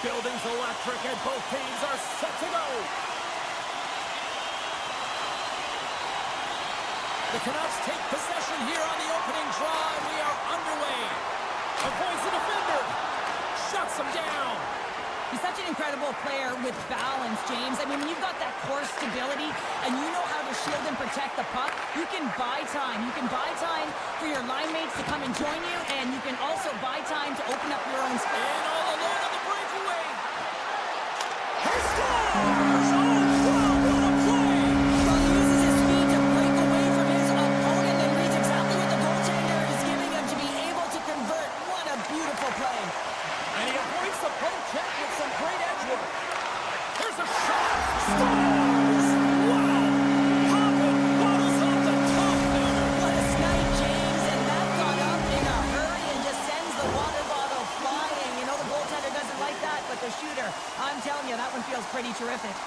building's electric and both teams are set to go. The Canucks take possession here on the opening draw, and we are underway. Avoids the defender. Shuts him down. He's such an incredible player with balance, James. I mean, when you've got that core stability and you know how to shield and protect the puck, you can buy time. You can buy time for your line mates to come and join you, and you can also buy time to open up your own space. And all alone on the breakaway. He scores! Oh, wow, what a play! Well, he uses his speed to break away from his opponent and reads exactly what the goaltender is giving him to be able to convert. What a beautiful play. And he avoids the poke check with some great edge work. There's a shot. Scores! Wow! Popping bottles off the top there. What a snipe, James. And that got up in a hurry and just sends the water bottle flying. You know, the goaltender doesn't like that, but the shooter, I'm telling you, that one feels pretty terrific.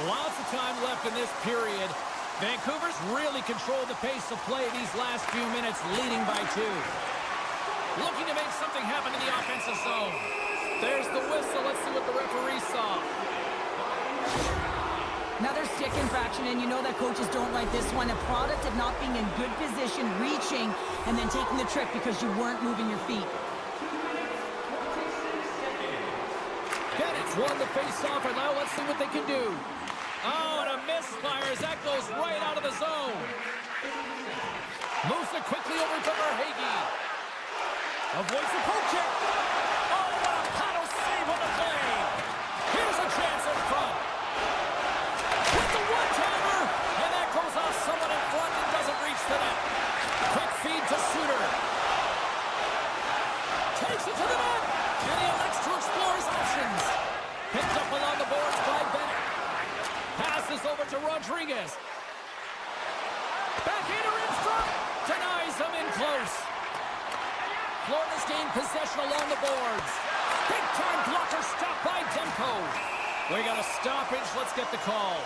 Lots of time left in this period. Vancouver's really controlled the pace of play these last few minutes, leading by 2. Looking to make something happen in the offensive zone. There's the whistle. Let's see what the referee saw. Another stick infraction, and you know that coaches don't like this one. A product of not being in good position, reaching, and then taking the trick because you weren't moving your feet. Bennett's won the face-off, and now let's see what they can do. Oh, and a misfire as that goes right out of the zone. Moves it quickly over to Verhaeghe. Avoids the poke check. Oh, what a paddle save on the play. Here's a chance in front. With the one-timer. And that goes off someone in front and doesn't reach the net. Quick feed to Suter. Takes it to the net. And he elects to explore his options. Picked up along the boards by Bennett. Passes over to Rodriguez. Backhander in front. Denies him in close. Florida's gained possession along the boards. Big-time blocker stop by Demko. We got a stoppage. Let's get the call.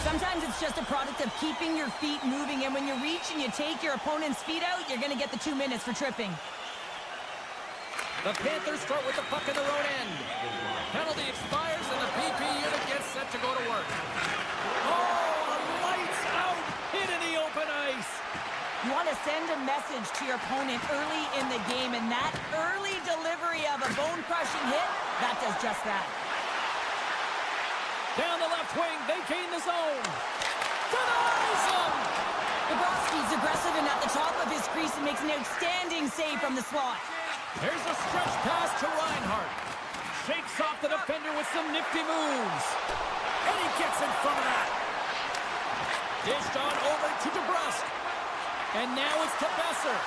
Sometimes it's just a product of keeping your feet moving, and when you reach and you take your opponent's feet out, you're going to get the 2 minutes for tripping. The Panthers start with the puck in their own end. Penalty expires, and the PP unit gets set to go to work. Oh, a lights-out hit in the open ice. You want to send a message to your opponent early in the game, and that early delivery of a bone-crushing hit, that does just that. Down the left wing, they gain the zone. Denies him! Bobrovsky's aggressive and at the top of his crease and makes an outstanding save from the slot. Here's a stretch pass to Reinhart. Shakes off the defender with some nifty moves. And he gets in front of that. Dished on over to DeBrusque. And now it's to Besser.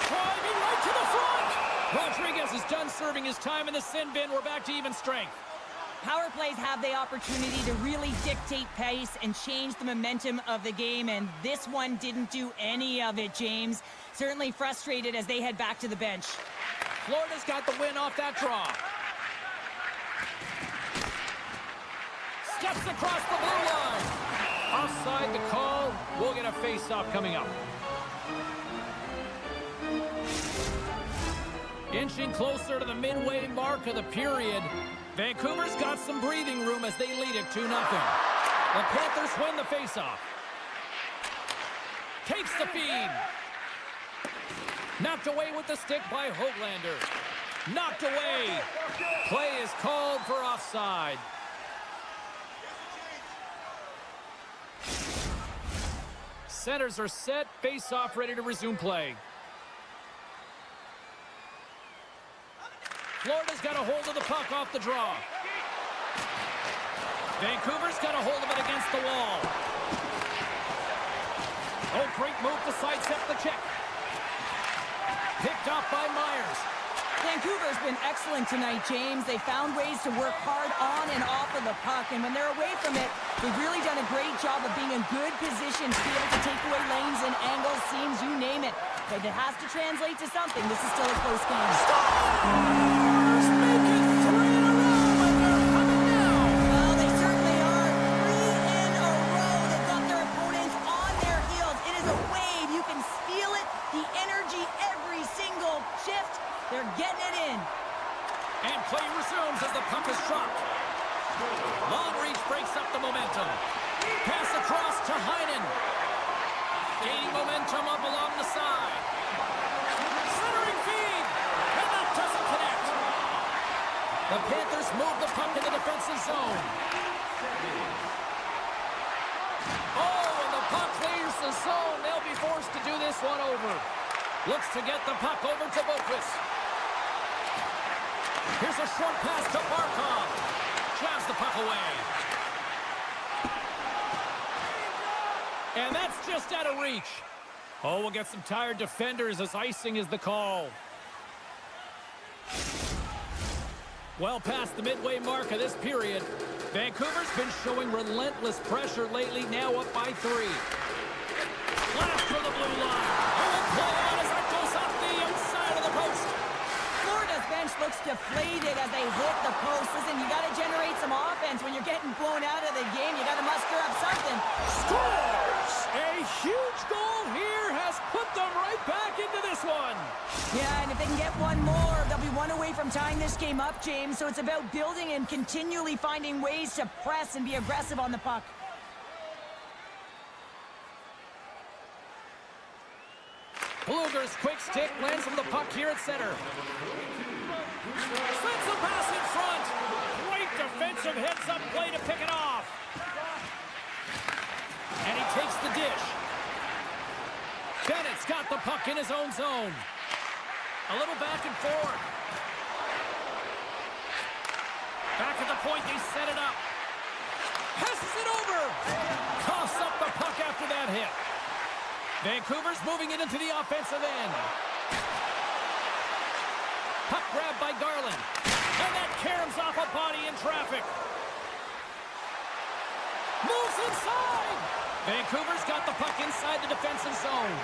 Driving right to the front. Rodriguez is done serving his time in the sin bin. We're back to even strength. Power plays have the opportunity to really dictate pace and change the momentum of the game, and this one didn't do any of it, James. Certainly frustrated as they head back to the bench. Florida's got the win off that draw. Steps across the blue line. Offside the call. We'll get a face-off coming up. Inching closer to the midway mark of the period. Vancouver's got some breathing room as they lead it 2-0. The Panthers win the face-off. Takes the feed. Knocked away with the stick by Höglander. Knocked away. Play is called for offside. Centers are set. Face-off ready to resume play. Florida's got a hold of the puck off the draw. Vancouver's got a hold of it against the wall. Oh, great move to sidestep the check. Picked up by Myers. Vancouver's been excellent tonight, James. They found ways to work hard on and off of the puck, and when they're away from it, they've really done a great job of being in good position to be able to take away lanes and angles, seams, you name it. But it has to translate to something. This is still a close game. Stars make it 3 in a row, and they're coming now. Well, they certainly are. 3 in a row. They've got their opponents on their heels. It is a wave. You can feel it, the energy every single shift. They're getting it in. And play resumes as the puck is dropped. Long reach breaks up the momentum. Pass across to Heinen. Gaining momentum up along the side. Centering feed. And that doesn't connect. The Panthers move the puck in the defensive zone. Oh, and the puck leaves the zone. They'll be forced to do this one over. Looks to get the puck over to Boquist. Here's a short pass to Barkov. Jabs the puck away. And that's just out of reach. Oh, we'll get some tired defenders as icing is the call. Well past the midway mark of this period. Vancouver's been showing relentless pressure lately, now up by 3. Blast for the blue line. And we'll play on as that goes off the outside of the post. Florida's bench looks deflated as they hit the post. Listen, you got to generate some offense. When you're getting blown out of the game, you got to muster up something. Scores! A huge goal here has put them right back into this one. Yeah, and if they can get one more, they'll be one away from tying this game up, James. So it's about building and continually finding ways to press and be aggressive on the puck. Bluger's quick stick lands from the puck here at center. Sends the pass in front. Great defensive heads-up play to pick it off. And he takes the dish. Bennett's got the puck in his own zone. A little back and forth. Back at the point, they set it up. Passes it over. Coughs up the puck after that hit. Vancouver's moving it into the offensive end. Puck grabbed by Garland. And that caroms off a body in traffic. Moves inside. Vancouver's got the puck inside the defensive zone.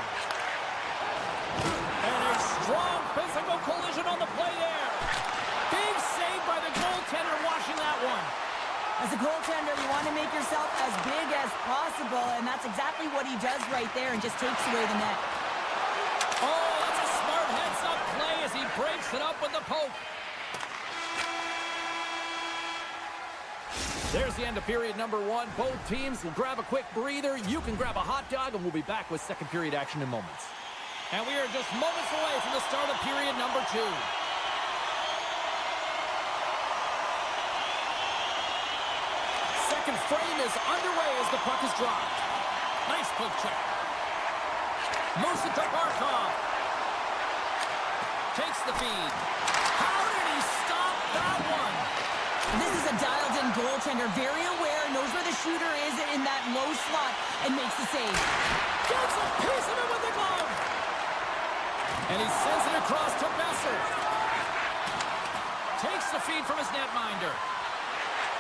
And a strong physical collision on the play there. Big save by the goaltender washing that one. As a goaltender, you want to make yourself as big as possible, and that's exactly what he does right there and just takes away the net. Oh, that's a smart heads-up play as he breaks it up with the poke. There's the end of period number 1. Both teams will grab a quick breather. You can grab a hot dog, and we'll be back with second period action in moments. And we are just moments away from the start of period number 2. Second frame is underway as the puck is dropped. Nice poke check. Moves it to Barkov. Takes the feed. How did he stop that one? This is a dialed-in goaltender, very aware, knows where the shooter is in that low slot, and makes the save. Gets a piece of it with the glove. And he sends it across to Besser. Takes the feed from his netminder.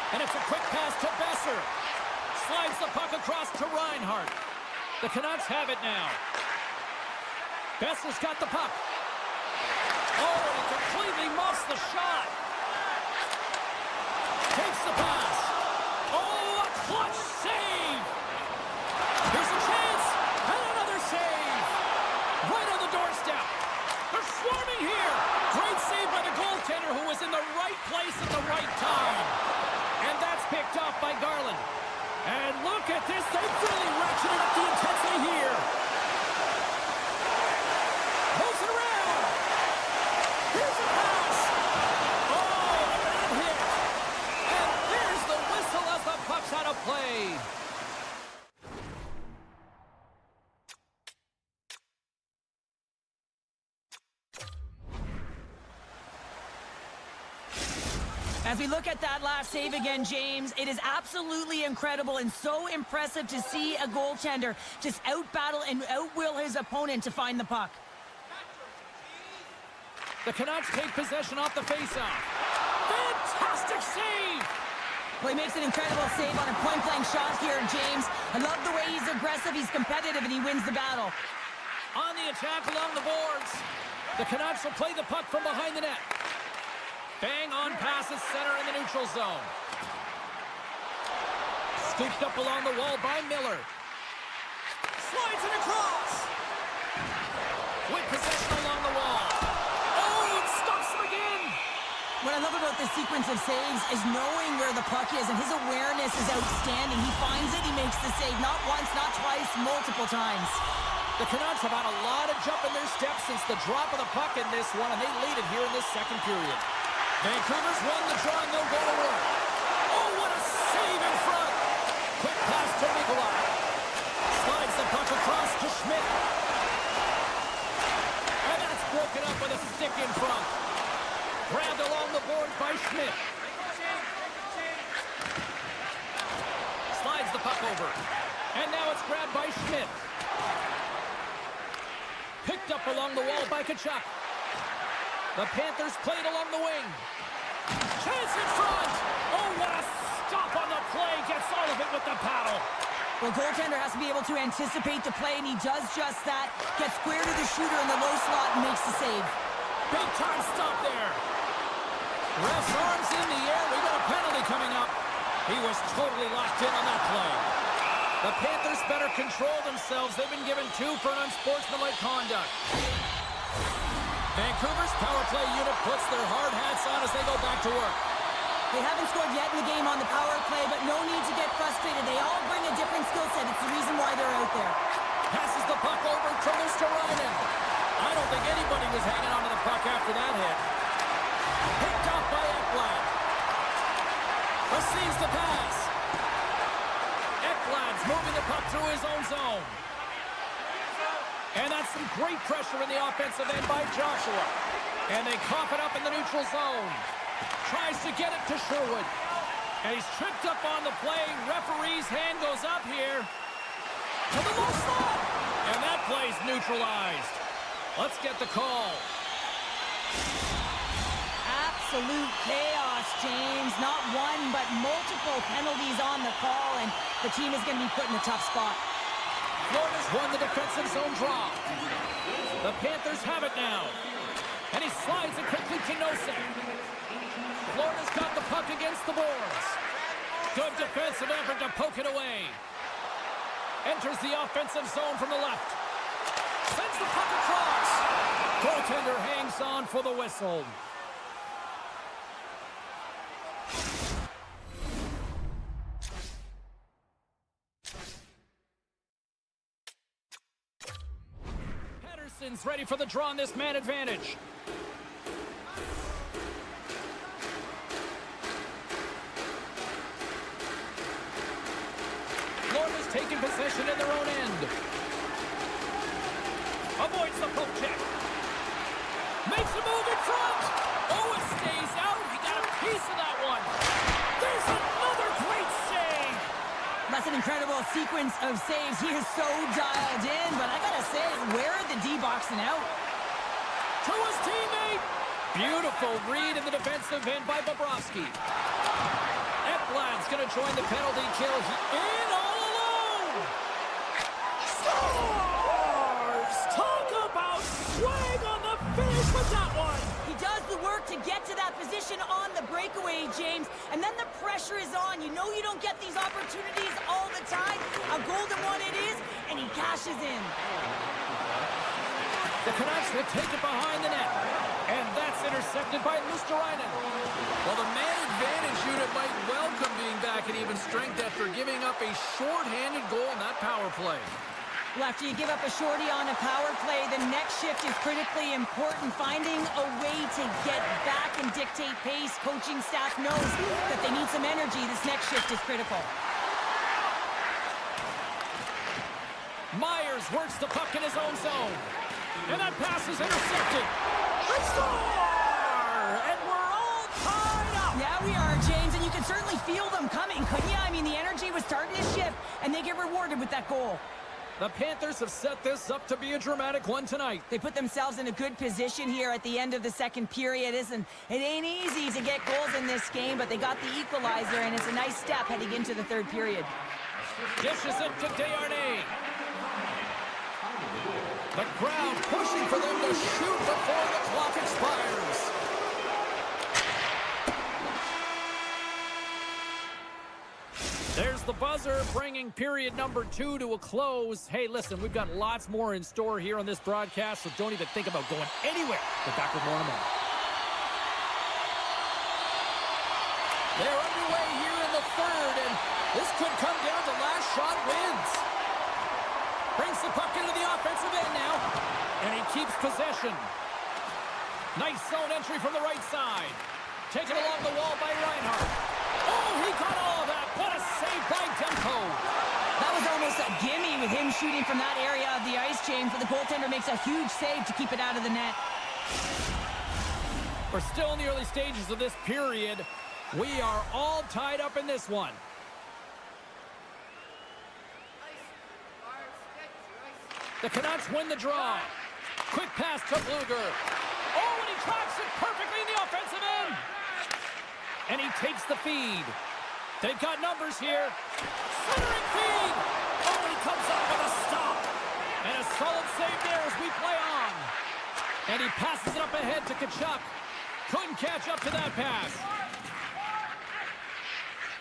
And it's a quick pass to Besser. Slides the puck across to Reinhart. The Canucks have it now. Besser's got the puck. Oh, and he completely muffs the shot. Takes the pass. Oh, a clutch save. Here's a chance. And another save. Right on the doorstep. They're swarming here. Great save by the goaltender who was in the right place at the right time. And that's picked off by Garland. And look at this. They've really ratcheted up the intensity here. Moves it around. Here's a pass. Oh, that hit. And there's the whistle as the puck's out of play. As we look at that last save again, James, it is absolutely incredible and so impressive to see a goaltender just outbattle and outwill his opponent to find the puck. The Canucks take possession off the faceoff. Fantastic save! Well, he makes an incredible save on a point-blank shot here, James. I love the way he's aggressive, he's competitive, and he wins the battle. On the attack along the boards. The Canucks will play the puck from behind the net. Bang on passes center in the neutral zone. Scooped up along the wall by Miller. Slides it across. With possession along the wall. Oh, he stops him again. What I love about this sequence of saves is knowing where the puck is, and his awareness is outstanding. He finds it, he makes the save, not once, not twice, multiple times. The Canucks have had a lot of jump in their steps since the drop of the puck in this one, and they lead it here in this second period. Vancouver's won the draw, and they'll go to work. Oh, what a save in front! Quick pass to Nikolai. Slides the puck across to Schmidt. And that's broken up with a stick in front. Grabbed along the board by Schmidt. Slides the puck over. And now it's grabbed by Schmidt. Picked up along the wall by Tkachuk. The Panthers played along the wing. Chance in front! Oh, what a stop on the play. Gets all of it with the paddle. Well, goaltender has to be able to anticipate the play, and he does just that. Gets square to the shooter in the low slot and makes the save. Big time stop there. Ref's arms in the air. We got a penalty coming up. He was totally locked in on that play. The Panthers better control themselves. They've been given 2 for an unsportsmanlike conduct. Vancouver's power play unit puts their hard hats on as they go back to work. They haven't scored yet in the game on the power play, but no need to get frustrated. They all bring a different skill set. It's the reason why they're out there. Passes the puck over to Luosterainen. I don't think anybody was hanging on to the puck after that hit. Picked off by Ekblad. Receives the pass. Ekblad's moving the puck through his own zone. And that's some great pressure in the offensive end by Joshua. And they cough it up in the neutral zone. Tries to get it to Sherwood. And he's tripped up on the play. Referee's hand goes up here. To the low slot. And that play's neutralized. Let's get the call. Absolute chaos, James. Not one, but multiple penalties on the call, and the team is going to be put in a tough spot. Florida's won the defensive zone draw. The Panthers have it now. And he slides it quickly to Nosek. Florida's got the puck against the boards. Good defensive effort to poke it away. Enters the offensive zone from the left. Sends the puck across. Goaltender hangs on for the whistle. Patterson's ready for the draw on this man advantage. Florida's taking possession in their own end. Avoids the poke check. Makes a move in front. Oh, it stays out. He got a piece of that one. There's another great save. That's an incredible sequence of saves. He is so dialed in, but I gotta say, where are the D-boxing out? To his teammate. Beautiful read in the defensive end by Bobrovsky. Ekblad's going to join the penalty kill. In all alone. Scores! Talk about swag on the finish with that one. He does the work to get to that position on the breakaway, James, and then the pressure is on. You know you don't get these opportunities all the time. A golden one it is, and he cashes in. The Canucks will take it behind the net. And that's intercepted by Luosterainen. Well, the man advantage unit might welcome being back at even strength after giving up a short-handed goal in that power play. Well, after you give up a shorty on a power play, the next shift is critically important. Finding a way to get back and dictate pace. Coaching staff knows that they need some energy. This next shift is critical. Myers works the puck in his own zone. And that pass is intercepted. They score! And we're all tied up. Yeah, we are, James, and you can certainly feel them coming, couldn't you? I mean, the energy was starting to shift, and they get rewarded with that goal. The Panthers have set this up to be a dramatic one tonight. They put themselves in a good position here at the end of the second period. It ain't easy to get goals in this game, but they got the equalizer, and it's a nice step heading into the third period. Dishes it to Desharnais. The crowd pushing for them to shoot before the clock expires. There's the buzzer, bringing period number 2 to a close. Hey, listen, we've got lots more in store here on this broadcast, so don't even think about going anywhere. Get back with more in a moment. They're underway here in the third, and this could come down to last shot wins. Brings the puck into the offensive end now, and he keeps possession. Nice zone entry from the right side. Taken along the wall by Reinhart. Oh, he caught all of that. What a save by Demko. That was almost a gimme with him shooting from that area of the ice, James, but the goaltender makes a huge save to keep it out of the net. We're still in the early stages of this period. We are all tied up in this one. The Canucks win the draw. Quick pass to Bluger. Oh, and he tracks it perfectly in the offensive end. And he takes the feed. They've got numbers here. Centering feed. Oh, and he comes up with a stop. And a solid save there as we play on. And he passes it up ahead to Tkachuk. Couldn't catch up to that pass.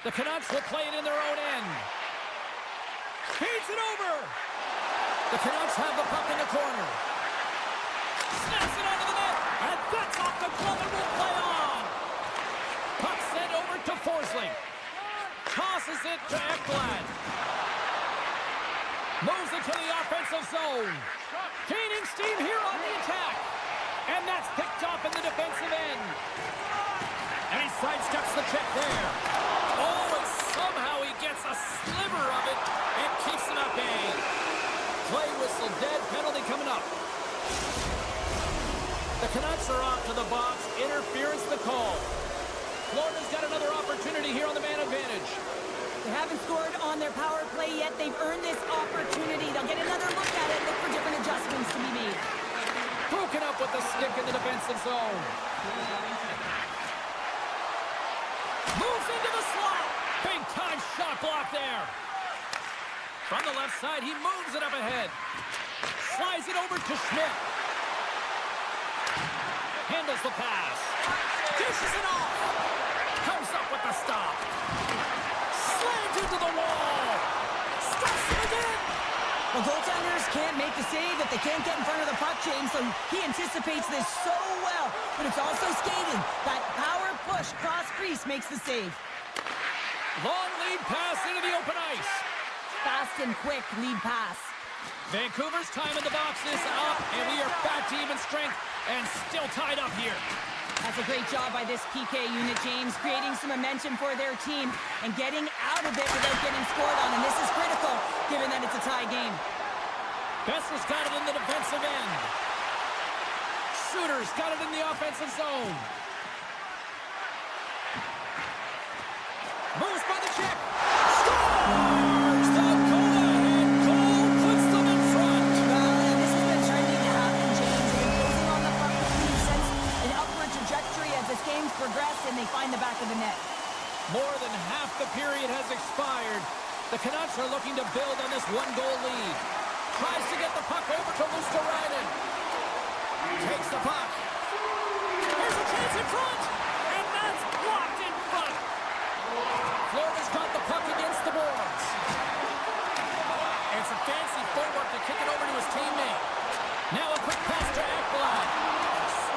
The Canucks will play it in their own end. Feeds it over. The Canucks have the puck in the corner. Snaps it onto the net. And that's off the glove and will play on. Puck sent over to Forsling. Tosses it to Ekblad. Moves it to the offensive zone. Gaining steam here on the attack. And that's picked off in the defensive end. And he sidesteps the check there. Oh, and somehow he gets a sliver of it and keeps it at bay. Play whistle dead, penalty coming up. The Canucks are off to the box. Interference the call. Florida's got another opportunity here on the man advantage. They haven't scored on their power play yet. They've earned this opportunity. They'll get another look at it, look for different adjustments to be made. Broken up with the stick in the defensive zone. Moves into the slot. Big time shot block there. From the left side, he moves it up ahead. Slides it over to Schmidt. Handles the pass. Dishes it off. Comes up with the stop. Slams into the wall. Stops it again. Well, goaltenders can't make the save if they can't get in front of the puck, James, so he anticipates this so well. But it's also skating. That power push cross crease makes the save. Long lead pass into the open ice. Fast and quick lead pass. Vancouver's time in the box is up, and we are back to even strength and still tied up here. That's a great job by this PK unit, James, creating some momentum for their team and getting out of it without getting scored on. And this is critical, given that it's a tie game. Besser's got it in the defensive end. Suter's got it in the offensive zone. Moves by the check. Scores! The go-ahead goal puts them in front. Well, and this has been trending to happen, James. They've been closing on the puck with the sense an upward trajectory as this game's progressed, and they find the back of the net. More than half the period has expired. The Canucks are looking to build on this one-goal lead. Tries to get the puck over to Luosterainen. Takes the puck. There's a chance in front, and that's blocked in front. Florida's got the puck against the boards. And some fancy footwork to kick it over to his teammate. Now a quick pass to Ekblad.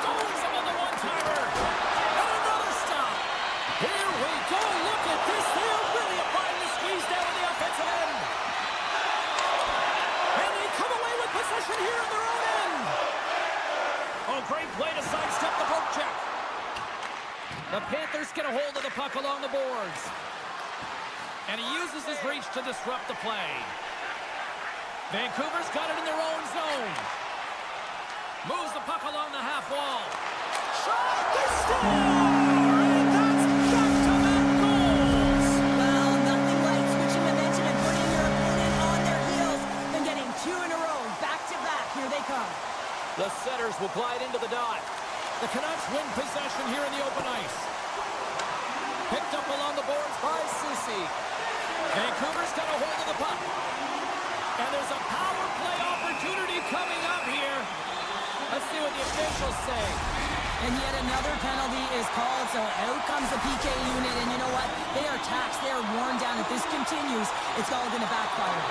Stones him on the one-timer. And another stop. Here we go. Look at this. They are really applying the squeeze down on the offensive end. And they come away with possession here in their own end. Oh, great play to sidestep the poke check. The Panthers get a hold of the puck along the boards. And he uses his reach to disrupt the play. Vancouver's got it in their own zone. Moves the puck along the half wall. Shot! They score! And that's back-to-back goals! Well, nothing like switching momentum and putting your opponent on their heels than getting The setters will glide into the dot. The Canucks win possession here in the open ice. Picked up along the boards by Susie. Vancouver's got a hold of the puck. And there's a power play opportunity coming up here. Let's see what the officials say. And yet another penalty is called, so out comes the PK unit. And you know what? They are taxed. They are worn down. If this continues, it's all going to backfire.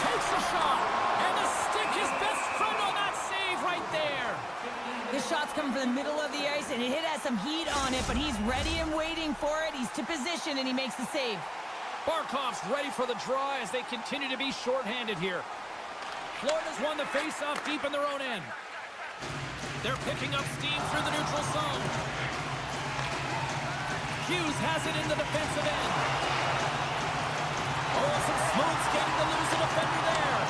Takes a shot. And the stick is best friend on that save right there. This shot's coming from the middle of the ice, and it has some heat on it, but he's ready and waiting for it. He's to position, and he makes the save. Barkov's ready for the draw as they continue to be shorthanded here. Florida's won the face-off deep in their own end. They're picking up steam through the neutral zone. Hughes has it in the defensive end. Oh, some smooth skating to lose the defender there.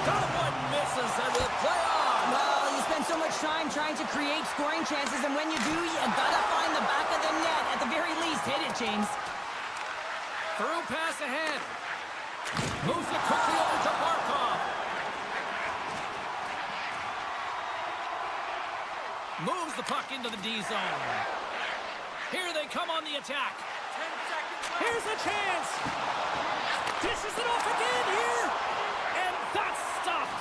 That one misses, and the play on. Well, you spend so much time trying to create scoring chances, and when you do, you gotta find the back of the net. At the very least, hit it, James. Through pass ahead. Moves it quickly over to Barkov. Moves the puck into the D zone. Here they come on the attack. 10 seconds. Here's a chance. Dishes it off again here. And that's stopped.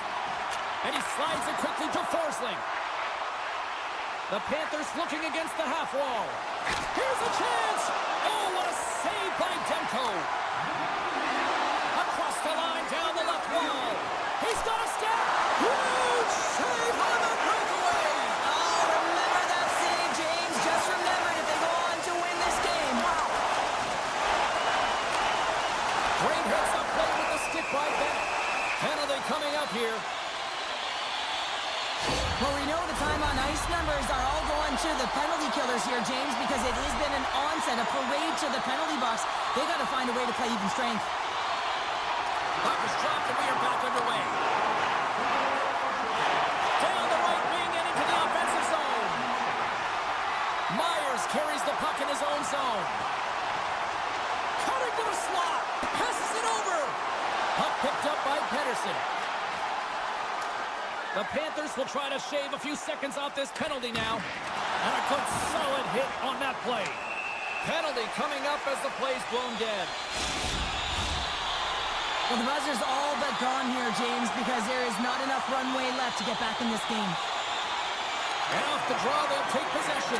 And he slides it quickly to Forsling. The Panthers looking against the half wall. Here's a chance. Oh, what a save by Demko. Across the line, down the left wall. He's got a step. Huge save on the breakaway. Oh, remember that save, James. Just remember it if they go on to win this game. Great heads-up play with the stick by Bennett. Penalty coming up here. Well, we know the time on ice numbers are all going to the penalty killers here, James, because it has been an onset, a parade to the penalty box. They got to find a way to play even strength. Puck is dropped and we are back underway. Down the right wing and into the offensive zone. Myers carries the puck in his own zone. Cutting to the slot. Passes it over. Puck picked up by Pedersen. The Panthers will try to shave a few seconds off this penalty now. And a good solid hit on that play. Penalty coming up as the play's blown dead. Well, the buzzer's all but gone here, James, because there is not enough runway left to get back in this game. And off the draw, they'll take possession.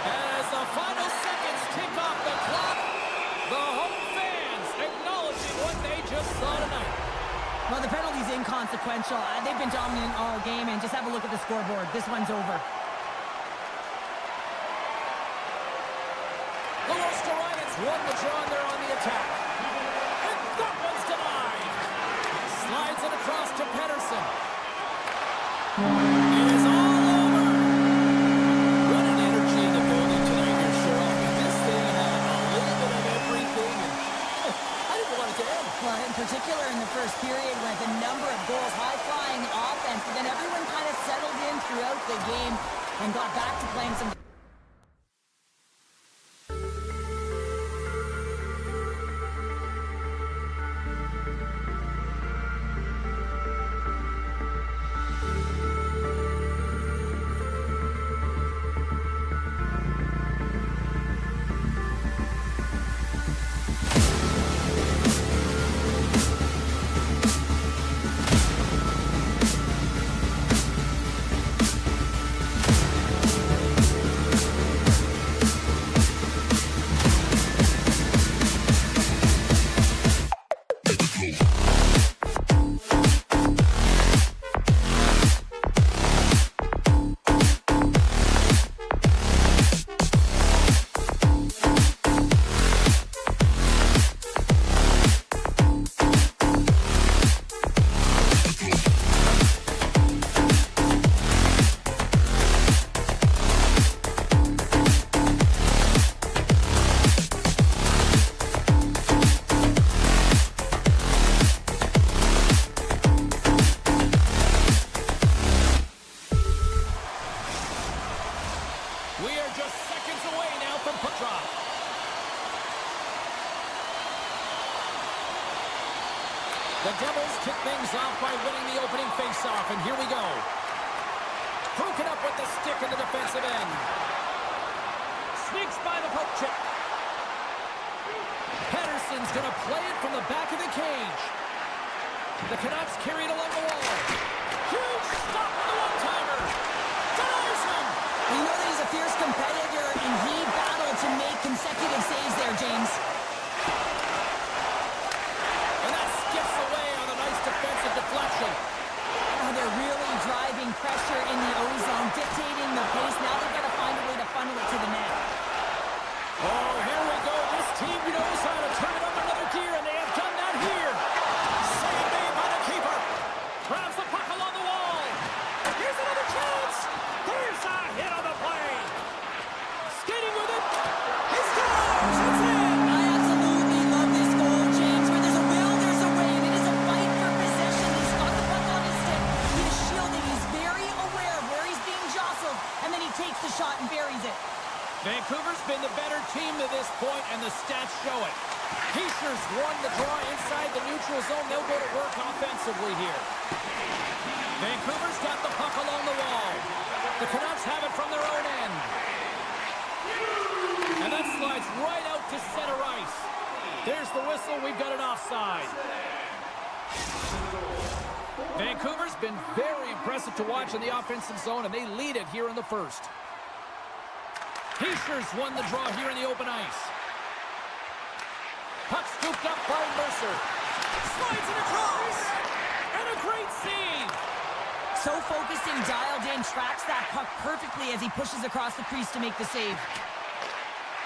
As the final seconds tick off the clock, the home fans acknowledging what they just saw tonight. Well, the penalty's inconsequential. They've been dominant all game, and just have a look at the scoreboard. This one's over. The Rostorites won the draw, and they're on the attack. And that one's denied. Slides it across to Pedersen. It is all over. What an energy in the building tonight here, Cheryl. This thing had a little bit of everything, and I didn't want it to end. Well, in particular in the first period with a number of goals, high-flying offense, but then everyone kind of settled in throughout the game and got back to playing some The Devils kick things off by winning the opening faceoff, and here we go. Broken up with the stick in the defensive end. Sneaks by the poke check. Patterson's going to play it from the back of the cage. The Canucks carry it along the wall. Huge stop on the one-timer. Denies him. You know that he's a fierce competitor, and he battled to make consecutive saves there, James. And that skips away on a nice defensive deflection. Oh, they're really driving pressure in the O-zone, dictating the pace. Now they've got to find a way to funnel it to the net. Oh, here we go. This team knows how to turn it up another gear, and they have done that here. Save made by the keeper. Grabs the puck along the wall. Here's another chance. There's a hit on the play. Skating with it. He scores. It's in. I absolutely love this goal, James. Where there's a will, there's a way, and it is a fight for possession. He's got the puck on his stick. He is shielding. He's very aware of where he's being jostled, and then he takes the shot and buries it. Vancouver's been the better team to this point, and the stats show it. Heischer's won the draw inside the neutral zone. They'll go to work offensively here. Vancouver's got the puck along the wall. The Canucks have it from their own end. And that slides right out to center ice. There's the whistle. We've got an offside. Vancouver's been very impressive to watch in the offensive zone, and they lead it here in the first. Heischer's won the draw here in the open ice. Puck scooped up by Mercer. Slides it across. And a great save. So focused and dialed in, tracks that puck perfectly as he pushes across the crease to make the save.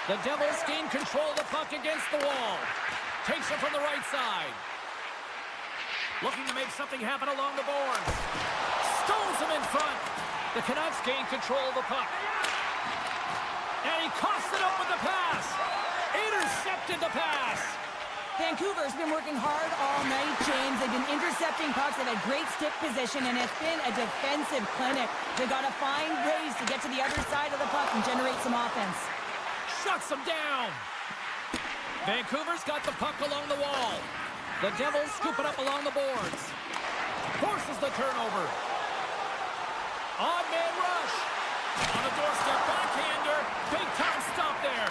The Devils gain control of the puck against the wall. Takes it from the right side. Looking to make something happen along the boards. Stones him in front. The Canucks gain control of the puck. And he coughs it up with the pass. Intercepted the pass. Vancouver's been working hard all night, James. They've been intercepting pucks. They've had great stick position, and it's been a defensive clinic. They've got to find ways to get to the other side of the puck and generate some offense. Shuts them down. Vancouver's got the puck along the wall. The Devils scoop it up along the boards. Forces the turnover. Odd man rush. On the doorstep, backhander. Big time stop there.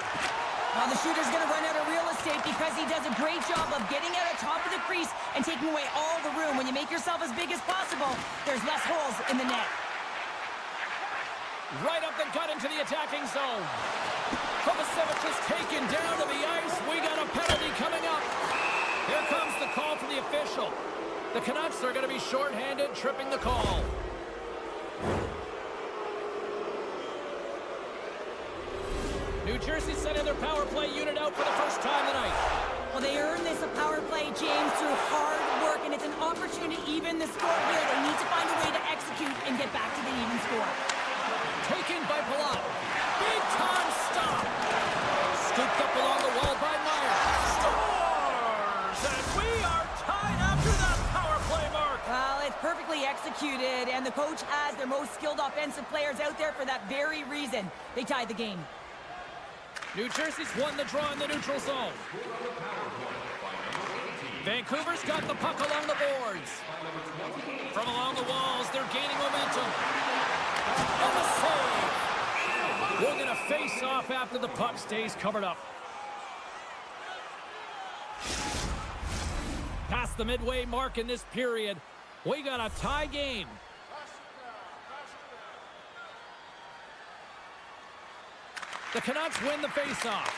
Now the shooter's going to run out of real estate because he does a great job of getting out of top of the crease and taking away all the room. When you make yourself as big as possible, there's less holes in the net. Right up the gut into the attacking zone. Kovacevic is taken down to the ice. We got a penalty coming up. Here comes the call from the official. The Canucks are going to be shorthanded, tripping the call. New Jersey sending their power play unit out for the first time tonight. Well, they earned this a power play, James, through hard work, and it's an opportunity to even the score here. They need to find a way to execute and get back to the even score. Taken by Palat. Big time stop. Scooped up along the wall by Meyer. Scores! And we are tied after that power play mark. Well, it's perfectly executed, and the coach has their most skilled offensive players out there for that very reason. They tied the game. New Jersey's won the draw in the neutral zone. Vancouver's got the puck along the boards. From along the walls, they're gaining momentum. And the save. We're going to face off after the puck stays covered up. Past the midway mark in this period, we got a tie game. The Canucks win the faceoff.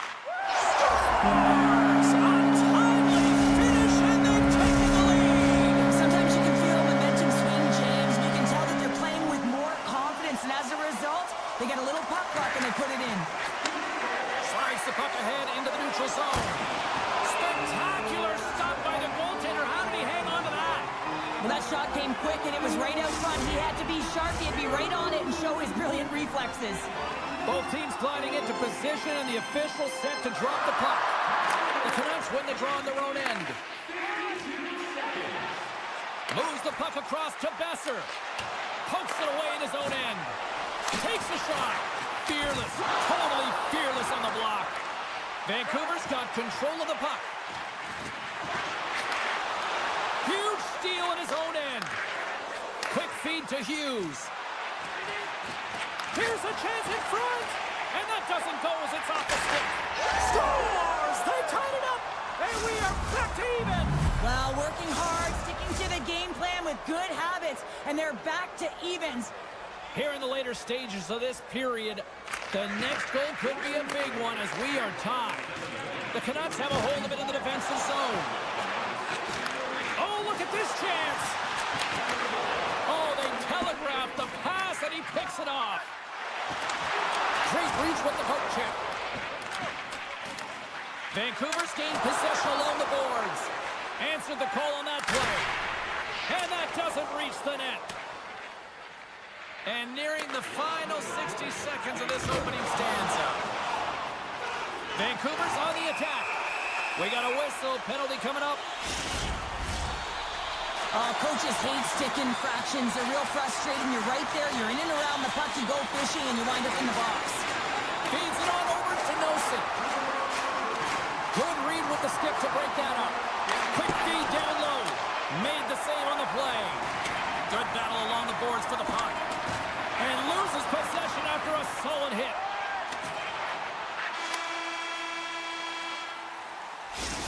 Scores! Untimely finish, and they've taken the lead. Sometimes you can feel momentum swing, James, and you can tell that they're playing with more confidence, and as a result, they get a little puck luck and they put it in. Slides the puck ahead into the neutral zone. Spectacular stop by the goaltender. How did he hang on to that? Well, that shot came quick, and it was right out front. He had to be sharp. He had to be right on it and show his brilliant reflexes. Both teams gliding into position, and the official set to drop the puck. The Canucks win the draw on their own end. Moves the puck across to Besser. Pokes it away in his own end. Takes the shot. Fearless. Totally fearless on the block. Vancouver's got control of the puck. Huge to Hughes. Here's a chance in front. And that doesn't go as it's off the stick. Scores! They tied it up. And we are back to even. Well, working hard, sticking to the game plan with good habits. And they're back to evens. Here in the later stages of this period, the next goal could be a big one as we are tied. The Canucks have a hold of it in the defensive zone. Oh, look at this chance. Oh, they telegraphed the pass and he picks it off. Great reach with the poke check. Vancouver's gained possession along the boards. Answered the call on that play. And that doesn't reach the net. And nearing the final 60 seconds of this opening stanza. Vancouver's on the attack. We got a whistle, penalty coming up. Coaches hate stick infractions. They're real frustrating. You're right there. You're in and around the puck. You go fishing and you wind up in the box. Feeds it on over to Nelson. Good read with the stick to break that up. Quick feed down low. Made the save on the play. Good battle along the boards for the puck. And loses possession after a solid hit.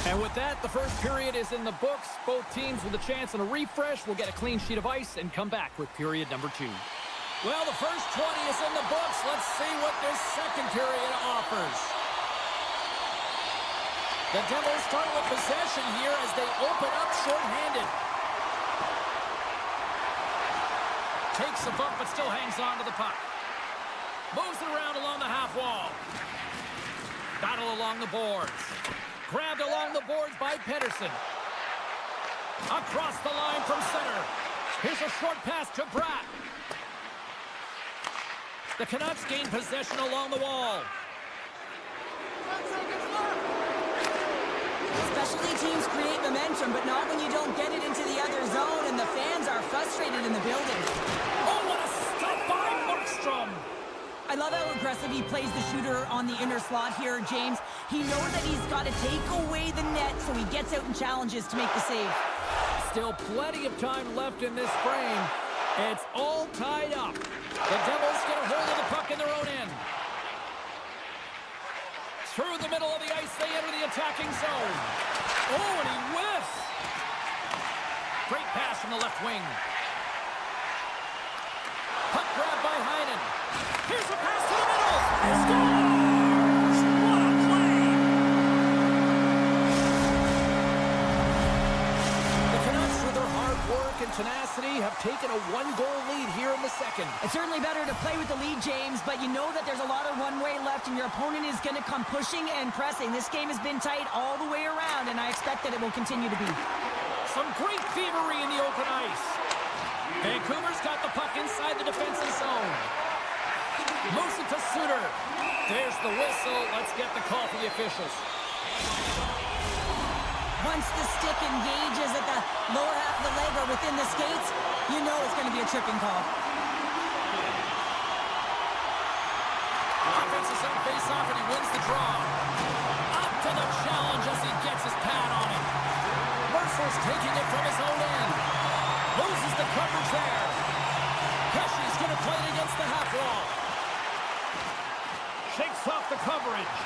And with that, the first period is in the books. Both teams with a chance and a refresh will get a clean sheet of ice and come back with period number 2. Well, the first 20 is in the books. Let's see what this second period offers. The Devils start with possession here as they open up shorthanded. Takes a bump but still hangs on to the puck. Moves it around along the half wall. Battle along the boards. Grabbed along the boards by Pedersen. Across the line from center. Here's a short pass to Bratt. The Canucks gain possession along the wall. Specialty teams create momentum, but not when you don't get it into the other zone, and the fans are frustrated in the building. Oh, what a stop by Markstrom. I love how aggressive he plays the shooter on the inner slot here, James. He knows that he's got to take away the net, so he gets out and challenges to make the save. Still plenty of time left in this frame. It's all tied up. The Devils get a hold of the puck in their own end. Through the middle of the ice, they enter the attacking zone. Oh, and he whiffs. Great pass from the left wing. Puck grab by Heinen. Here's a pass to the middle. He scores! What a play! The Canucks, with their hard work and tenacity, have taken a one-goal lead here in the second. It's certainly better to play with the lead, James, but you know that there's a lot of one-way left, and your opponent is going to come pushing and pressing. This game has been tight all the way around, and I expect that it will continue to be. Some great thievery in the open ice. Vancouver's got the puck inside the defensive zone. Moves it to Suter. There's the whistle. Let's get the call for the officials. Once the stick engages at the lower half of the leg or within the skates, you know it's going to be a tripping call. Offense is on face-off and he wins the draw. Up to the challenge as he gets his pad on it. Mercer's taking it from his own end. Loses the coverage there. Pesci's going to play it against the half wall. Shakes off the coverage.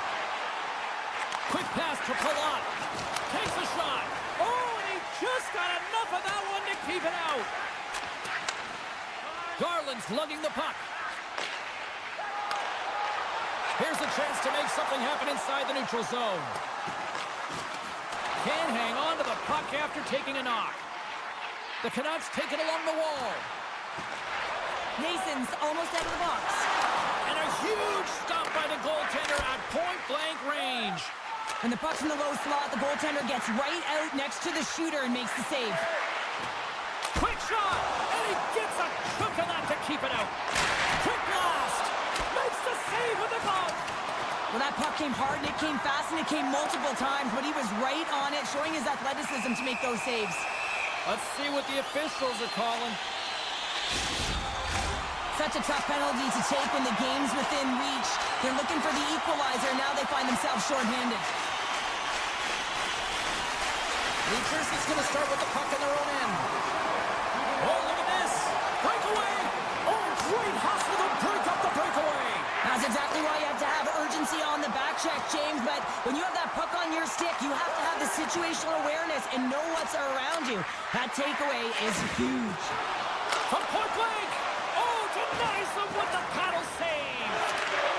Quick pass to Palat. Takes a shot. Oh, and he just got enough of that one to keep it out. Garland's lugging the puck. Here's a chance to make something happen inside the neutral zone. Can't hang on to the puck after taking a knock. The Canucks take it along the wall. Nason's almost out of the box. And a huge stop by the goaltender at point-blank range. When the puck's in the low slot, the goaltender gets right out next to the shooter and makes the save. Quick shot, and he gets a chunk of that to keep it out. Quick blast, makes the save with the glove. Well, that puck came hard, and it came fast, and it came multiple times, but he was right on it, showing his athleticism to make those saves. Let's see what the officials are calling. Such a tough penalty to take when the game's within reach. They're looking for the equalizer, and now they find themselves shorthanded. New Jersey's going to start with the puck in their own end. Oh, look at this. Breakaway away. Oh, great hustle to break up the breakaway. That's exactly why you have to have urgency on the back check, James. But when you have that puck on your stick, you have to have the situational awareness and know what's around you. That takeaway is huge. From point blank. Oh, denies them with the paddle save.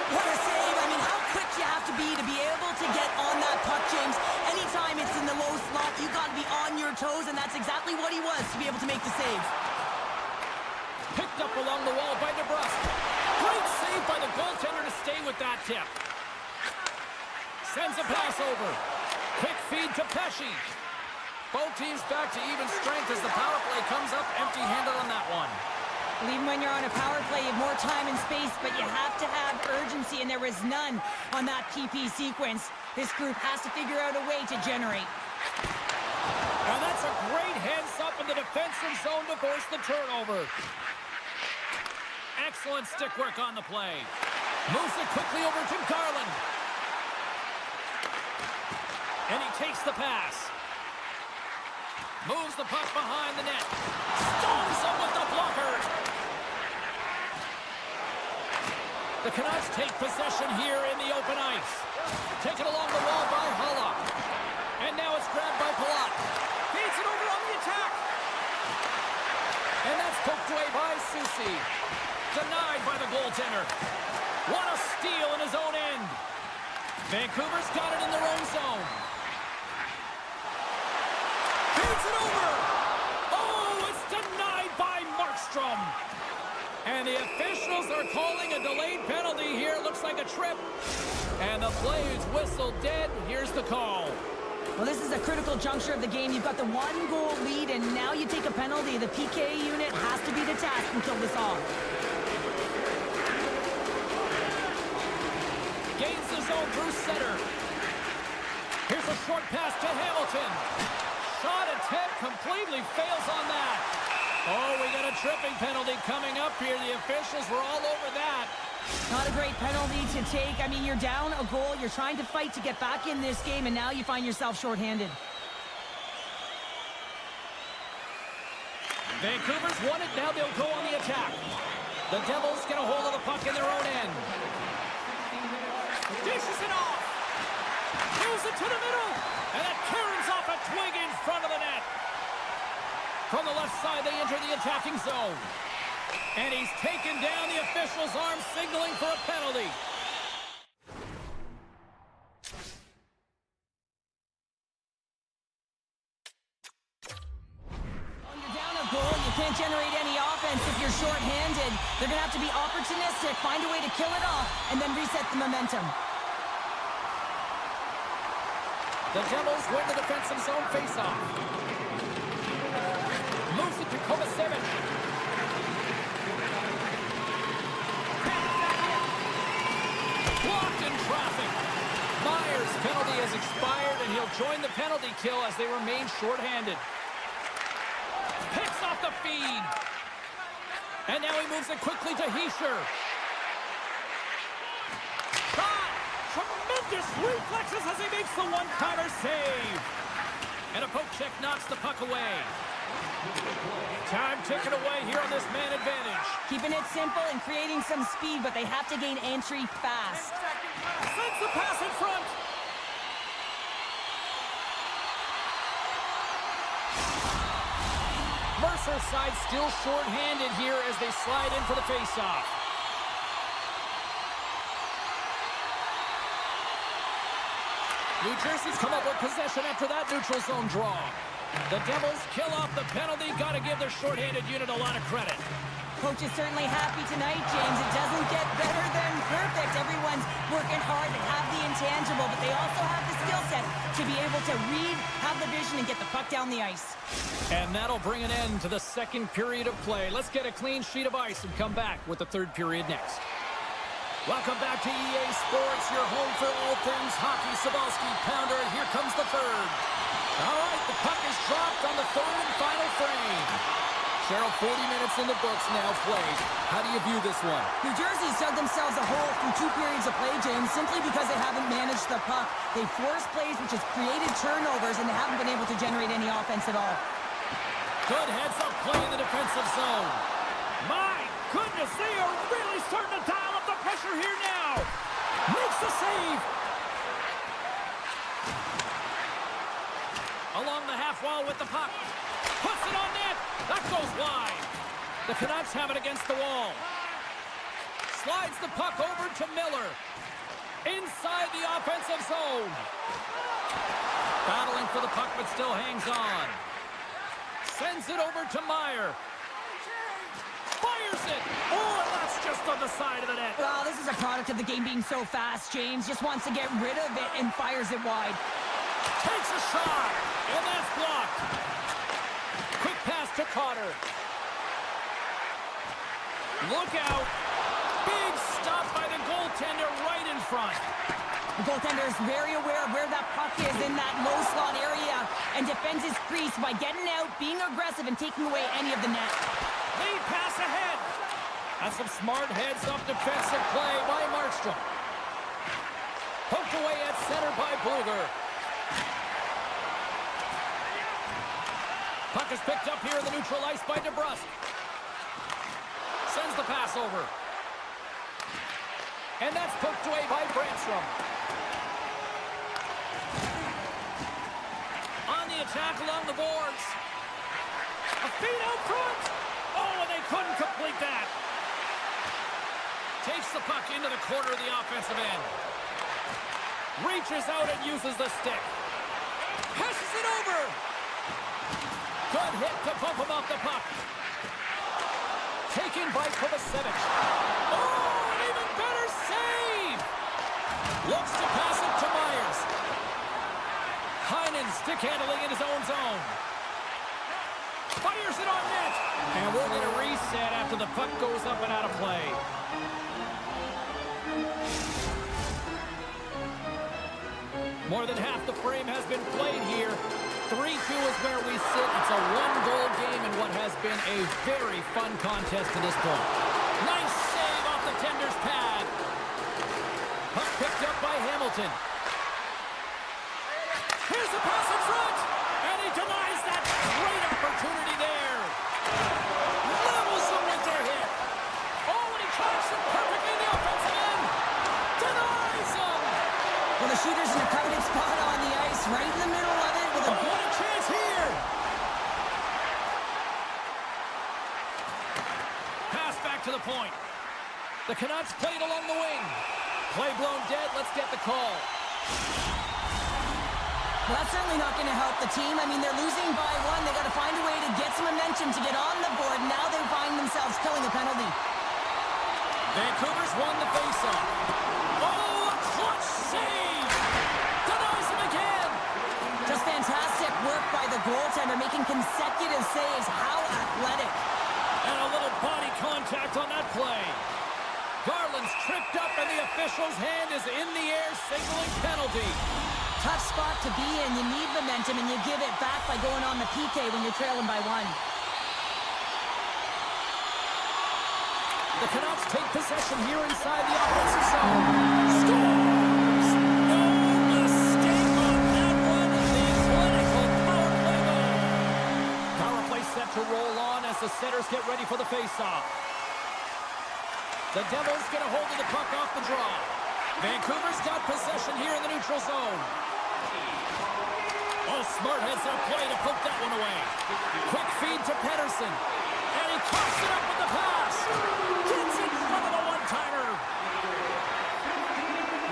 What a save. I mean, how quick you have to be able to get on that puck, James. Anytime it's in the low slot, you got to be on your toes, and that's exactly what he was to be able to make the save. Picked up along the wall by DeBrusque. Great save by the goaltender to stay with that tip. Sends a pass over. Quick feed to Pesce. Both teams back to even strength as the power play comes up empty-handed on that one. Even when you're on a power play, you have more time and space, but you have to have urgency, and there was none on that PP sequence. This group has to figure out a way to generate. And that's a great heads-up in the defensive zone to force the turnover. Excellent stick work on the play. Moves it quickly over to Garland. And he takes the pass. Moves the puck behind the net. Stones him with the blocker. The Canucks take possession here in the open ice. Taken along the wall by Holla. And now it's grabbed by Palat. Feeds it over on the attack. And that's poked away by Soucy. Denied by the goaltender. What a steal in his own end. Vancouver's got it in their own zone. Feeds it over. Oh, it's denied by Markstrom. And the officials are calling a delayed penalty here. Looks like a trip. And the play is whistled dead. Here's the call. Well, this is a critical juncture of the game. You've got the one-goal lead, and now you take a penalty. The PK unit has to be the task and kill this off. Gains the zone through center. Here's a short pass to Hamilton. Shot attempt completely fails on that. Oh, we got a tripping penalty coming up here. The officials were all over that. Not a great penalty to take. I mean, you're down a goal. You're trying to fight to get back in this game, and now you find yourself shorthanded. Vancouver's won it. Now they'll go on the attack. The Devils get a hold of the puck in their own end. Dishes it off. Moves it to the middle. And it caroms off a twig in front of the net. From the left side, they enter the attacking zone. And he's taken down. The official's arm signaling for a penalty. When you're down a goal, you can't generate any offense if you're shorthanded. They're going to have to be opportunistic, find a way to kill it off, and then reset the momentum. The Devils win the defensive zone faceoff. Moves it to Kovacevic. Blocked in traffic. Myers' penalty has expired, and he'll join the penalty kill as they remain shorthanded. Picks off the feed. And now he moves it quickly to Hischier. Shot! Tremendous reflexes as he makes the one-timer save. And a poke check knocks the puck away. Time ticking away here on this man advantage. Keeping it simple and creating some speed, but they have to gain entry fast. Sends the pass in front. Mercer's side still short-handed here as they slide in for the face-off. New Jersey's come up with possession after that neutral zone draw. The Devils kill off the penalty. Got to give their shorthanded unit a lot of credit. Coach is certainly happy tonight, James. It doesn't get better than perfect. Everyone's working hard. They have the intangible, but they also have the skill set to be able to read, have the vision, and get the puck down the ice. And that'll bring an end to the second period of play. Let's get a clean sheet of ice and come back with the third period next. Welcome back to EA Sports, your home for all things hockey. Cybulski, Pounder, and here comes the third. All right, the puck is dropped on the third and final frame. Cheryl, 40 minutes in the books now played. How do you view this one? New Jersey's dug themselves a hole through 2 periods of play, James, simply because they haven't managed the puck. They forced plays, which has created turnovers, and they haven't been able to generate any offense at all. Good heads-up play in the defensive zone. My goodness, they are really starting to dial up the pressure here now. Makes the save. Along the half wall with the puck. Puts it on net. That goes wide. The Canucks have it against the wall. Slides the puck over to Miller. Inside the offensive zone. Battling for the puck, but still hangs on. Sends it over to Meyer. Fires it. Oh, and that's just on the side of the net. Well, this is a product of the game being so fast. James just wants to get rid of it and fires it wide. Takes a shot, and that's blocked. Quick pass to Cotter. Look out. Big stop by the goaltender right in front. The goaltender is very aware of where that puck is in that low slot area and defends his crease by getting out, being aggressive, and taking away any of the net. Lead pass ahead. That's some smart heads-up defensive play by Markstrom. Poked away at center by Bluger. Puck is picked up here in the neutral ice by DeBrusk. Sends the pass over. And that's poked away by Brandstrom. On the attack along the boards. A feed out front. Oh, and they couldn't complete that. Takes the puck into the corner of the offensive end. Reaches out and uses the stick. Passes it over. Good hit to bump him off the puck. Taken by Kovacevic. Oh, an even better save! Looks to pass it to Myers. Heinen stick handling in his own zone. Fires it on net. And we're going to reset after the puck goes up and out of play. More than half the frame has been played here. 3-2 is where we sit. It's a one-goal game in what has been a very fun contest to this point. Nice save off the tender's pad. Puck picked up by Hamilton. Here's the pass in front, and he denies that great opportunity there. Levels them with their hit. Oh, and he tracks it perfectly in the offensive end. Denies them. Well, the shooter's in a coveted spot on the ice, right in the middle of it with a... What a chance here. Pass back to the point. The Canucks played along the wing. Play blown dead. Let's get the call. Well, that's certainly not going to help the team. I mean, they're losing by one. They got to find a way to get some momentum to get on the board. Now they find themselves killing a penalty. Vancouver's won the faceoff. Oh, a clutch save! Denies him again! Just fantastic work by the goaltender, making consecutive saves. How athletic. And a little body contact on that play. Garland's tripped up, and the official's hand is in the air, signaling penalty. Tough spot to be in. You need momentum, and you give it back by going on the PK when you're trailing by one. The Canucks take possession here inside the offensive zone. Scores! No mistake on that one. The clinical power play goal. Power play set to roll on as the setters get ready for the faceoff. The Devils get a hold of the puck off the draw. Vancouver's got possession here in the neutral zone. Oh, smart heads-up play to poke that one away. Quick feed to Pettersson. And he coughs it up with the pass. Gets in front of the one-timer.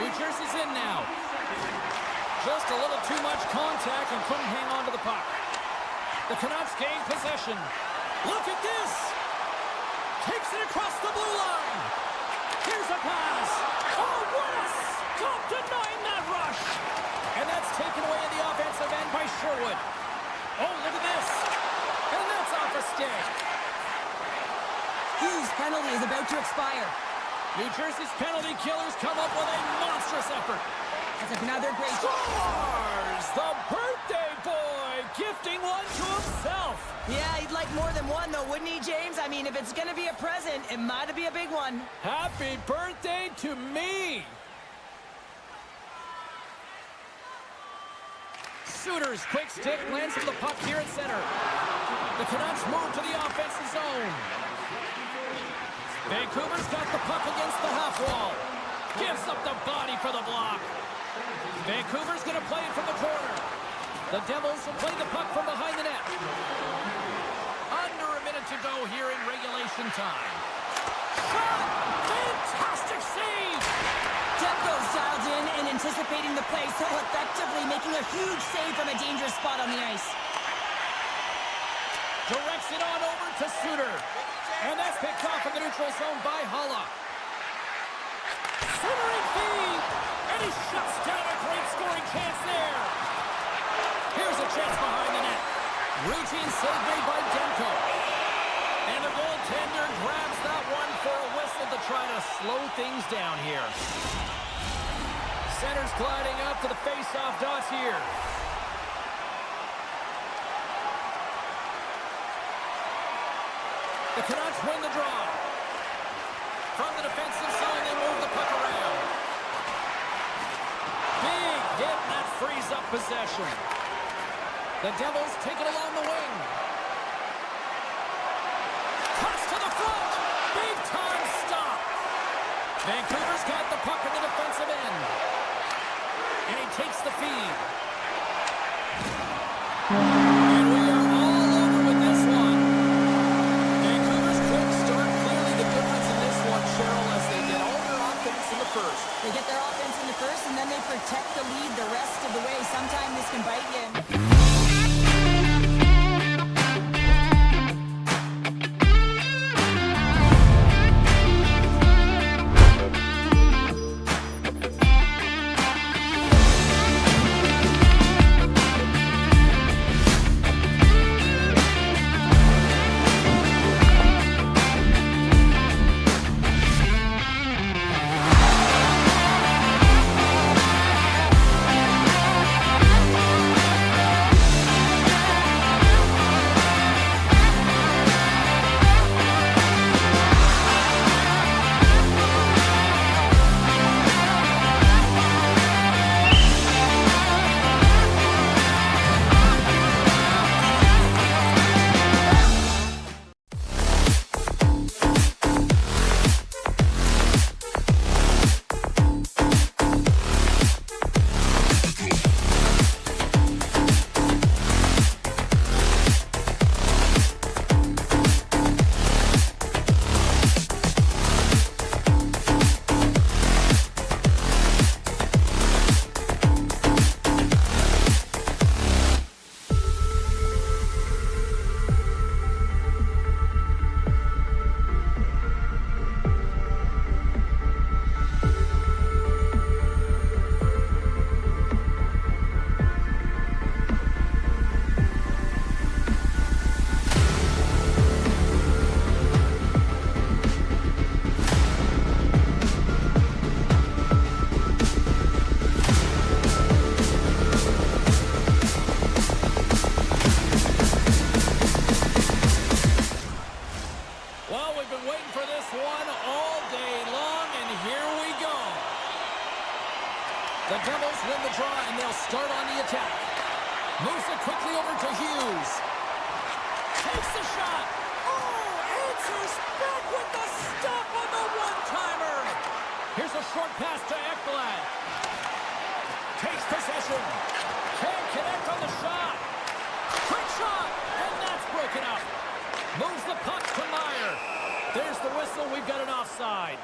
New Jersey's in now. Just a little too much contact and couldn't hang on to the puck. The Canucks gain possession. Look at this. Takes it across the blue line. Here's a pass. Oh, what a stop denying that rush. And that's taken away in the offensive end by Sherwood. Oh, look at this. And that's off a stick. Hughes' penalty is about to expire. New Jersey's penalty killers come up with a monstrous effort. That's another great... Scores! The birthday boy gifting one to himself. Yeah, he'd like more than one, though, wouldn't he, James? I mean, if it's going to be a present, it might be a big one. Happy birthday to me. Suter's quick stick lands from the puck here at center. The Canucks move to the offensive zone. Vancouver's got the puck against the half wall. Gives up the body for the block. Vancouver's going to play it from the corner. The Devils will play the puck from behind the net. Under a minute to go here in regulation time. Shot! Fantastic save! Demko's dialed in and anticipating the play so effectively, making a huge save from a dangerous spot on the ice. Directs it on over to Suter. And that's picked off in the neutral zone by Hulla. Suter in feed! And he shuts down a great scoring chance there. Here's a chance behind the net. Routine save made by Demko. And the goaltender grabs that one for a whistle to try to slow things down here. Center's gliding up to the face-off dots here. The Canucks win the draw. From the defensive zone, they move the puck around. Big hit, and that frees up possession. The Devils take it along the wing. Cuts to the front. Big time stop. Vancouver's got the puck in the defensive end. And he takes the feed. And we are all over with this one. Vancouver's quick start clearly the difference in this one, Cheryl, as they get all their offense in the first. They get their offense in the first, and then they protect the lead the rest of the way. Sometimes this can bite you. The Devils win the draw, and they'll start on the attack. Moves it quickly over to Hughes. Takes the shot. Oh, answers back with the stop on the one-timer. Here's a short pass to Ekblad. Takes possession. Can't connect on the shot. Quick shot, and that's broken up. Moves the puck to Meyer. There's the whistle. We've got an offside.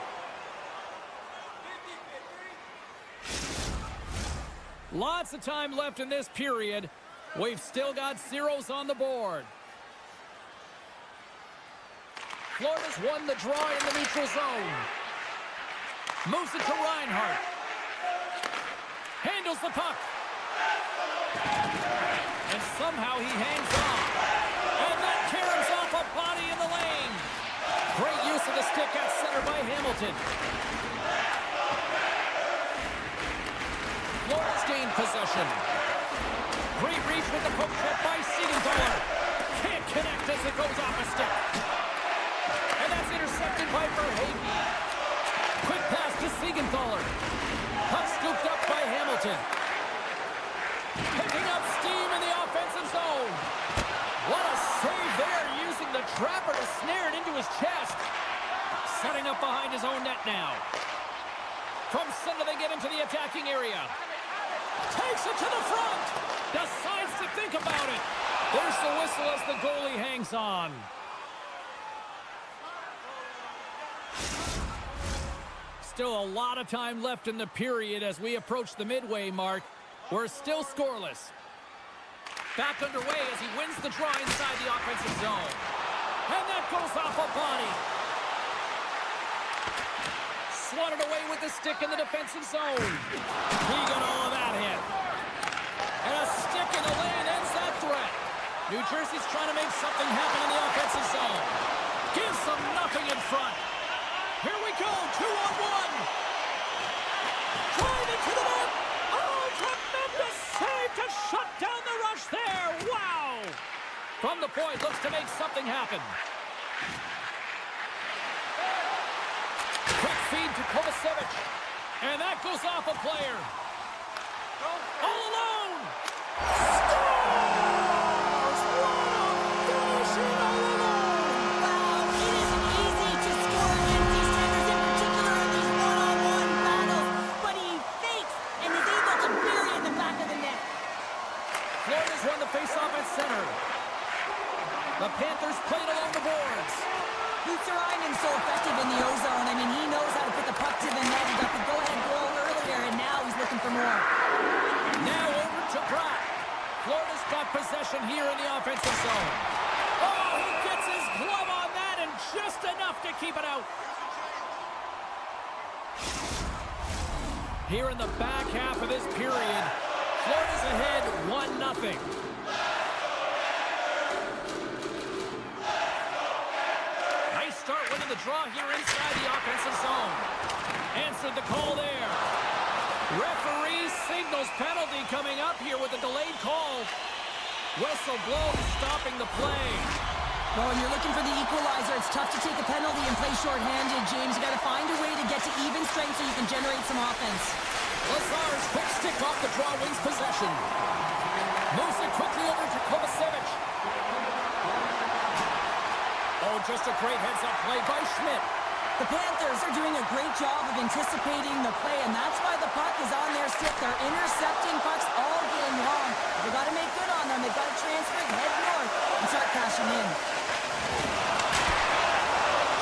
Lots of time left in this period. We've still got zeros on the board. Florida's won the draw in the neutral zone. Moves it to Reinhart. Handles the puck. And somehow he hangs on. And that caroms off a body in the lane. Great use of the stick at center by Hamilton. Florida's gained possession. Great reach with the poke check by Siegenthaler. Can't connect as it goes off a stick. And that's intercepted by Verhaeghe. Quick pass to Siegenthaler. Puck scooped up by Hamilton. Picking up steam in the offensive zone. What a save there, using the trapper to snare it into his chest. Setting up behind his own net now. From center they get into the attacking area. Takes it to the front. Decides to think about it. There's the whistle as the goalie hangs on. Still a lot of time left in the period as we approach the midway mark. We're still scoreless. Back underway as he wins the draw inside the offensive zone. And that goes off a body. Swatted away with the stick in the defensive zone. He got all of that hit. And a stick in the lane ends that threat. New Jersey's trying to make something happen in the offensive zone. Gives them nothing in front. Here we go, 2-on-1. Drive into the net. Oh, tremendous save to shut down the rush there. Wow. From the point, looks to make something happen. Quick feed to Kovacevic. And that goes off a player. All alone. Scores! What a finishing all alone. Wow, it isn't easy to score against these strikers, in particular in these one-on-one battles. But he fakes and is able to bury in the back of the net. Florida's won the face-off at center. The Panthers played along the boards. Lutzerainen's so effective in the O-zone. I mean, he knows how to put the puck to the net. He got the go-ahead goal earlier, and now he's looking for more. Now over to Pratt. Florida's got possession here in the offensive zone. Oh, he gets his glove on that and just enough to keep it out. Here in the back half of this period, Florida's ahead 1-0. Start winning the draw here inside the offensive zone. Answered the call there. Referee signals penalty coming up here with a delayed call. Whistle blows, stopping the play. Well, when you're looking for the equalizer, it's tough to take a penalty and play shorthanded, James. You got to find a way to get to even strength so you can generate some offense. Lazar's quick stick off the draw wins possession. Moves it quickly over to Kovacevic. Oh, just a great heads-up play by Schmidt. The Panthers are doing a great job of anticipating the play, and that's why the puck is on their stick. They're intercepting pucks all game long. They've got to make good on them. They've got to transfer it, head north, and start cashing in.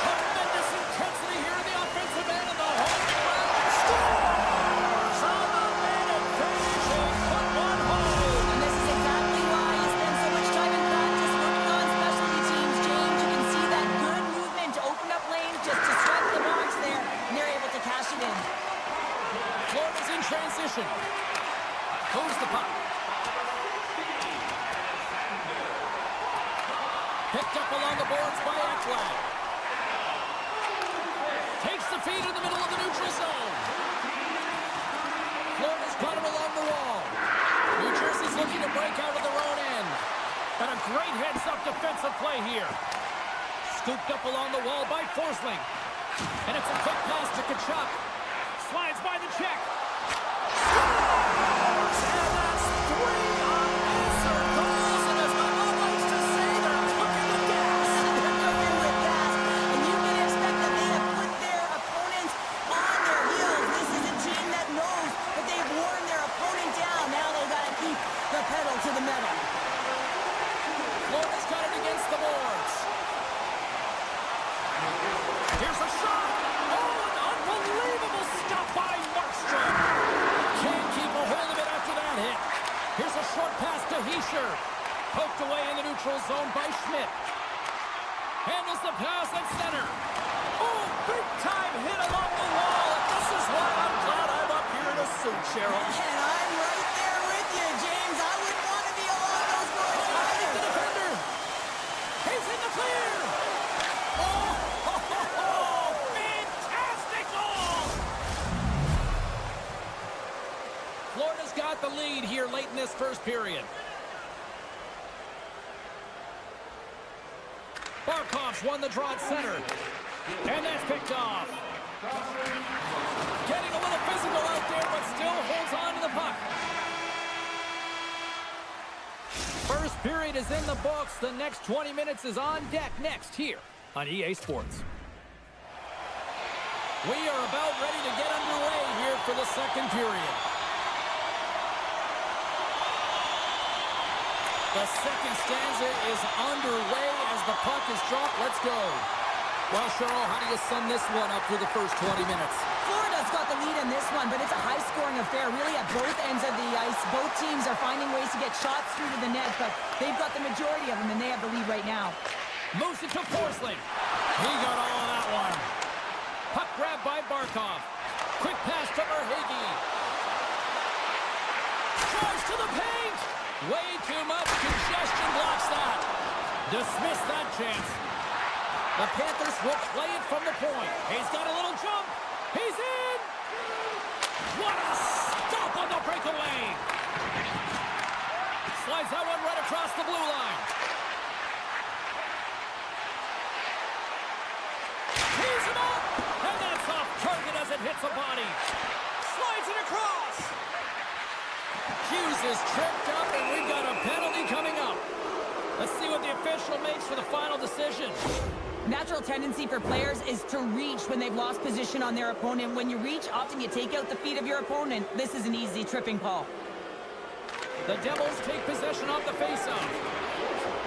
Tremendous intensity here in the offensive end, and the home crowd scores on the minute finish and put one home. And this is exactly why you spend so much time in practice working on specialty teams, James. You can see that good movement to open up lanes just to strike the box there, and they're able to cash it in. Florida's in transition. Moves the puck. Picked up along the boards by Ekblad. Takes the feed in the middle of the neutral zone. Florida's got him along the wall. New Jersey's looking to break out of their own end. And a great heads-up defensive play here. Scooped up along the wall by Forsling. And it's a quick pass to Tkachuk. Slides by the check. Scores! And that's 3 unanswered goals. And as my mom likes to say, they're cooking with gas. They're cooking with gas, and you can expect that they have put their opponents on their heels. This is a team that knows that they've worn their opponent down. Now they've got to keep the pedal to the metal. Florida's got it against the boards. Here's a shot. Oh, an unbelievable stop by Markstrom. Can't keep a hold of it after that hit. Here's a short pass to Hischier. Poked away in the neutral zone by Schmidt. Handles the pass at center. Oh, big time hit along the wall. This is why I'm glad I'm up here in a suit, Cheryl. And I'm right there with you, James. I wouldn't want to be along those boards The either. defender. He's in the clear. Oh, fantastic goal. Florida's got the lead here late in this first period. Barkov's won the draw at center. And that's picked off. Getting a little physical out there, but still holds on to the puck. First period is in the books. The next 20 minutes is on deck next here on EA Sports. We are about ready to get underway here for the second period. The second stanza is underway as the puck is dropped. Let's go. Well, Cheryl, how do you sum this one up through the first 20 minutes? Florida's got the lead in this one, but it's a high-scoring affair, really at both ends of the ice. Both teams are finding ways to get shots through to the net, but they've got the majority of them, and they have the lead right now. Moves it to Forsling. He got all of that one. Puck grab by Barkov. Quick pass to Verhaeghe. Drives to the paint. Way too much congestion blocks that. Dismiss that chance. The Panthers will play it from the point. He's got a little jump. He's in. What a stop on the breakaway. Slides that one right across the blue line. He's him up. And that's off target as it hits a body. Slides it across. Hughes is tripped up, and we've got a penalty coming up. Let's see what the official makes for the final decision. Natural tendency for players is to reach when they've lost position on their opponent. When you reach, often you take out the feet of your opponent. This is an easy tripping call. The Devils take possession off the faceoff.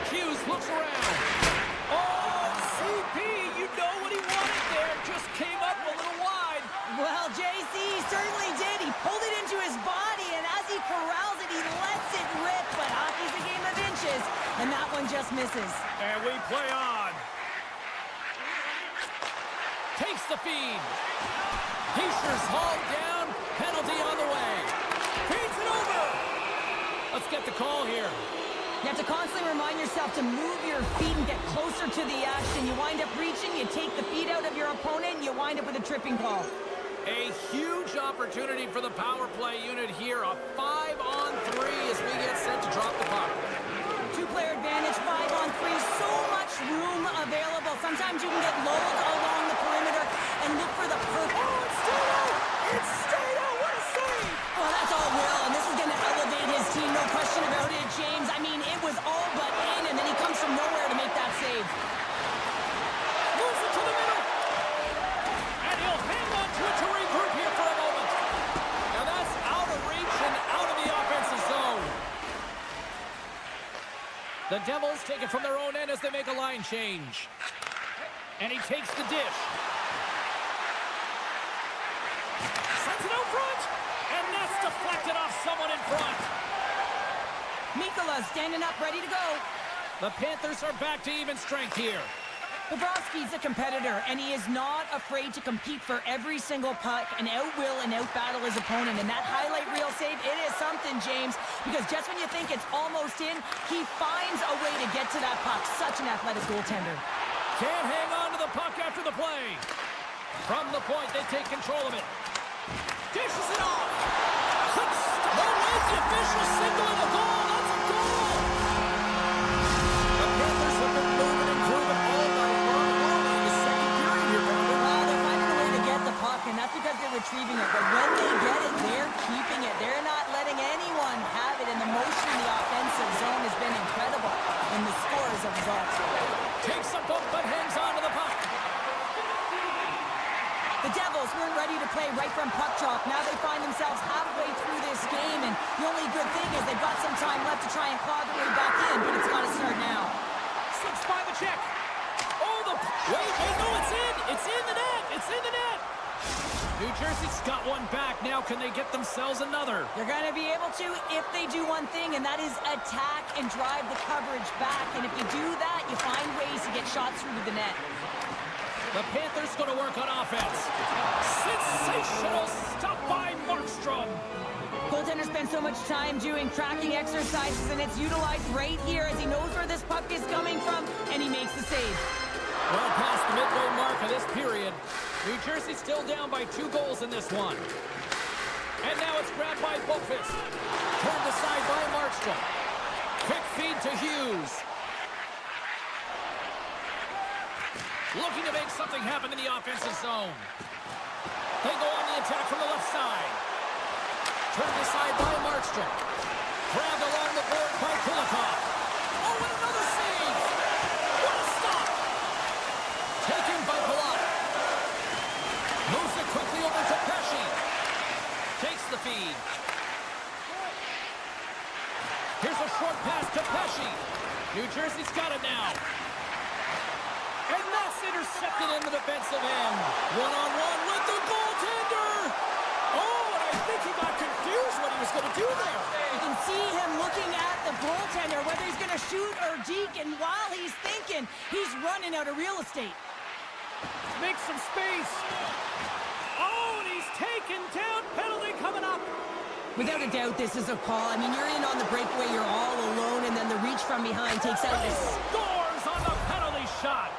Hughes looks around. Oh, CP, you know what he wanted there. Just came up a little wide. Well, JC certainly did. He pulled it into his body, and as he corrals it, he lets it rip. But hockey's a game of inches, and that one just misses. And we play on. Takes the feed. Heischer's hauled down. Penalty on the way. Feeds it over. Let's get the call here. You have to constantly remind yourself to move your feet and get closer to the action. You wind up reaching, you take the feet out of your opponent, and you wind up with a tripping call. A huge opportunity for the power play unit here. A 5-on-3 as we get set to drop the puck. Two-player advantage, 5-on-3. So much room available. Sometimes you can get lulled along the perimeter and look for the perfect... Oh, it's stayed out! It's stayed out! What a save! Well, that's all Will, and this is going to elevate his team, no question about it, James. I mean, it was all but in, and then he comes from nowhere to make that save. Moves it to the middle. And he'll hang on to it to regroup here for a moment. Now that's out of reach and out of the offensive zone. The Devils take it from their own end as they make a line change. And he takes the dish. Sends it out front. And that's deflected off someone in front. Mikula standing up, ready to go. The Panthers are back to even strength here. Bobrovsky's a competitor, and he is not afraid to compete for every single puck and out-will and out-battle his opponent. And that highlight reel save, it is something, James, because just when you think it's almost in, he finds a way to get to that puck. Such an athletic goaltender. Can't hang on to the puck after the play. From the point, they take control of it. Dishes it off. Quick stop. The official signaling a goal. That's a goal. The Panthers have been moving and grooving all night long. We're only in the second period here, Brandon. Well, they're finding a way to get the puck, and that's because they're retrieving it. But when they get it, they're keeping it. They're not letting anyone have it, and the motion in the offensive zone has been incredible, and the score is a result. Takes a bump, but hangs on to the puck. The Devils weren't ready to play right from puck drop. Now they find themselves halfway through this game, and the only good thing is they've got some time left to try and claw their way back in, but it's got to start now. Slips by the check. Oh, wait, no, it's in. It's in the net. It's in the net. New Jersey's got one back. Now can they get themselves another? They're going to be able to if they do one thing, and that is attack and drive the coverage back. And if you do that, you find ways to get shots through to the net. The Panthers going to work on offense. Sensational stop by Markstrom. Goaltender spends so much time doing tracking exercises, and it's utilized right here as he knows where this puck is coming from, and he makes the save. Well past the midway mark of this period. New Jersey still down by 2 goals in this one. And now it's grabbed by Boqvist. Turned aside by Markstrom. Quick feed to Hughes. Looking to make something happen in the offensive zone. They go on the attack from the left side. Turned aside by Markstrom. Grabbed along the board by Kulikov. Oh, and another save! What a stop! Taken by Palat. Moves New Jersey's got it now. And that's intercepted in the defensive end. One-on-one with the goaltender. Oh, and I think he got confused what he was going to do there. You can see him looking at the goaltender, whether he's going to shoot or deke, and while he's thinking, he's running out of real estate. Make some space. Oh, and he's taken down. Penalty coming up. Without a doubt, this is a call. I mean, you're in on the breakaway, you're all alone, and then the reach from behind takes out this. Scores on the penalty shot.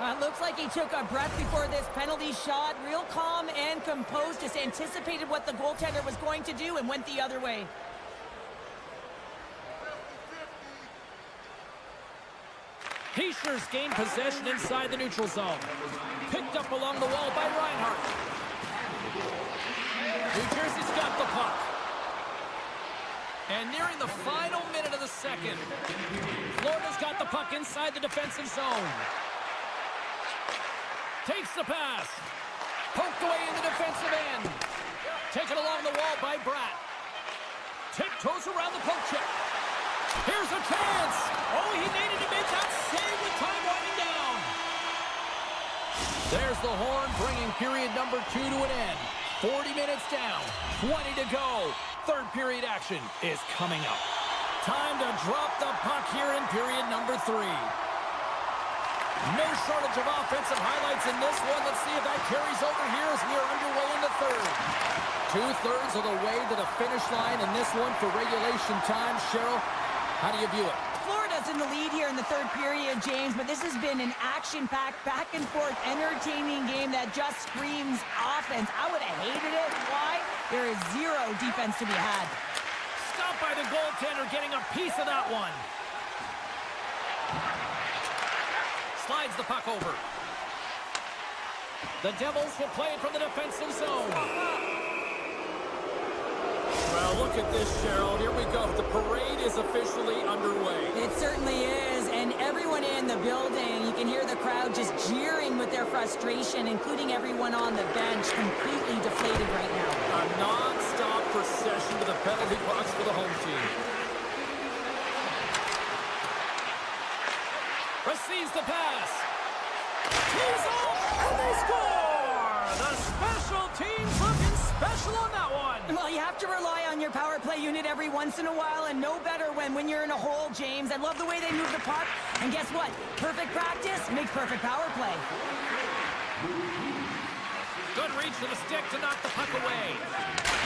It looks like he took a breath before this penalty shot. Real calm and composed, just anticipated what the goaltender was going to do and went the other way. Heischer's gained possession inside the neutral zone. Picked up along the wall by Reinhart. New Jersey's got the puck. And nearing the final minute of the second, Florida's got the puck inside the defensive zone. Takes the pass. Poked away in the defensive end. Taken along the wall by Bratt. Tiptoes around the poke check. Here's a chance. Oh, he needed to make that save with time winding down. There's the horn, bringing period number 2 to an end. 40 minutes down, 20 to go. Third period action is coming up. Time to drop the puck here in period number 3. No shortage of offensive highlights in this one. Let's see if that carries over here as we are underway in the third. 2/3 of the way to the finish line in this one for regulation time. Cheryl, how do you view it? Florida's in the lead here in the third period, James, but this has been an action-packed, back-and-forth, entertaining game that just screams offense. I would have hated it. Why? There is zero defense to be had. Stopped by the goaltender, getting a piece of that one. Slides the puck over. The Devils will play it from the defensive zone. Well, look at this, Cheryl. Here we go. The parade is officially underway. It certainly is, and everyone in the building, you can hear the crowd just jeering with their frustration, including everyone on the bench, completely deflated right now. A non-stop procession to the penalty box for the home team. Receives the pass. Tees off, and they score! The special teams looking special on that one. Well, you have to rely on your power play unit every once in a while, and no better when you're in a hole, James. I love the way they move the puck, and guess what? Perfect practice makes perfect power play. Good reach to the stick to knock the puck away.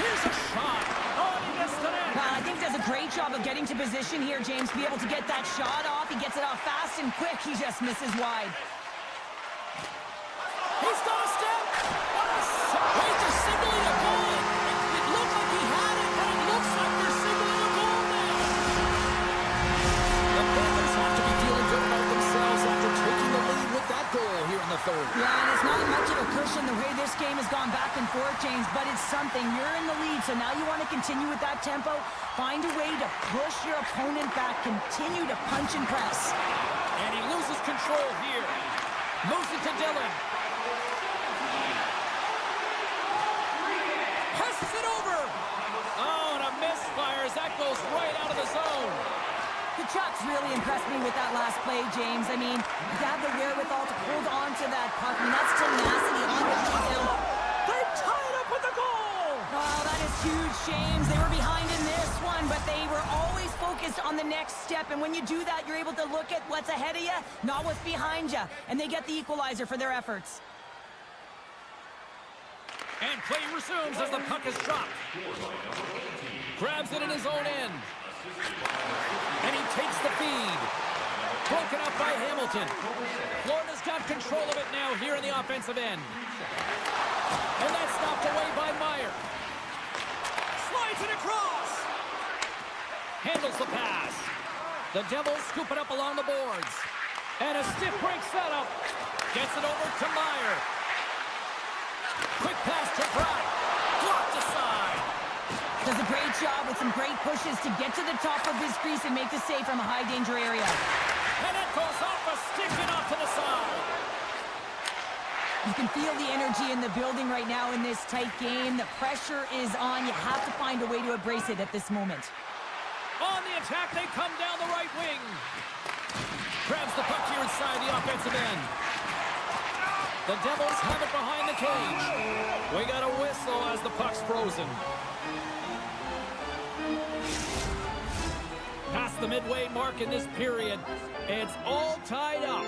Here's a shot. Oh, he missed it in. I think he does a great job of getting to position here, James, to be able to get that shot off. He gets it off fast and quick. He just misses wide. He's got a step. Wait, they're signaling a goal. It looked like he had it, but it looks like they're signaling a goal now. The Panthers have to be feeling good about themselves after taking the lead with that goal here in the third. Yeah, and it's not much of a cushion the way this game has gone back and forth, James, but it's something. You're in the lead, so now you want to continue with that tempo. Find a way to push your opponent back. Continue to punch and press. And he loses control here. Moves it to Dillon. Passes it over. Oh, and a misfire as that goes right out of the zone. The Chucks really impressed me with that last play, James. I mean, you have the wherewithal to hold on to that puck. I mean, that's tenacity on the takedown. They tied up with the goal. Oh, that is huge, James. They were behind in this one, but they were always focused on the next step. And when you do that, you're able to look at what's ahead of you, not what's behind you. And they get the equalizer for their efforts. And play resumes as the puck is dropped. Grabs it in his own end. And he takes the feed. Broken up by Hamilton. Florida's got control of it now here in the offensive end. And that's knocked away by Meyer. Slides it across. Handles the pass. The Devils scoop it up along the boards. And a stiff break setup. Gets it over to Meyer. Quick pass to Bratt. Blocked aside. Does a great job with some great pushes to get to the top of his crease and make the save from a high-danger area. And it goes off a stick and off to the side. You can feel the energy in the building right now in this tight game. The pressure is on. You have to find a way to embrace it at this moment. On the attack, they come down the right wing. Grabs the puck here inside the offensive end. The Devils have it behind the cage. We got a whistle as the puck's frozen. Past the midway mark in this period. It's all tied up.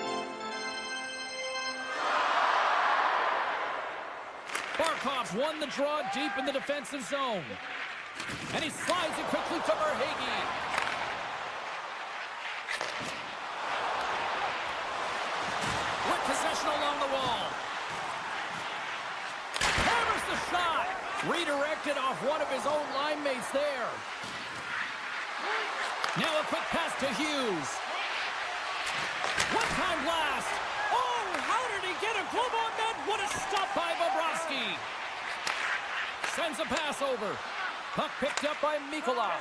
Barkov's won the draw deep in the defensive zone. And he slides it quickly to Verhaeghe. With possession along the wall. Hammers the shot. Redirected off one of his own line mates there. Now a quick pass to Hughes. One-time blast. Oh, how did he get a glove on that? What a stop by Bobrovsky. Sends a pass over. Puck picked up by Mikula.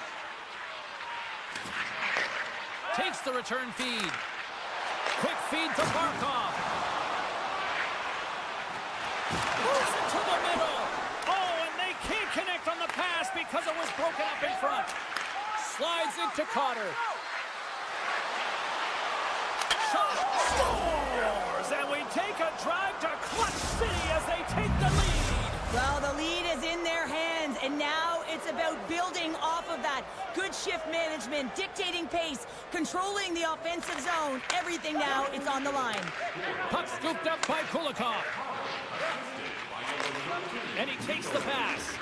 Takes the return feed. Quick feed to Barkov. Moves it to the middle. Oh, and they can't connect on the pass because it was broken up in front. Slides into Cotter. Shot. Scores! And we take a drive to Clutch City as they take the lead. Well, the lead is in their hands, and now it's about building off of that. Good shift management, dictating pace, controlling the offensive zone. Everything now, it's on the line. Puck scooped up by Kulikov. And he takes the pass.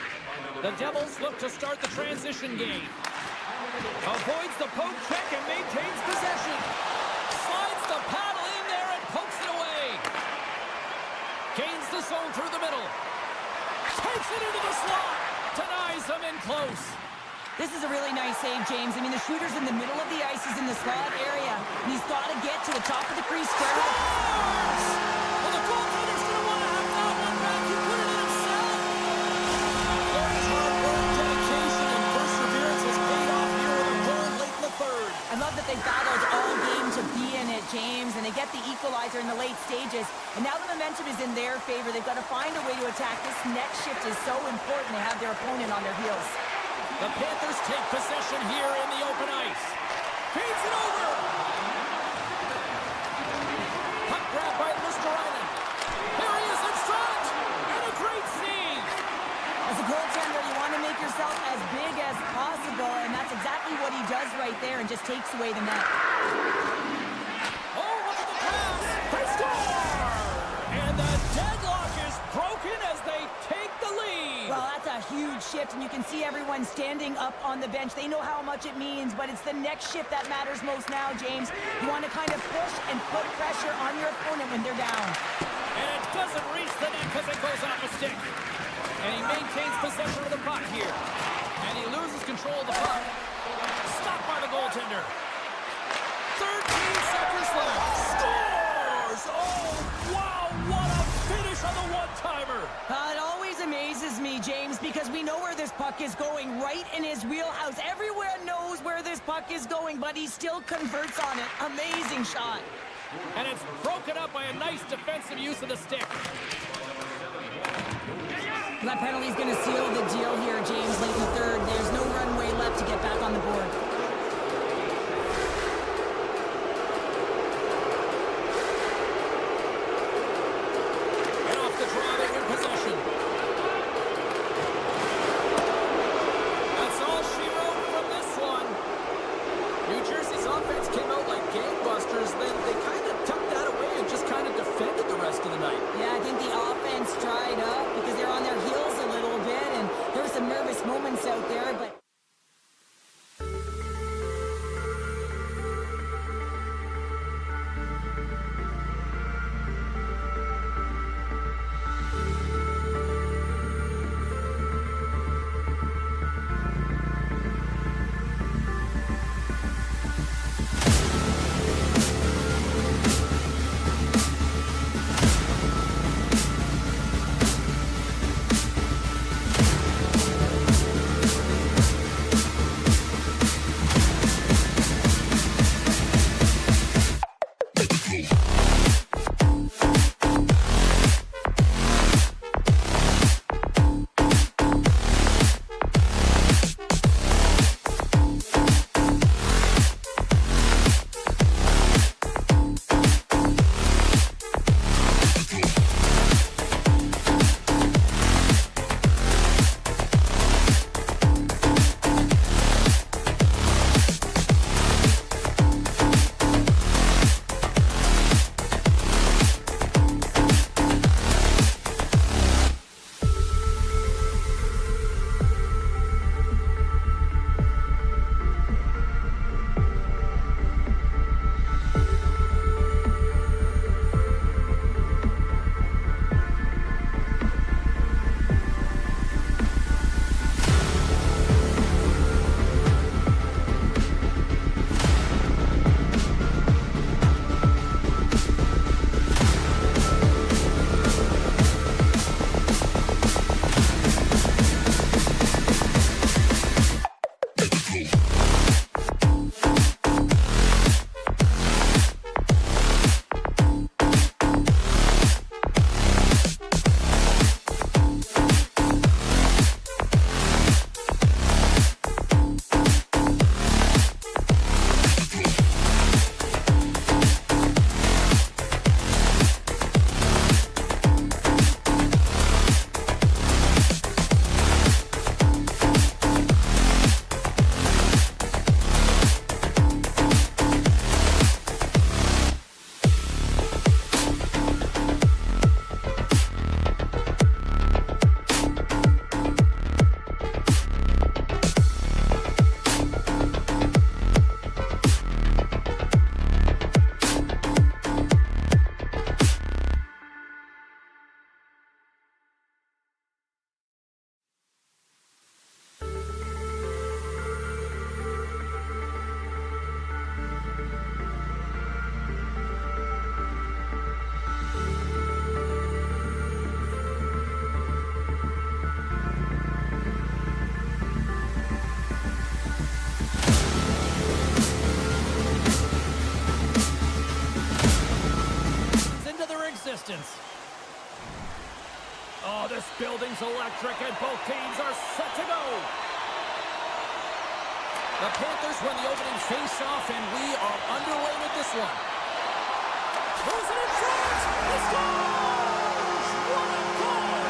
The Devils look to start the transition game. Avoids the poke check and maintains possession. Slides the paddle in there and pokes it away. Gains the zone through the middle. Takes it into the slot. Denies him in close. This is a really nice save, James. I mean, the shooter's in the middle of the ice. He's in the slot area. And he's got to get to the top of the crease square. Scores! Well, the goaltender's going to want to have that one back. He put it in himself. There's hard work, dedication, and perseverance has paid off here with a goal late in the third. I love that they battled all game to be in it, James, and they get the equalizer in the late stages. And now the momentum is in their favor. They've got to find a way to attack. This next shift is so important to have their opponent on their heels. The Panthers take possession here in the open ice. Feeds it over. Puck grab by Mr. Island. There he is in front. And a great save. As a goaltender, you want to make yourself as big as possible, and that's exactly what he does right there and just takes away the net. Oh, look at the pass. They score. And the deadlock is broken as they take the lead. Well, that's a huge shift, and you can see everyone standing up on the bench. They know how much it means, but it's the next shift that matters most now, James. You want to kind of push and put pressure on your opponent when they're down. And it doesn't reach the net because it goes off a stick. And he maintains possession of the puck here. And he loses control of the puck. Stopped by the goaltender. 13 seconds left. Scores! Oh, wow, what a finish on the one-timer. It always amazes me, James, because we know where this puck is going, right in his wheelhouse. Everywhere knows where this puck is going, but he still converts on it. Amazing shot. And it's broken up by a nice defensive use of the stick. That penalty's going to seal the deal here, James, late in the third. There's no runway left to get back on the board. And off the draw, they win possession. That's all she wrote from this one. New Jersey's offense came out like gangbusters, then they kind of tucked that away and just kind of defended the rest of the night. Yeah, I think the offense dried up because they're on their heels a little bit, and there were some nervous moments out there, but Oh, this building's electric, and both teams are set to go. The Panthers win the opening face-off, and we are underway with this one. Throws it in front! He scores! What a goal!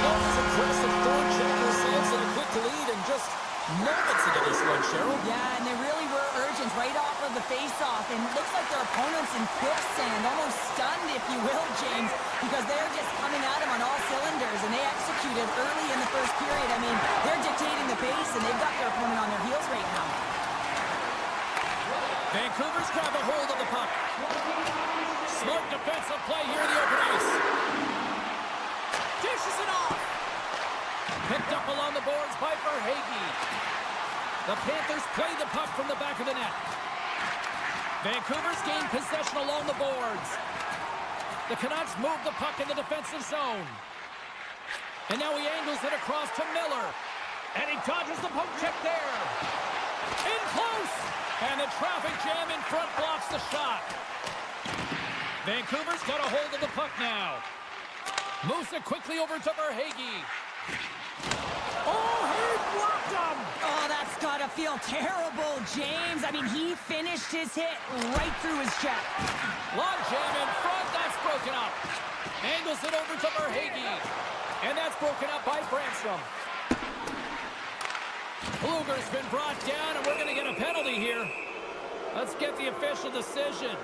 Florida's aggressive forecheck results in a quick lead and just moments into this one, Cheryl. Yeah, and they really were urgent right off of the face-off, and it looks like their opponents in quicksand, almost stunned, if you will, James, because they're just coming at them on all cylinders, and they executed early in the first period. I mean, they're dictating the pace, and they've got their opponent on their heels right now. Vancouver's grabbed a hold of the puck. Smart defensive play here in the open ice. Dishes it off. Picked up along the boards by Verhaeghe. The Panthers play the puck from the back of the net. Vancouver's gained possession along the boards. The Canucks move the puck in the defensive zone. And now he angles it across to Miller. And he dodges the poke check there. In close. And the traffic jam in front blocks the shot. Vancouver's got a hold of the puck now. Moves it quickly over to Verhaeghe. Oh, he blocked him! Oh, that's gotta feel terrible, James. I mean, he finished his hit right through his check. Long jam in front, that's broken up. Angles it over to Verhaeghe. And that's broken up by Branstrom. Kluger's been brought down, and we're going to get a penalty here. Let's get the official decision.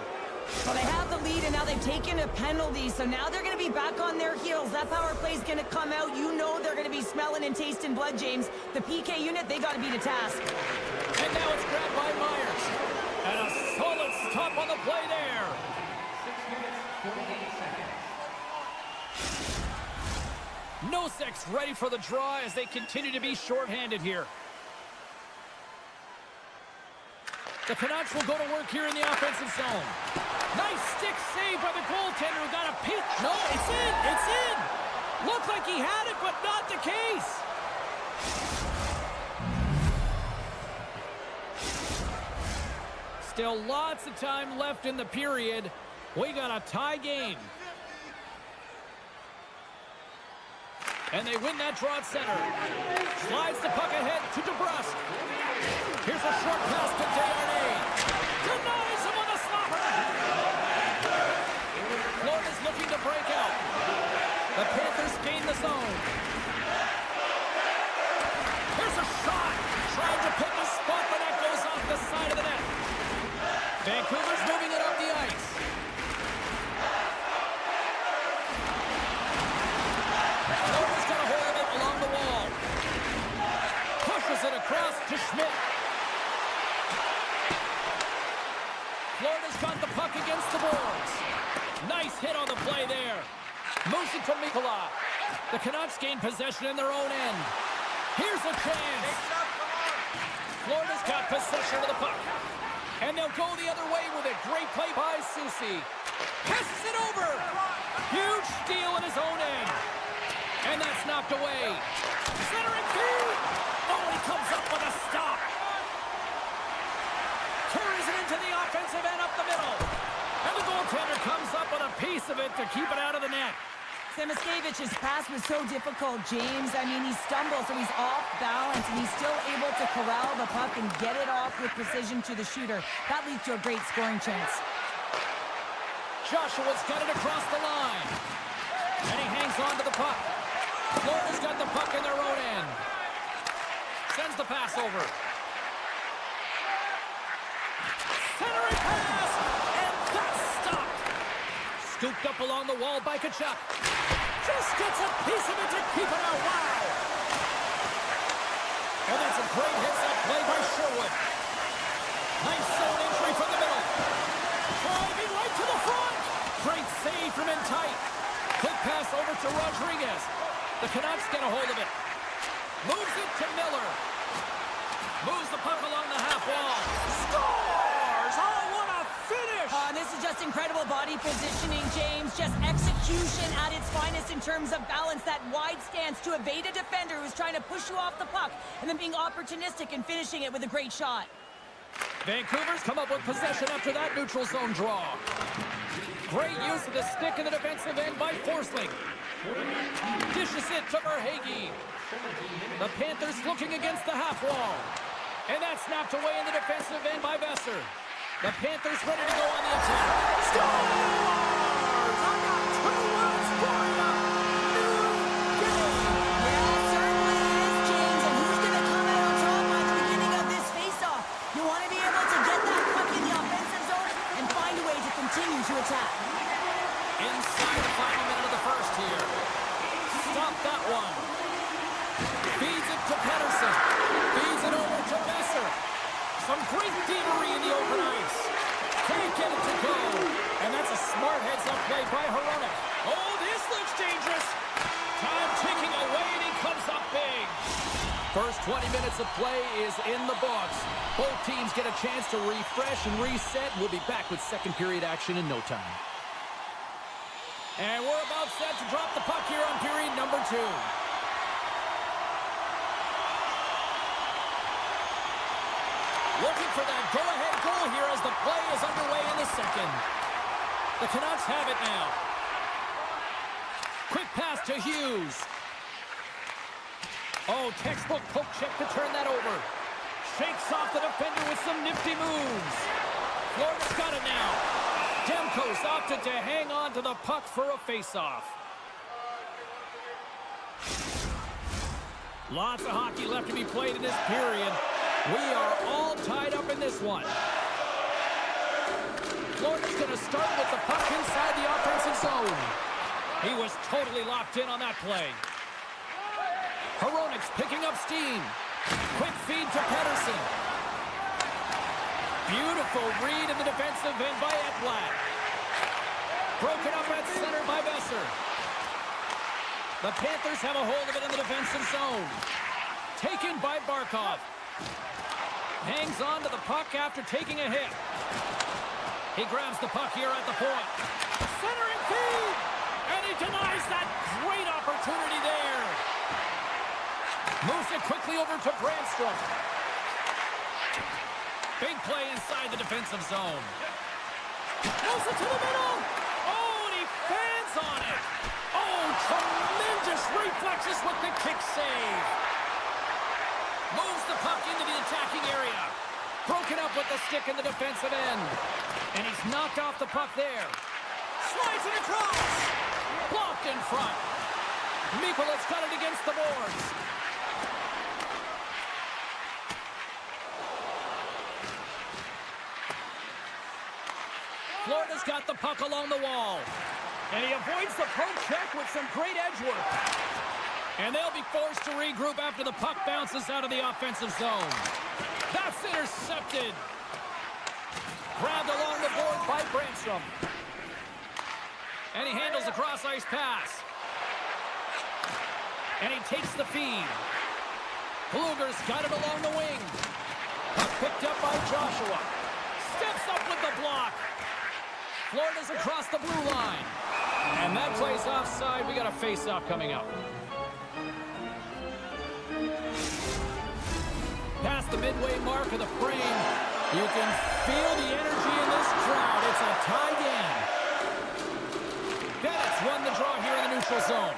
Well, they have the lead, and now they've taken a penalty, so now they're going to be back on their heels. That power play's going to come out. You know they're going to be smelling and tasting blood, James. The PK unit, they got to be the task. And now it's grabbed by Myers. And a solid stop on the play there. 6 minutes, 48 seconds. Nosek's ready for the draw as they continue to be shorthanded here. The Canucks will go to work here in the offensive zone. Nice stick save by the goaltender who got a peek. No, it's in! It's in! Looked like he had it, but not the case. Still lots of time left in the period. We got a tie game. And they win that draw at center. Slides the puck ahead to DeBrusque. Here's a short pass to Desharnais. Denies him on the slapper. Florida's looking to break out. The Panthers gain the zone. Here's a shot. Trying to pick a spot, but that goes off the side of the net. Vancouver's moving it up the ice. Florida's got a hold of it along the wall. Pushes it across to Schmidt. Florida's got the puck against the boards. Nice hit on the play there. Moves it to Mikkola. The Canucks gain possession in their own end. Here's a chance. Florida's got possession of the puck. And they'll go the other way with it. Great play by Soucy. Passes it over. Huge steal in his own end. And that's knocked away. Centering feed. Oh, he comes up with a stop. Carries it into the offensive end up the middle. And the goaltender comes up with a piece of it to keep it out of the net. Samoskiewicz's pass was so difficult, James. I mean, he stumbles, so he's off balance, and he's still able to corral the puck and get it off with precision to the shooter. That leads to a great scoring chance. Joshua's got it across the line. And he hangs on to the puck. Florida's got the puck in their own end. Sends the pass over. Centering pass, and that's stopped. Scooped up along the wall by Tkachuk. Just gets a piece of it to keep it out. Wow! And that's a great hits-up play by Sherwood. Nice zone entry from the middle. Driving right to the front. Great save from in tight. Quick pass over to Rodriguez. The Canucks get a hold of it. Moves it to Miller. Moves the puck along the half wall. Scores! Oh, what a finish! This is just incredible body positioning, James. Just execution at its finest in terms of balance. That wide stance to evade a defender who's trying to push you off the puck, and then being opportunistic and finishing it with a great shot. Vancouver's come up with possession after that neutral zone draw. Great use of the stick in the defensive end by Forsling. Dishes it to Verhaeghe. The Panthers looking against the half wall. And that's snapped away in the defensive end by Besser. The Panthers ready to go on the attack. Scores! I got 2 words for you. New game. Yeah, it certainly is, James. And who's going to come out on top by the beginning of this face-off? You want to be able to get that puck in the offensive zone and find a way to continue to attack. Inside the final minute of the first here. Stop that one. Feeds it to Pettersson. Feeds it over to Besser. Some great thievery in the open ice. Can't get it to go. And that's a smart heads-up play by Hronek. Oh, this looks dangerous. Time ticking away, and he comes up big. First 20 minutes of play is in the books. Both teams get a chance to refresh and reset. We'll be back with second period action in no time. And we're about set to drop the puck here on period number 2. Looking for that go-ahead goal here as the play is underway in the second. The Canucks have it now. Quick pass to Hughes. Oh, textbook poke check to turn that over. Shakes off the defender with some nifty moves. Florida's got it now. Demko's opted to hang on to the puck for a face-off. Lots of hockey left to be played in this period. We are all tied up in this one. Florida's going to start with the puck inside the offensive zone. He was totally locked in on that play. Hronek's picking up steam. Quick feed to Pettersson. Beautiful read in the defensive end by Ekblad. Broken up at center by Besser. The Panthers have a hold of it in the defensive zone. Taken by Barkov. Hangs on to the puck after taking a hit. He grabs the puck here at the point. Centering feed! And he denies that great opportunity there. Moves it quickly over to Brandstrom. Big play inside the defensive zone. Moves it to the middle. Oh, and he fans on it. Oh, tremendous reflexes with the kick save. Moves the puck into the attacking area. Broken up with the stick in the defensive end. And he's knocked off the puck there. Slides it across. Blocked in front. Mikola's got it against the boards. Florida's got the puck along the wall. And he avoids the poke check with some great edge work. And they'll be forced to regroup after the puck bounces out of the offensive zone. That's intercepted. Grabbed along the board by Brandstrom. And he handles a cross-ice pass. And he takes the feed. Kluger's got it along the wing. Puck picked up by Joshua. Steps up with the block. Florida's across the blue line. And that play's offside. We got a face-off coming up. Past the midway mark of the frame, you can feel the energy in this crowd. It's a tie game. Bennett's won the draw here in the neutral zone.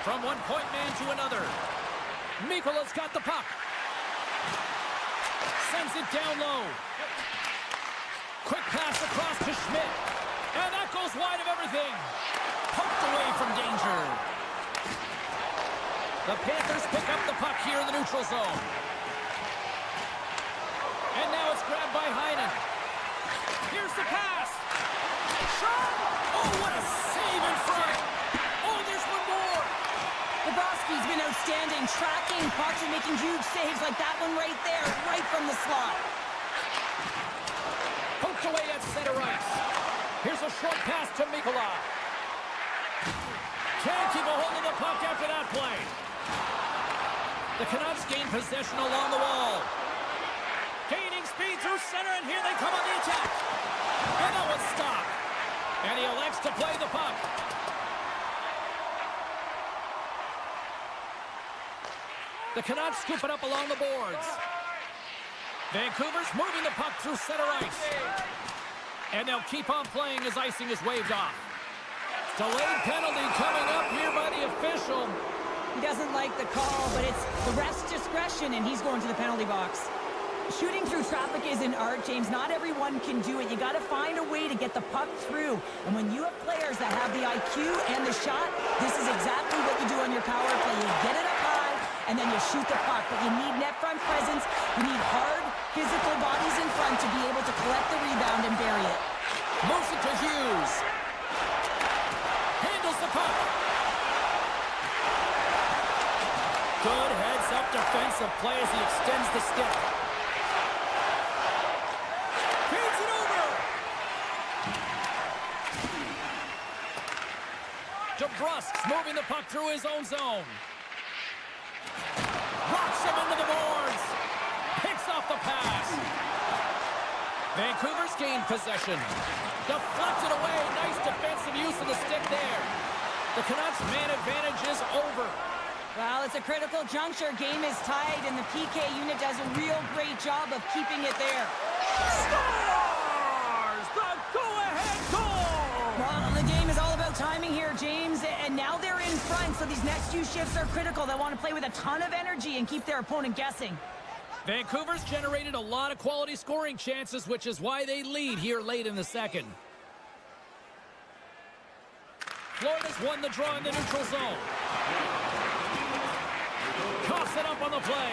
From one point man to another. Mikola's got the puck. Sends it down low. Quick pass across to Schmidt. And that goes wide of everything. Poked away from danger. The Panthers pick up the puck here in the neutral zone. And now it's grabbed by Heinen. Here's the pass. Shot! Oh, what a save in front. Oh, there's one more. Bobrovsky's been outstanding, tracking pucks and making huge saves like that one right there, right from the slot. Poked away at center ice. Here's a short pass to Mikola. Can't keep a hold of the puck after that play. The Canucks gain possession along the wall. Gaining speed through center, and here they come on the attack. And that was stopped. And he elects to play the puck. The Canucks scoop it up along the boards. Vancouver's moving the puck through center ice. And they'll keep on playing as icing is waved off. Delayed penalty coming up here by the official. He doesn't like the call, but it's the ref's discretion, and he's going to the penalty box. Shooting through traffic is an art, James. Not everyone can do it. You got to find a way to get the puck through. And when you have players that have the IQ and the shot, this is exactly what you do on your power play. You get it up high, and then you shoot the puck. But you need net front presence. You need hard, physical bodies in front to be able to collect the rebound and bury it. Moves it to Hughes. Handles the puck. Good heads-up defensive play as he extends the stick. Feeds it over. DeBrusk's moving the puck through his own zone. Rocks him into the boards. Picks off the pass. Vancouver's gained possession. Deflected away. Nice defensive use of the stick there. The Canucks' man advantage is over. Well, it's a critical juncture. Game is tied, and the PK unit does a real great job of keeping it there. Scores the go-ahead goal! Well, the game is all about timing here, James, and now they're in front, so these next few shifts are critical. They want to play with a ton of energy and keep their opponent guessing. Vancouver's generated a lot of quality scoring chances, which is why they lead here late in the second. Florida's won the draw in the neutral zone. Coughs it up on the play.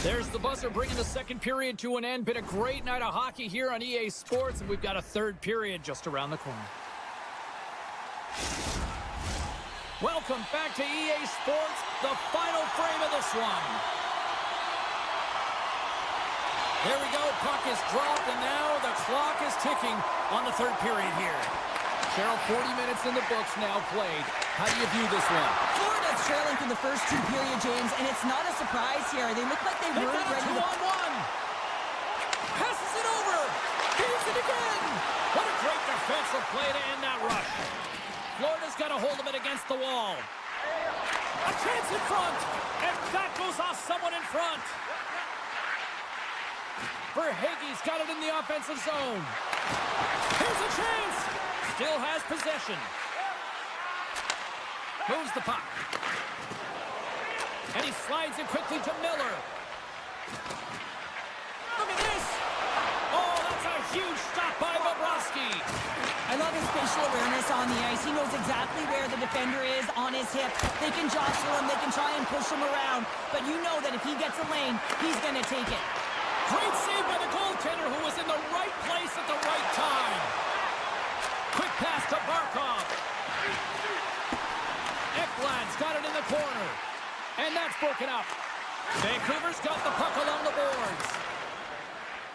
There's the buzzer bringing the second period to an end. Been a great night of hockey here on EA Sports, and we've got a third period just around the corner. Welcome back to EA Sports, the final frame of this one. There we go, puck is dropped, and now the clock is ticking on the third period here. Cheryl, 40 minutes in the books now played. How do you view this one? Florida's trailing through the first two periods, James, and it's not a surprise here. They look like they They've weren't got a ready to... two-on-one. Passes it over. Here's it again. What a great defensive play to end that rush. Florida's got a hold of it against the wall. A chance in front, and that goes off someone in front. Verhaeghe's got it in the offensive zone. Here's a chance. Still has possession. Moves the puck. And he slides it quickly to Miller. Look at this. Oh, that's a huge stop by Bobrovsky. I love his spatial awareness on the ice. He knows exactly where the defender is on his hip. They can jostle him. They can try and push him around. But you know that if he gets a lane, he's going to take it. Great save by the goaltender who was in the right place at the right time. Quick pass to Barkov. Ekblad's got it in the corner. And that's broken up. Vancouver's got the puck along the boards.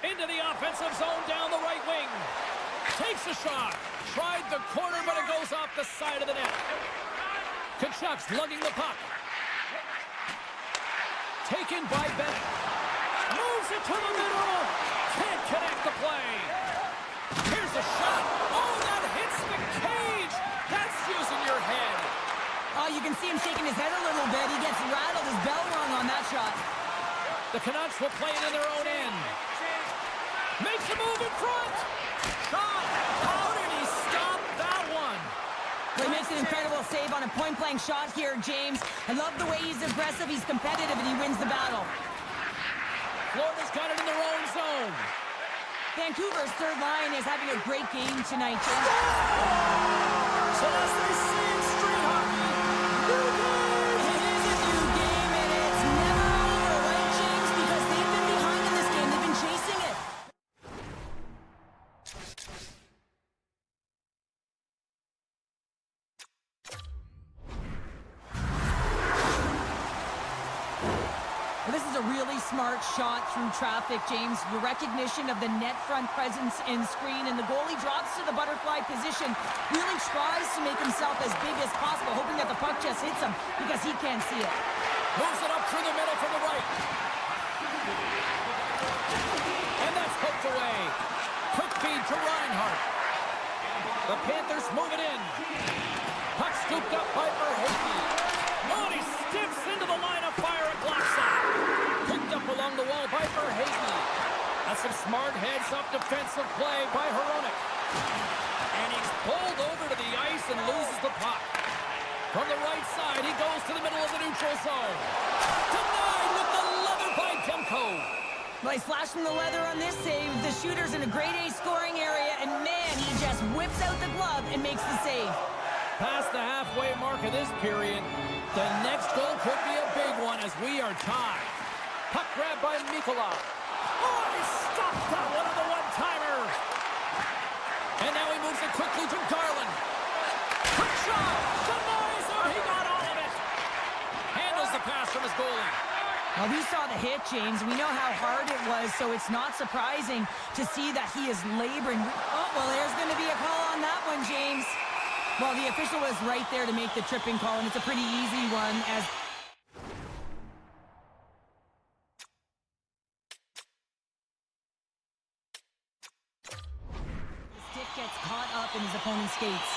Into the offensive zone down the right wing. Takes a shot. Tried the corner, but it goes off the side of the net. Kachuk's lugging the puck. Taken by Bennett. Moves it to the middle. Can't connect the play. Here's a shot. Oh, that hits the cage. That's using your head. Oh, you can see him shaking his head a little bit. He gets rattled. His bell rung on that shot. The Canucks will play it in their own end. Makes a move in front. Shot. How did he stop that one? Well, he makes an incredible save on a point-blank shot here, James. I love the way he's aggressive. He's competitive, and he wins the battle. Florida's got it in their own zone. Vancouver's third line is having a great game tonight, James. So as they say in street hockey, new game. It is a new game, and it's never over, right, James? Because they've been behind in this game. They've been chasing it. Well, this is a really smart shot through traffic, James. Your recognition of the net front presence and screen, and the goalie drops to the butterfly position, really tries to make himself as big as possible, hoping that the puck just hits him because he can't see it. Moves it up through the middle from the right. And that's poked away. Quick feed to Reinhart. The Panthers move it in. Puck scooped up by Verhaeghe. Oh, he some smart heads-up defensive play by Hronek. And he's pulled over to the ice and loses the puck. From the right side, he goes to the middle of the neutral zone. Denied with the leather by Demko. Well, he's flashing the leather on this save. The shooter's in a grade A scoring area, and man, he just whips out the glove and makes the save. Past the halfway mark of this period, the next goal could be a big one as we are tied. Puck grab by Mikkola. Oh, he stopped that one on the one-timer. And now he moves it quickly to Garland. Quick shot! Denies him! He got all of it! Handles the pass from his goalie. Well, we saw the hit, James. We know how hard it was, so it's not surprising to see that he is laboring. Oh, well, there's going to be a call on that one, James. Well, the official was right there to make the tripping call, and it's a pretty easy one as... the stick gets caught up in his opponent's skates.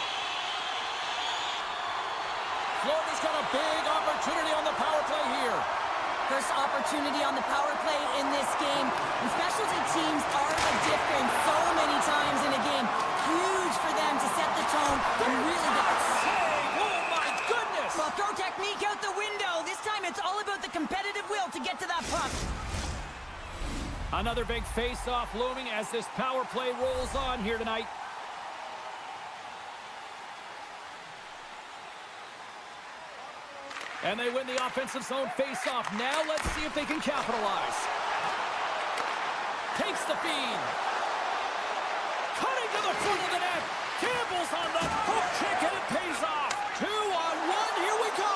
Florida's got a big opportunity on the power play here. First opportunity on the power play in this game. And specialty teams are the difference so many times in a game. Huge for them to set the tone and really get... Oh, my goodness! Well, throw technique out the window. This time it's all about the competitive will to get to that puck. Another big face-off looming as this power play rolls on here tonight. And they win the offensive zone face-off. Now let's see if they can capitalize. Takes the feed. Cutting to the front of the net. Gambles on the hook kick and it pays off. 2-on-1. Here we go.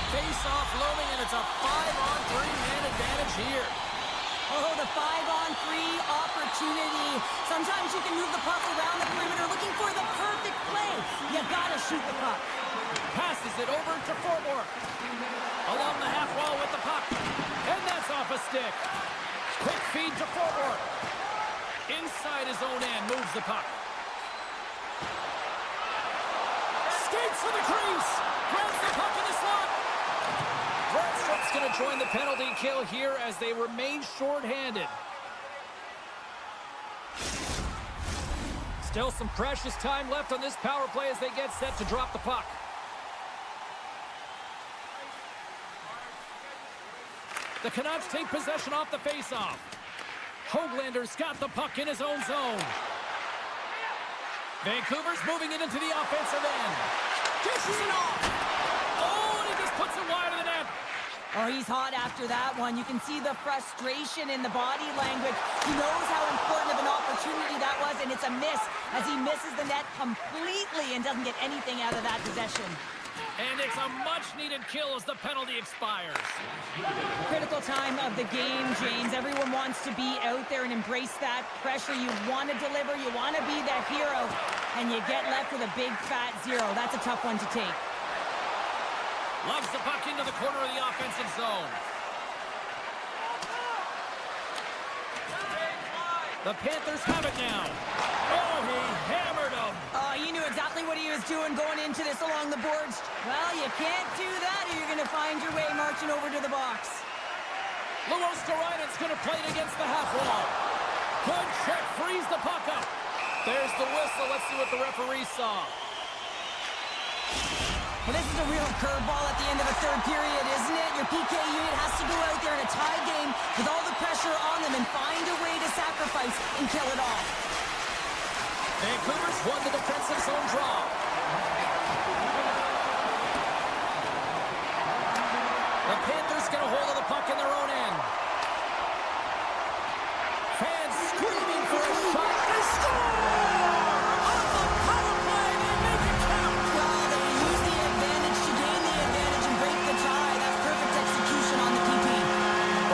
Face-off looming, and it's a 5-on-3 man advantage here. Oh, the 5-on-3 opportunity. Sometimes you can move the puck around the perimeter looking for the perfect play. You gotta shoot the puck. Passes it over to Forward. Along the half wall with the puck. And that's off a stick. Quick feed to Forward. Inside his own end, moves the puck. Skates to the crease. Grabs the puck in the slot. Brandstrom's going to join the penalty kill here as they remain shorthanded. Still some precious time left on this power play as they get set to drop the puck. The Canucks take possession off the faceoff. Hoaglander's got the puck in his own zone. Vancouver's moving it into the offensive end. Dishes it off. Oh, and he just puts it wide of the net. Oh, he's hot after that one. You can see the frustration in the body language. He knows how important of an opportunity that was, and it's a miss as he misses the net completely and doesn't get anything out of that possession. And it's a much-needed kill as the penalty expires. Critical time of the game, James. Everyone wants to be out there and embrace that pressure. You want to deliver. You want to be that hero. And you get left with a big, fat 0. That's a tough one to take. Loves the puck into the corner of the offensive zone. The Panthers have it now. Oh, he hammered him. Oh, you knew exactly what he was doing going into this along the boards. Well, you can't do that or you're going to find your way marching over to the box. Luosterainen's going to play it against the half wall. Good check, frees the puck up. There's the whistle. Let's see what the referee saw. Well, this is a real curveball at the end of a third period, isn't it? Your PK unit has to go out there in a tie game with all the pressure on them and find a way to sacrifice and kill it off. Vancouver's won the defensive zone draw. The Panthers get a hold of the puck in their own end. Fans screaming for a shot. They score! On the power play, they make it count. Well, they use the advantage to gain the advantage and break the tie. That's perfect execution on the PP.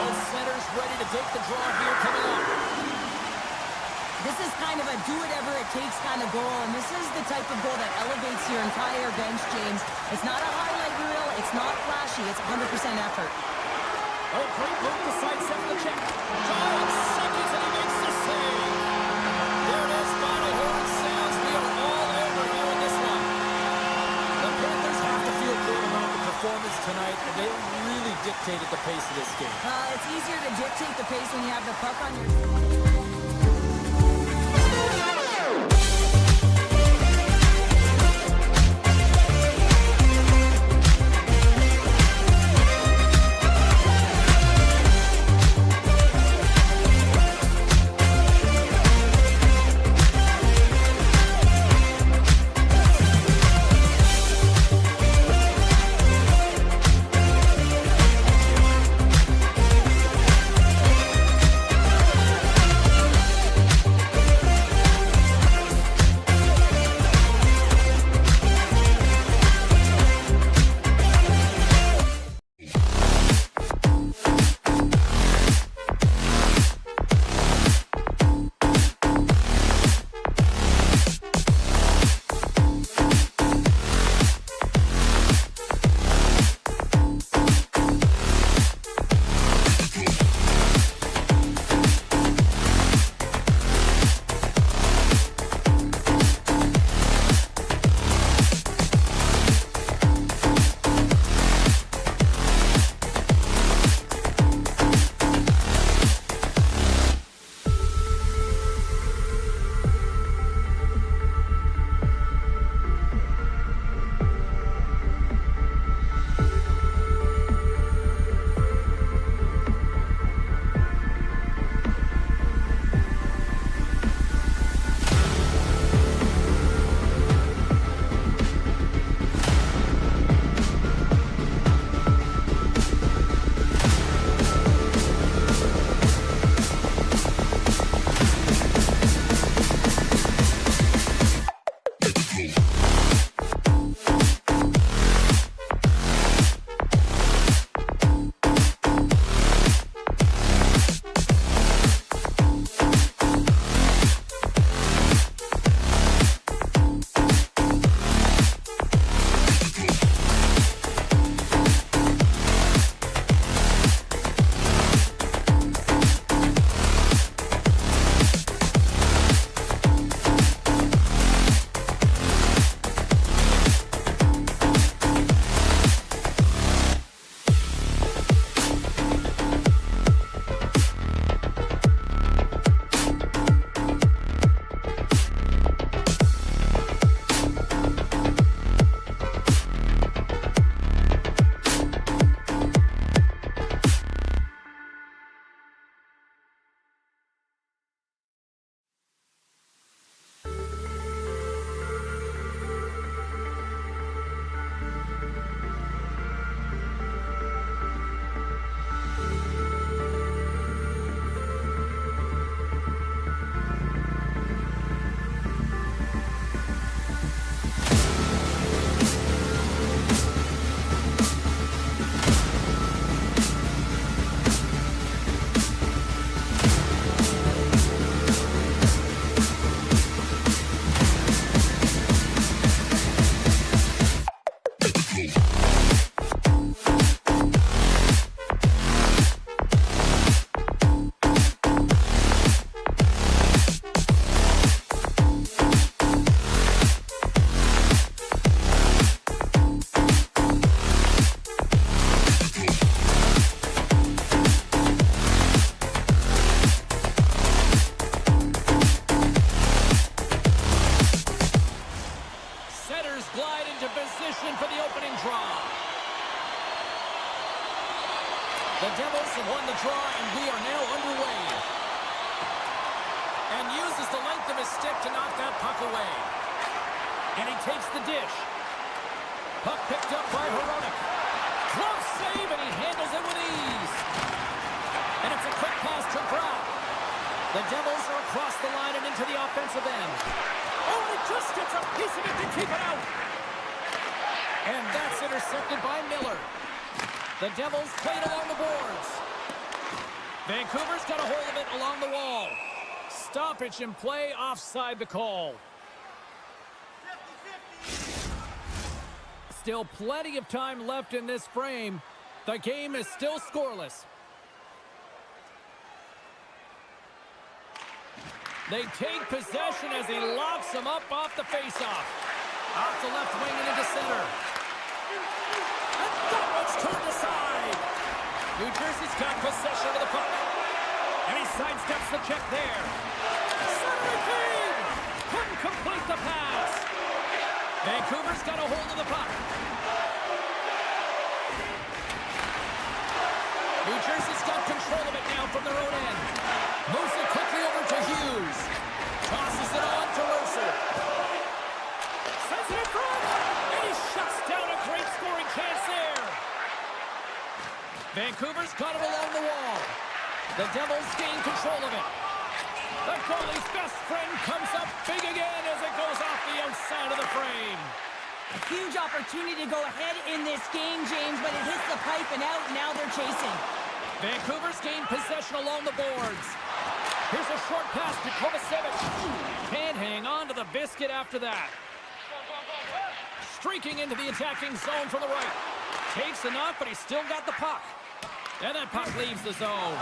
Both centers ready to take the draw here coming up. This is kind of a do-whatever-it-takes kind of goal, and this is the type of goal that elevates your entire bench, James. It's not a highlight reel, it's not flashy, it's 100% effort. Oh, great move to sidestep the check. Giant seconds, and he makes the save. There it is, final horn sounds. We are all over here in this one. The Panthers have to feel good about the performance game? It's easier to dictate the pace when you have the puck on your... The Devils have won the draw, and we are now underway. And uses the length of his stick to knock that puck away. And he takes the dish. Puck picked up by Hronek. Close save, and he handles it with ease. And it's a quick pass to Brown. The Devils are across the line and into the offensive end. Oh, he just gets a piece of it to keep it out. And that's intercepted by Miller. The Devils played along the boards. Vancouver's got a hold of it along the wall. Stoppage in play, offside the call. Still plenty of time left in this frame. The game is still scoreless. They take possession as he locks them up off the faceoff. Off the left wing and into center. And that one's turned aside. New Jersey's got possession of the puck. And he sidesteps the check there. Centering feed! Couldn't complete the pass. Vancouver's got a hold of the puck. New Jersey's got control of it now from their own end. Moves it quickly over to Hughes. Tosses it on to Mercer. Sends it in front. And he shuts down a great scoring chance there. Vancouver's got it along the wall. The Devils gain control of it. The goalie's best friend comes up big again as it goes off the outside of the frame. A huge opportunity to go ahead in this game, James, but it hits the pipe and out. Now they're chasing. Vancouver's gained possession along the boards. Here's a short pass to Kovacevic. Can't hang on to the biscuit after that. Streaking into the attacking zone from the right. Takes enough, but he's still got the puck. And that puck leaves the zone.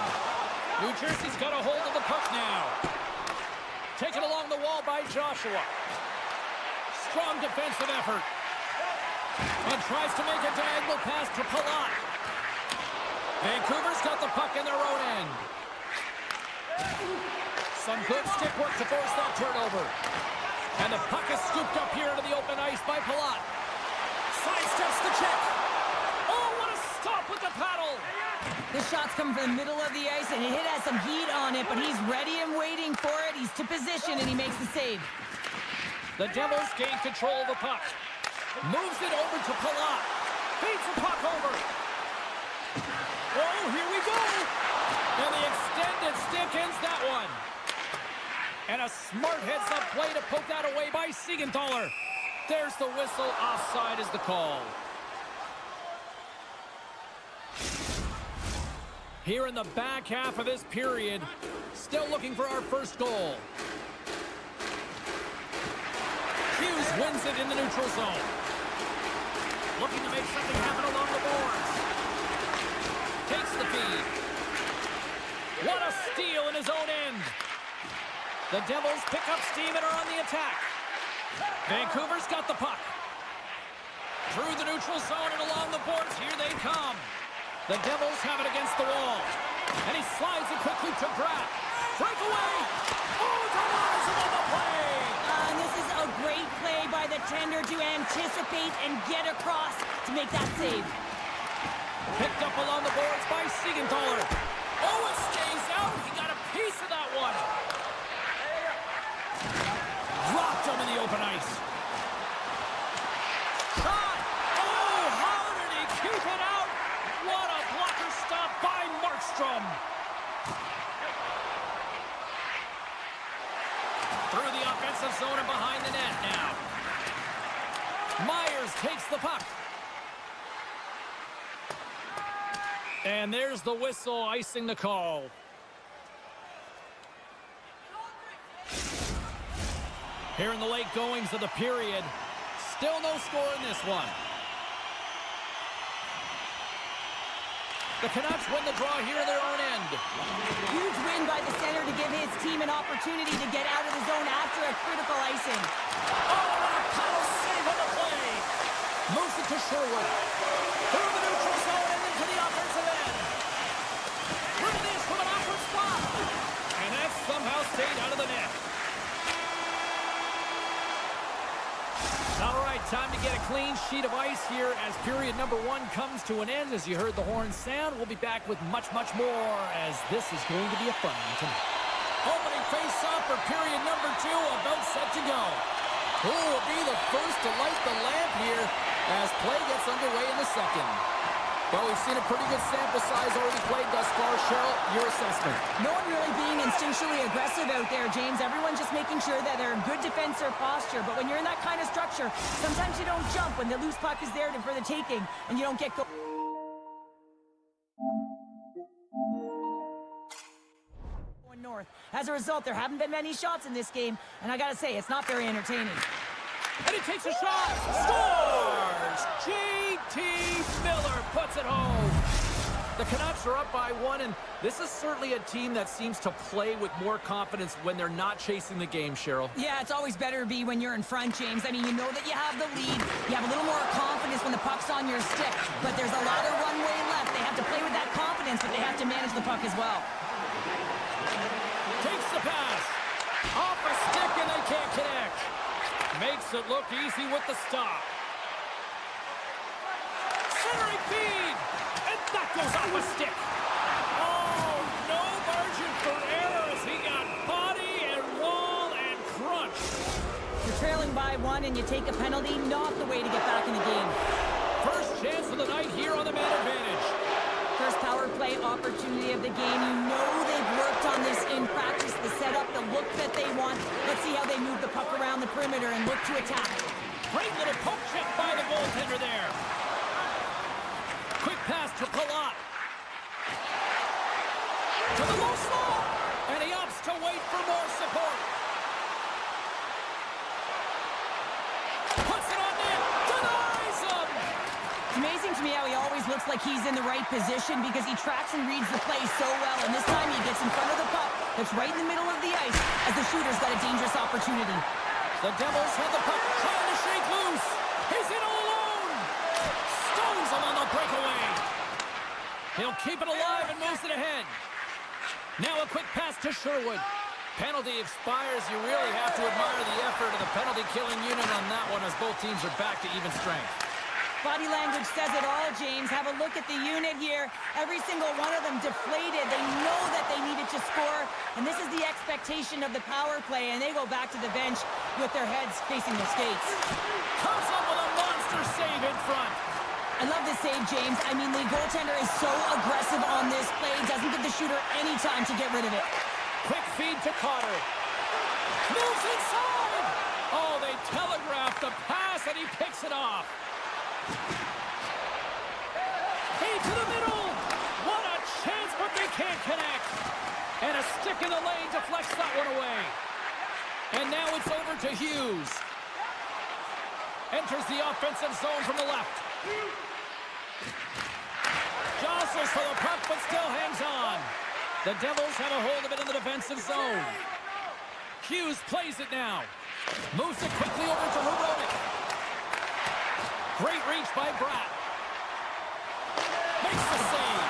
New Jersey's got a hold of the puck now. Taken along the wall by Joshua. Strong defensive effort. And tries to make a diagonal pass to Palat. Vancouver's got the puck in their own end. Some good stick work to force that turnover. And the puck is scooped up here into the open ice by Palat. Sidesteps the check. Oh, what a stop with the paddle. This shot's coming from the middle of the ice, and it has some heat on it, but he's ready and waiting for it. He's to position, and he makes the save. The Devils gain control of the puck. Moves it over to Palat. Feeds the puck over. Oh, here we go. And the extended stick ends that one. And a smart heads-up play to poke that away by Siegenthaler. There's the whistle. Offside is the call. Here in the back half of this period, still looking for our first goal. Hughes wins it in the neutral zone. Looking to make something happen along the boards. Takes the feed. What a steal in his own end. The Devils pick up steam and are on the attack. Vancouver's got the puck. Through the neutral zone and along the boards, here they come. The Devils have it against the wall. And he slides it quickly to Pratt. Breakaway! Oh, denies him on the play! And this is a great play by the tender to anticipate and get across to make that save. Picked up along the boards by Siegenthaler. Oh, it stays out. He got a piece of that one. Dropped him in the open ice. Shot! Oh, how did he keep it out? What a blocker stop by Markstrom. Through the offensive zone and behind the net now. Myers takes the puck. And there's the whistle icing the call. Here in the late goings of the period, still no score in this one. The Canucks win the draw here in their own end. Huge win by the center to give his team an opportunity to get out of the zone after a critical icing. Oh, what a power save on the play. Moves it to Sherwood. Through the neutral zone and into the offensive end. Look at this from an awkward spot. And that somehow stayed out of the net. All right, time to get a clean sheet of ice here as period number one comes to an end. As you heard the horn sound, we'll be back with much, much more as this is going to be a fun one tonight. Opening face-off for period number two, about set to go. Who will be the first to light the lamp here as play gets underway in the second? Well, we've seen a pretty good sample size already played thus far. Cheryl, your assessment? No one really being instinctually aggressive out there, James. Everyone just making sure that they're in good defensive posture. But when you're in that kind of structure, sometimes you don't jump when the loose puck is there for the taking, and you don't get going north. As a result, there haven't been many shots in this game, and I gotta say, it's not very entertaining. And he takes a shot. Scores! J.T. Miller puts it home. The Canucks are up by one, and this is certainly a team that seems to play with more confidence when they're not chasing the game, Cheryl. Yeah, it's always better to be when you're in front, James. I mean, you know that you have the lead. You have a little more confidence when the puck's on your stick, but there's a lot of runway left. They have have to play with that confidence, but they have to manage the puck as well. Takes the pass. Off a stick and they can't connect. Makes it look easy with the stop. Centering feed. And that goes off a stick. Oh, no margin for error as he got body and wall and crunch. You're trailing by 1 and you take a penalty, not the way to get back in the game. First chance of the night here on the man advantage. First power play opportunity of the game. You know they've worked on this in practice, the setup, the look that they want. Let's see how they move the puck around the perimeter and look to attack. Great little poke check by the goaltender there. Quick pass to Palat. To the low slot. And he opts to wait for more support. Puts it on net. Denies him. It's amazing to me how he always looks like he's in the right position because he tracks and reads the play so well. And this time he gets in front of the puck that's right in the middle of the ice as the shooter's got a dangerous opportunity. The Devils have the puck trying to shake loose. He's in all alone. Stones him on the breakaway. He'll keep it alive and moves it ahead. Now a quick pass to Sherwood. Penalty expires. You really have to admire the effort of the penalty-killing unit on that one as both teams are back to even strength. Body language says it all, James. Have a look at the unit here. Every single one of them deflated. They know that they needed to score, and this is the expectation of the power play, and they go back to the bench with their heads facing the skates. Comes up with a monster save in front. I love this save, James. I mean, the goaltender is so aggressive on this play. Doesn't give the shooter any time to get rid of it. Quick feed to Cotter. Moves inside. Oh, they telegraphed the pass, and he picks it off. Feed to the middle. What a chance, but they can't connect. And a stick in the lane deflects that one away. And now it's over to Hughes. Enters the offensive zone from the left. Jostles for the puck, but still hangs on. The Devils have a hold of it in the defensive zone. Hughes plays it now. Moves it quickly over to Herodic. Great reach by Bratt. Makes the save.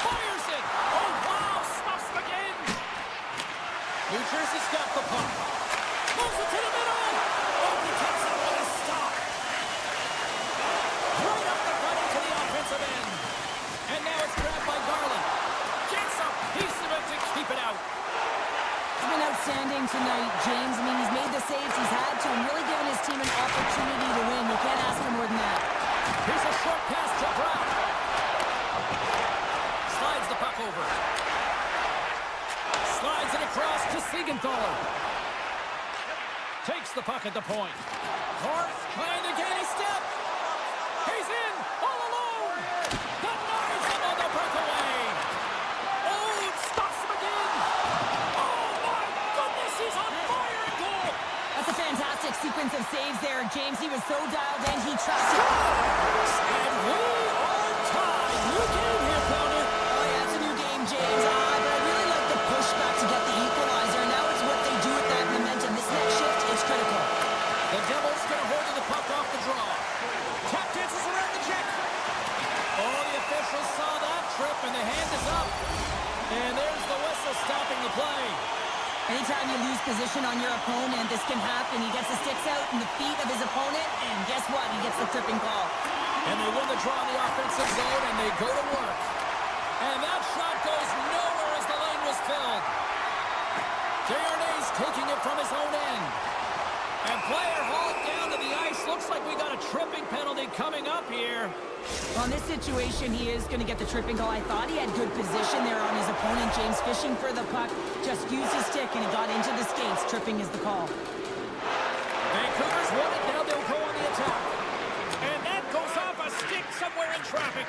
Fires it. Oh, wow. Stops him again. New Jersey's got the puck. Moves it to the middle. Oh, he takes it with a stop. Right up the gut into the offensive end. And now it's grabbed by Garland. Gets a piece of it to keep it out. He's been outstanding tonight, James. I mean, he's made the saves he's had to and really given his team an opportunity to win. You can't ask for more than that. Here's a short pass to Brown. Slides the puck over. Slides it across to Siegenthaler. Takes the puck at the point. Hart trying to gain a step. He's in, all alone. Denies him on the breakaway. Oh, it stops him again. Oh, my goodness, he's on fire in goal. That's a fantastic sequence of saves there, James. He was so dialed in, he trusted. And we are tied. New game here, Pounder. Oh, yeah, it's a new game, James. But I really like the pushback to get the equalizer. Now it's what they do with that momentum. This next shift is critical. The Devils get a hold of the puck off the draw. Tap dances around the check. Oh, the officials saw that trip, and the hand is up. And there's the whistle stopping the play. Anytime you lose position on your opponent, this can happen. He gets the sticks out in the feet of his opponent, and guess what? He gets the tripping call. And they win the draw in the offensive zone, and they go to work. And that shot goes nowhere as the lane was filled. Giarnay's taking it from his own end. And player hauled down to the ice. Looks like we got a tripping penalty coming up here. Well, in this situation, he is going to get the tripping call. I thought he had good position there on his opponent. James fishing for the puck, just used his stick, and he got into the skates. Tripping is the call. Vancouver's won it. Now they'll go on the attack. And that goes off a stick somewhere in traffic.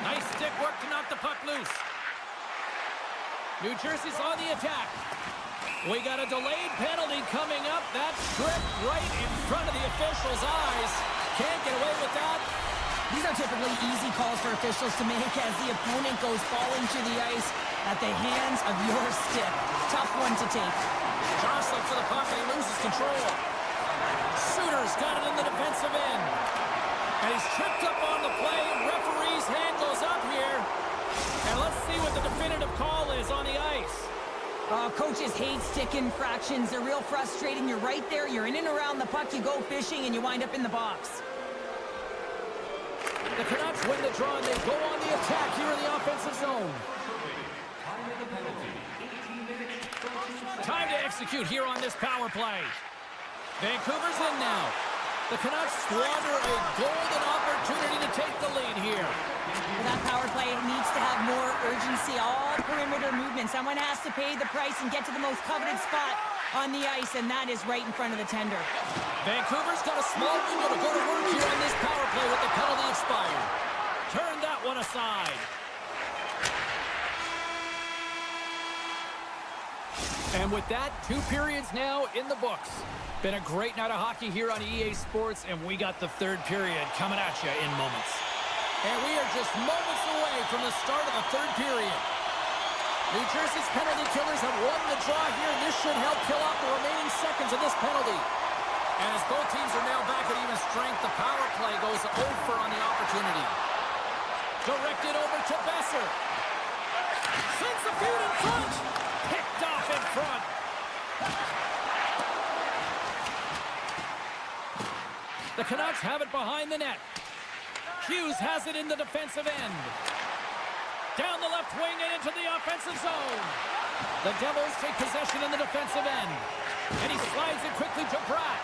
Nice stick work to knock the puck loose. New Jersey's on the attack. We got a delayed penalty coming up. That stripped right in front of the officials' eyes. Can't get away with that. These are typically easy calls for officials to make as the opponent goes falling to the ice at the hands of your stick. Tough one to take. Jostling for the puck and he loses control. Suter's got it in the defensive end. And he's tripped up on the play. Referee's hand goes up here. And let's see what the definitive call is on the ice. Coaches hate stick infractions. They're real frustrating. You're right there. You're in and around the puck. You go fishing, and you wind up in the box. The Canucks win the draw, and they go on the attack here in the offensive zone. Time to execute here on this power play. Vancouver's in now. The Canucks squander a golden opportunity to take the lead here. Well, that power play needs to have more urgency. All perimeter movement. Someone has to pay the price and get to the most coveted spot on the ice, and that is right in front of the tender. Vancouver's got a small window to go to work here on this power play with the penalty expired. Turn that one aside. And with that, 2 periods now in the books. Been a great night of hockey here on EA Sports, and we got the 3rd period coming at you in moments. And we are just moments away from the start of the 3rd period. New Jersey's penalty killers have won the draw here, and this should help kill off the remaining seconds of this penalty. And as both teams are now back at even strength, the power play goes over on the opportunity. Directed over to Besser. Sends the feud in front. Picked off in front. The Canucks have it behind the net. Hughes has it in the defensive end. Down the left wing and into the offensive zone. The Devils take possession in the defensive end. And he slides it quickly to Pratt.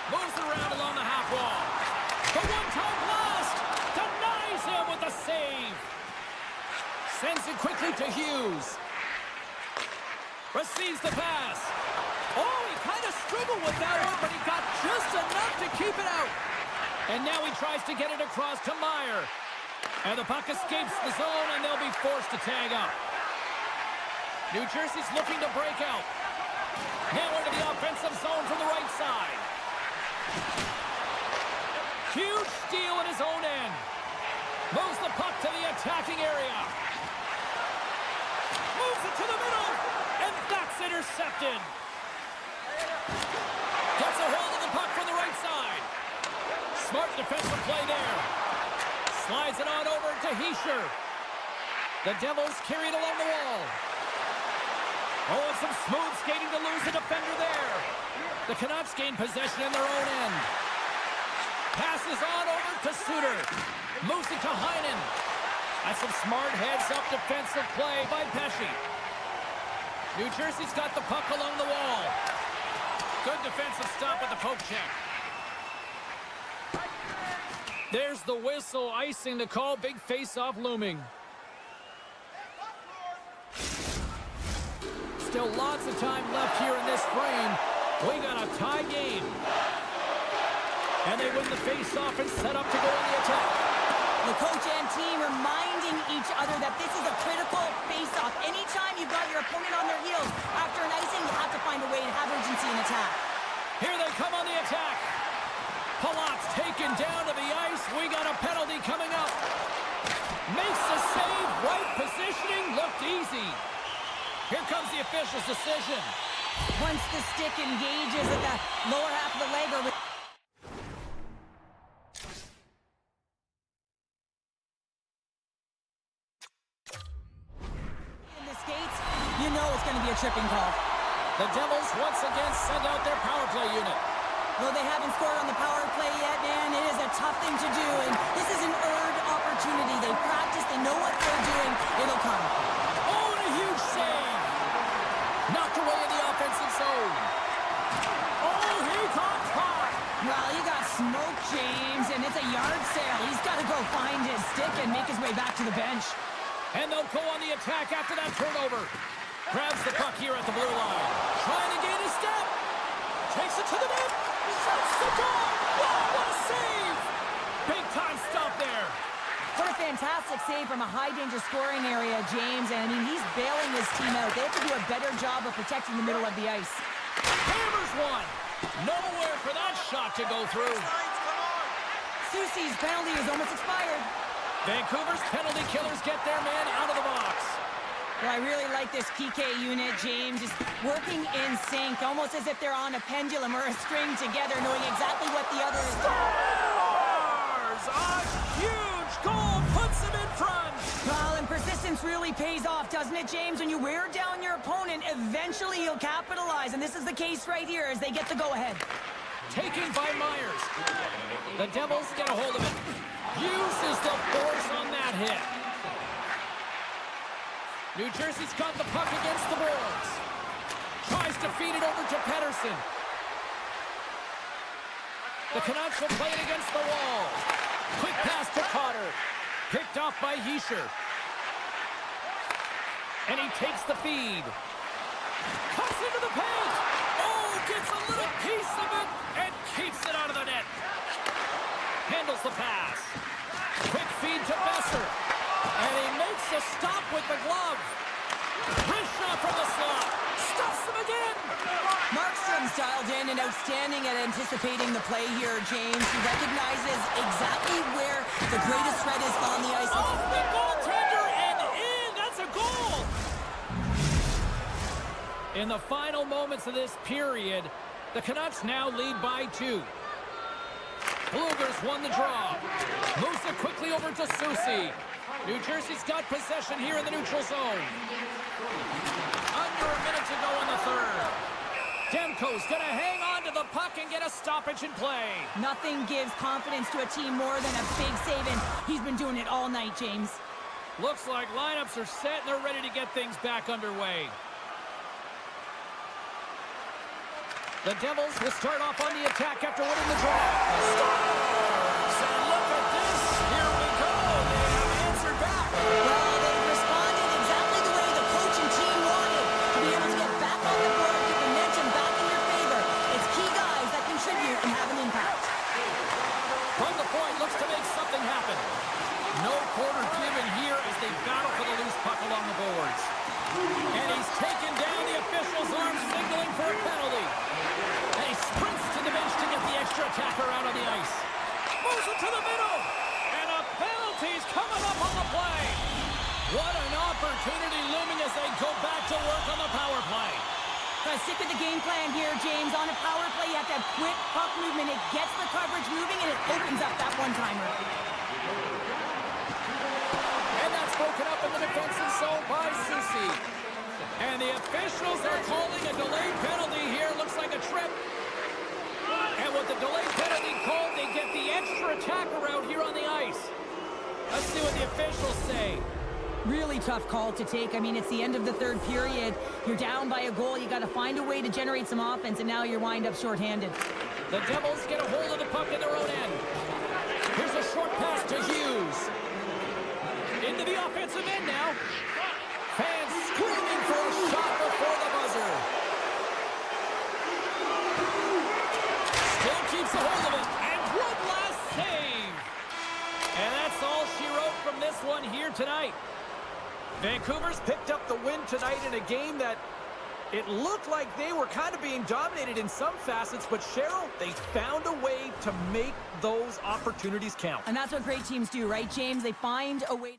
Moves around along the half wall. The one-time blast denies him with a save. Sends it quickly to Hughes. Receives the pass. Oh, he kind of struggled with that one, but he got just enough to keep it out. And now he tries to get it across to Meyer. And the puck escapes the zone, and they'll be forced to tag up. New Jersey's looking to break out. Now into the offensive zone from the right side. Huge steal in his own end. Moves the puck to the attacking area. Moves it to the middle. And that's intercepted. Gets a hold of the puck from the right side. Smart defensive play there. Slides it on over to Hischier. The Devils carry it along the wall. Oh, and some smooth skating to lose the defender there. The Canucks gain possession in their own end. Passes on over to Suter. Moves it to Heinen. That's some smart heads-up defensive play by Pesce. New Jersey's got the puck along the wall. Good defensive stop with the poke check. There's the whistle, icing the call. Big face-off looming. Still lots of time left here in this frame. We got a tie game. And they win the face-off and set up to go on the attack. The coach and team reminding each other that this is a critical face-off. Anytime you've got your opponent on their heels after an icing, you have to find a way to have urgency in attack. Here they come on the attack. Palat's taken down to the ice. We got a penalty coming up. Makes the save. Right positioning. Looked easy. Here comes the official's decision. Once the stick engages at the lower half of the leg or with in the skates, you know it's going to be a tripping call. The Devils once again send out their power play unit. Though they haven't scored on the power play yet, man, it is a tough thing to do, and this is an earned opportunity. They practice, they know what they're doing. It'll come. Oh, and a huge save. Knocked away in the offensive zone. Oh, he got caught. Well, he got smoked, James, and it's a yard sale. He's got to go find his stick and make his way back to the bench. And they'll go on the attack after that turnover. Grabs the puck here at the blue line. Trying to gain a step. Takes it to the net. Shuts the goal. Wow, what a save. Big time stop there. What a fantastic save from a high-danger scoring area, James. And, I mean, he's bailing his team out. They have to do a better job of protecting the middle of the ice. Hammers one. Nowhere for that shot to go through. Soucy's penalty is almost expired. Vancouver's penalty killers get their man out of the box. Well, I really like this PK unit, James. Just working in sync, almost as if they're on a pendulum or a string together, knowing exactly what the other is doing. A huge goal puts him in front. Well, and persistence really pays off, doesn't it, James? When you wear down your opponent, eventually he'll capitalize. And this is the case right here as they get the go-ahead. Taken by Myers. The Devils get a hold of it. Uses the force on that hit. New Jersey's got the puck against the boards. Tries to feed it over to Pettersson. The Canucks will play it against the wall. Quick pass to Cotter. Picked off by Hischier. And he takes the feed. Cuts into the paint. Oh, gets a little piece of it and keeps it out of the net. Handles the pass. Quick feed to Besser. And he makes a stop with the glove. Wrist shot from the slot. Stuffs him again. Markstrom's dialed in and outstanding at anticipating the play here, James. He recognizes exactly where the greatest threat is on the ice. Off the goaltender and in. That's a goal. In the final moments of this period, the Canucks now lead by 2. Blueger's won the draw. Moves it quickly over to Soucy. New Jersey's got possession here in the neutral zone. Under a minute to go in the third. Demko's going to hang on to the puck and get a stoppage in play. Nothing gives confidence to a team more than a big save, and he's been doing it all night, James. Looks like lineups are set and they're ready to get things back underway. The Devils will start off on the attack after winning the draw. Scores! And look at this. Here we go. They have answered back. Well, they've responded exactly the way the coach and team wanted. To be able to get back on the board, get momentum back in your favor. It's key guys that contribute and have an impact. From the point, looks to make something happen. No quarter given here as they battle for the loose puck along the boards. And he's taken down. The official's arm signaling for a penalty. And he sprints to the bench to get the extra attacker out on the ice. Moves it to the middle. And a penalty's coming up on the play. What an opportunity looming as they go back to work on the power play. Gotta stick with the game plan here, James. On a power play, you have to have quick puck movement. It gets the coverage moving, and it opens up that one-timer. And that's broken up in the defensive zone by Soucy. And the officials are calling a delayed penalty here. Looks like a trip. And with the delayed penalty called, they get the extra attacker out here on the ice. Let's see what the officials say. Really tough call to take. I mean, it's the end of the third period. You're down by a goal. You got to find a way to generate some offense, and now you're wind up shorthanded. The Devils get a hold of the puck in their own end. Here's a short pass to Hughes. Into the offensive end now. Fans screaming for a shot before the buzzer. Still keeps a hold of it. And one last save. And that's all she wrote from this one here tonight. Vancouver's picked up the win tonight in a game that it looked like they were kind of being dominated in some facets, but Cheryl, they found a way to make those opportunities count. And that's what great teams do, right, James? They find a way.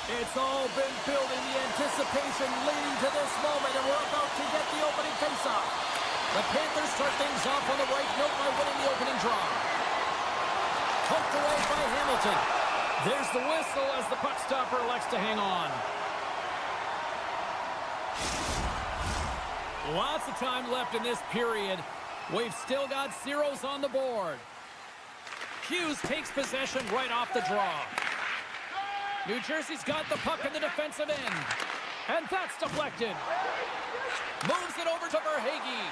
It's all been building, the anticipation leading to this moment, and we're about to get the opening faceoff. The Panthers start things off on the right note by winning the opening draw. Poked away by Hamilton. There's the whistle as the puck stopper elects to hang on. Lots of time left in this period. We've still got zeros on the board. Hughes takes possession right off the draw. New Jersey's got the puck in the defensive end. And that's deflected. Moves it over to Verhaeghe.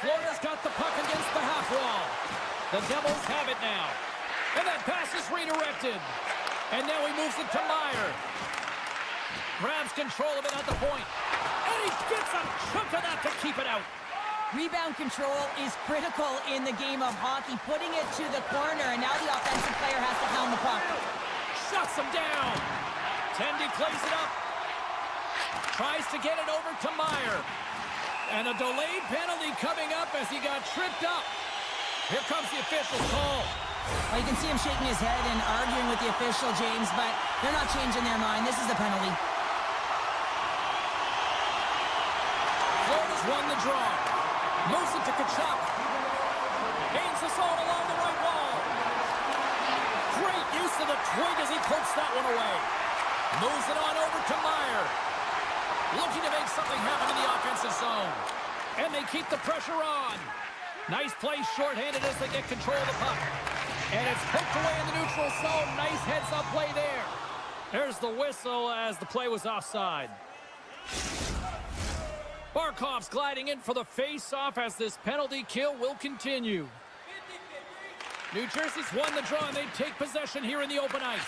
Florida's got the puck against the half wall. The Devils have it now. And that pass is redirected. And now he moves it to Meyer. Grabs control of it at the point. And he gets a chunk of that to keep it out. Rebound control is critical in the game of hockey. Putting it to the corner, and now the offensive player has to hound the puck. Shuts him down. Tendy plays it up. Tries to get it over to Meyer. And a delayed penalty coming up as he got tripped up. Here comes the official's call. Well, you can see him shaking his head and arguing with the official, James, but they're not changing their mind. This is the penalty. Florida's won the draw. Moves it to Tkachuk. Gains the zone along the right wall. Great use of the twig as he pokes that one away. Moves it on over to Meyer. Looking to make something happen in the offensive zone. And they keep the pressure on. Nice play shorthanded as they get control of the puck. And it's poked away in the neutral zone. Nice heads-up play there. There's the whistle as the play was offside. Barkov's gliding in for the face-off as this penalty kill will continue. New Jersey's won the draw and they take possession here in the open ice.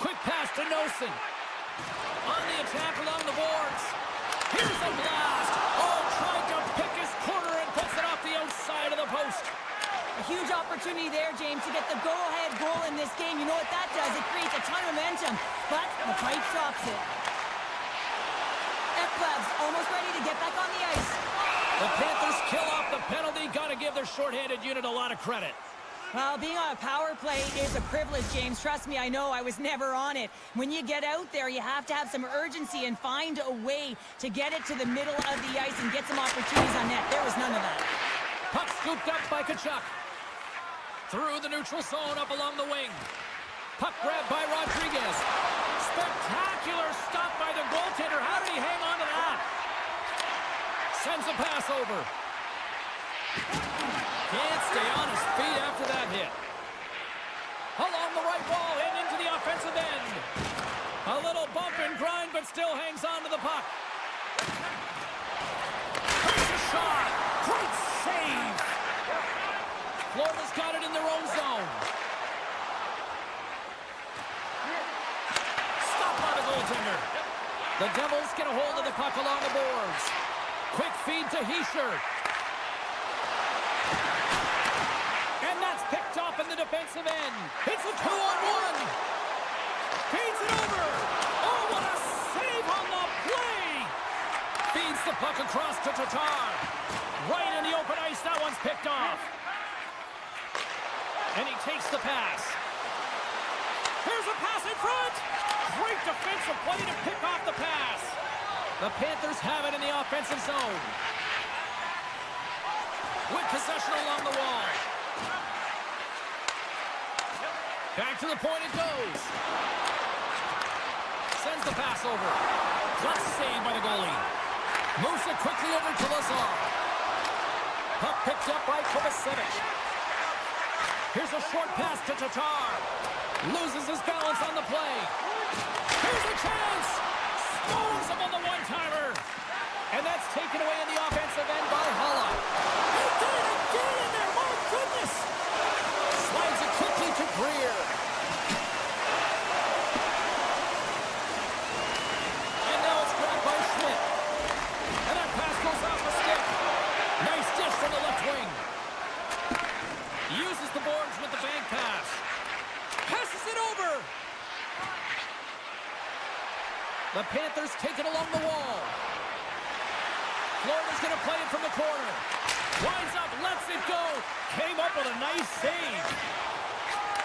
Quick pass to Nosen. On the attack along the boards. Here's a blast. Oh, trying to pick his corner and puts it off the outside of the post. A huge opportunity there, James, to get the go-ahead goal in this game. You know what that does? It creates a ton of momentum, but the pipe stops it. Ekblad's almost ready to get back on the ice. The Panthers kill off the penalty. Got to give their shorthanded unit a lot of credit. Well, being on a power play is a privilege, James. Trust me, I know. I was never on it. When you get out there, you have to have some urgency and find a way to get it to the middle of the ice and get some opportunities on net. There was none of that. Puck scooped up by Tkachuk. Through the neutral zone up along the wing. Puck grabbed by Rodriguez. Spectacular stop by the goaltender. How did he hang on to that? Sends a pass over. Can't stay on his feet after that hit. Along the right wall and into the offensive end. A little bump and grind, but still hangs on to the puck. Here's a shot. Great save. Florida's got it in their own zone. Stopped by the goaltender. The Devils get a hold of the puck along the boards. to Heischer. And that's picked off in the defensive end. It's a 2-on-1. Feeds it over. Oh, what a save on the play. Feeds the puck across to Tatar. Right in the open ice. That one's picked off. And he takes the pass. Here's a pass in front. Great defensive play to pick off the pass. The Panthers have it in the offensive zone. With possession along the wall. Back to the point it goes. Sends the pass over. Good save by the goalie. Moves it quickly over to Lazar. Puck picked up by Kovacevic. Here's a short pass to Tatar. Loses his balance on the play. Here's a chance. Stones him on the one-timer. And that's taken away in the offensive end by Holla. He did it again in there. My goodness. Slides it quickly to Greer. And now it's grabbed by Schmidt. And that pass goes off the stick. Nice dish from the left wing. Uses the boards with the bank pass. Passes it over. The Panthers take it along the wall. Florida's going to play it from the corner. Winds up, lets it go. Came up with a nice save.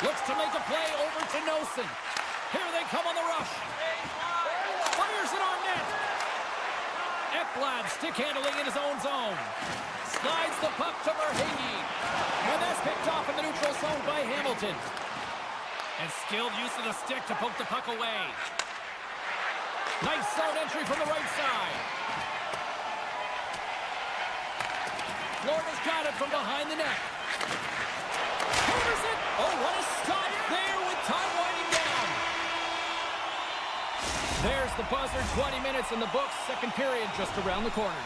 Looks to make a play over to Nosen. Here they come on the rush. Fires it on net. Ekblad stick handling in his own zone. Slides the puck to Verhaeghe. And that's picked off in the neutral zone by Hamilton. And skilled use of the stick to poke the puck away. Nice zone entry from the right side. Florida's got it from behind the net. Hammers it. Oh, what a stop there with time winding down. There's the buzzer. 20 minutes in the books. Second period just around the corner.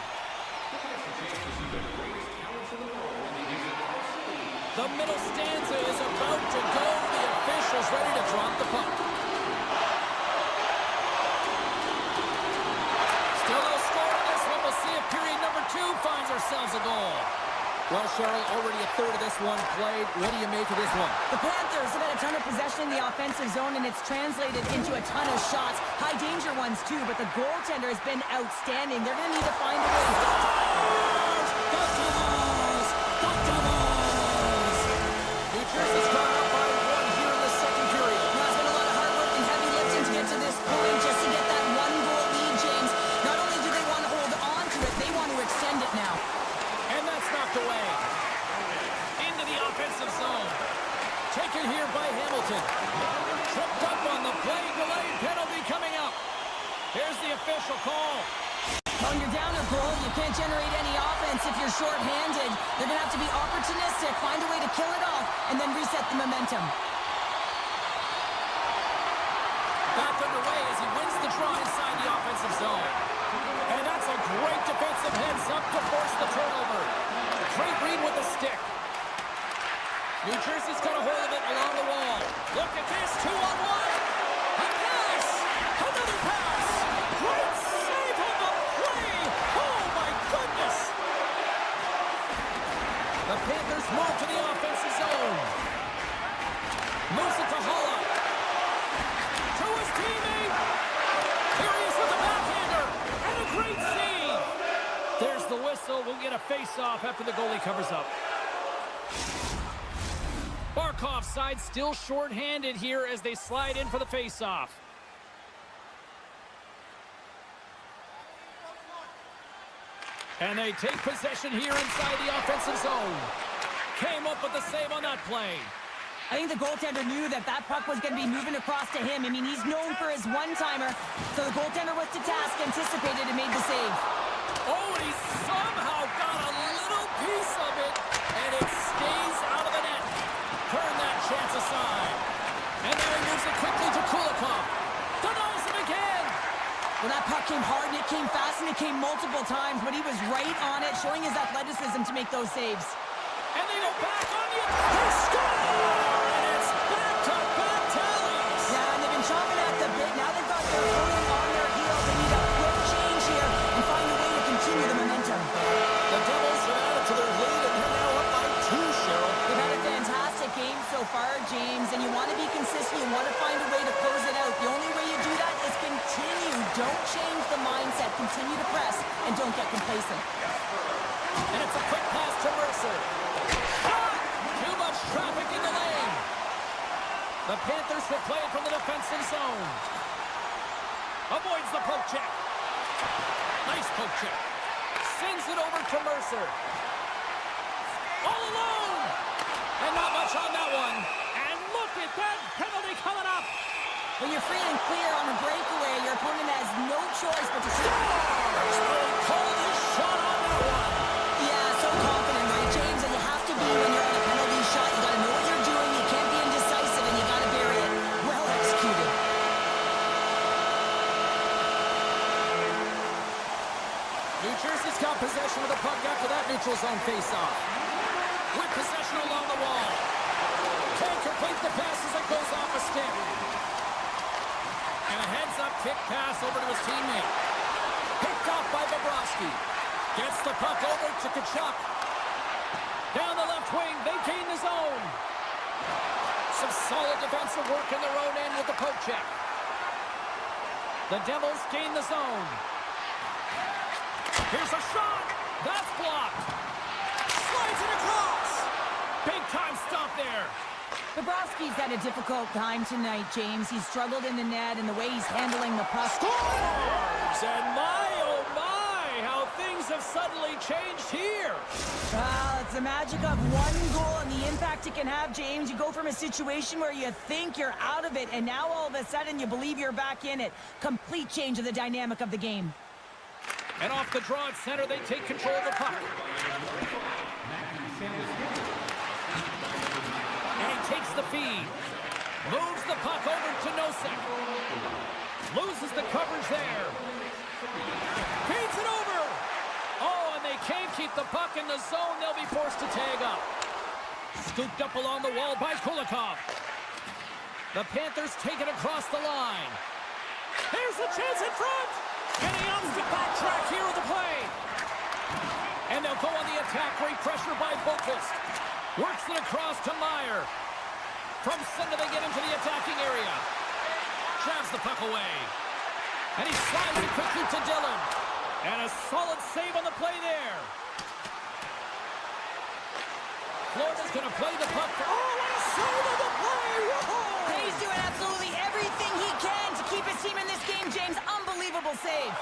The middle stanza is about to go. The official's ready to drop the puck. Still no score in this one. We'll see if period number 2 finds ourselves a goal. Well, Cheryl, already a third of this one played. What do you make of this one? The Panthers have had a ton of possession in the offensive zone, and it's translated into a ton of shots. High-danger ones, too, but the goaltender has been outstanding. They're going to need to find a way. New Jersey's gone up by 1 here in the second period. Well, it's been a lot of hard work and heavy lifting to get to this point just to get that 1-goal lead, James. Not only do they want to hold on to it, they want to extend it now. And that's knocked away. Into the offensive zone. Taken here by Hamilton. Tripped up on the play. Delayed penalty coming up. Here's the official call. When you're down a goal, you can't generate any offense if you're short-handed. They're going to have to be opportunistic, find a way to kill it off, and then reset the momentum. Back underway as he wins the draw inside the offensive zone. And that's a great defensive heads-up to force the turnover. Great read with the stick. New Jersey's got a hold of it along the wall. Look at this, 2-on-1. A pass! Another pass! Great save on the play! Oh, my goodness! The Panthers move to the offensive zone. Moves it to Holla. To his teammate. Here he is with the backhander. And a great save. There's the whistle. We'll get a face-off after the goalie covers up. Barkov's side still short-handed here as they slide in for the face-off. And they take possession here inside the offensive zone. Came up with the save on that play. I think the goaltender knew that that puck was going to be moving across to him. I mean, he's known for his one-timer, so the goaltender was to task, anticipated, and made the save. Oh, and he somehow got a little piece of it, and it stays out of the net. Turn that chance aside. And now he moves it quickly to Kulikov. Denies him again. Well, that puck came hard, and it came fast, and it came multiple times, but he was right on it, showing his athleticism to make those saves. And they go back on you. They score! And it's back-to-back tallies. Yeah, and they've been chomping at the bit. Now they've got their opponent on their heels. They need a quick change here and find a way to continue the momentum. Mercer. And it's a quick pass to Mercer. Shot! Too much traffic in the lane. The Panthers will play it from the defensive zone. Avoids the poke check. Nice poke check. Sends it over to Mercer. All alone! And not much on that one. And look at that penalty coming up. When you're free and clear on a breakaway, your opponent has no choice but to shoot. They called his shot on that one. Yeah, so confident, right, James? And you have to be when you're on a penalty shot. You got to know what you're doing. You can't be indecisive, and you got to bury it. Well executed. New Jersey's got possession of the puck after that neutral zone face-off. With possession along the wall. Can't complete the pass as it goes off a stick. And a heads-up kick pass over to his teammate. Picked off by Bobrovsky. Gets the puck over to Tkachuk. Down the left wing, they gain the zone. Some solid defensive work in their own end with the poke check. The Devils gain the zone. Here's a shot. That's blocked. Slides it across. Big time stop there. Bobrovsky's had a difficult time tonight, James. He's struggled in the net and the way he's handling the puck. Scores! And my, oh my, how things have suddenly changed here. Well, it's the magic of one goal and the impact it can have, James. You go from a situation where you think you're out of it, and now all of a sudden you believe you're back in it. Complete change of the dynamic of the game. And off the draw at center, they take control of the puck. And he takes the feed. Moves the puck over to Nosek. Loses the coverage there. Feeds it over. Oh, and they can't keep the puck in the zone. They'll be forced to tag up. Scooped up along the wall by Kulikov. The Panthers take it across the line. Here's the chance in front. And he opts to backtrack here with the play. And they'll go on the attack. Great pressure by Boqvist. Works it across to Meyer. From center they get into the attacking area. Jabs the puck away. And he slides it quickly to Dillon. And a solid save on the play there. Florida's going to play the puck. Oh, what a save on the play! Whoa! He's doing absolutely everything he can to keep his team in this game, James. Unbelievable save.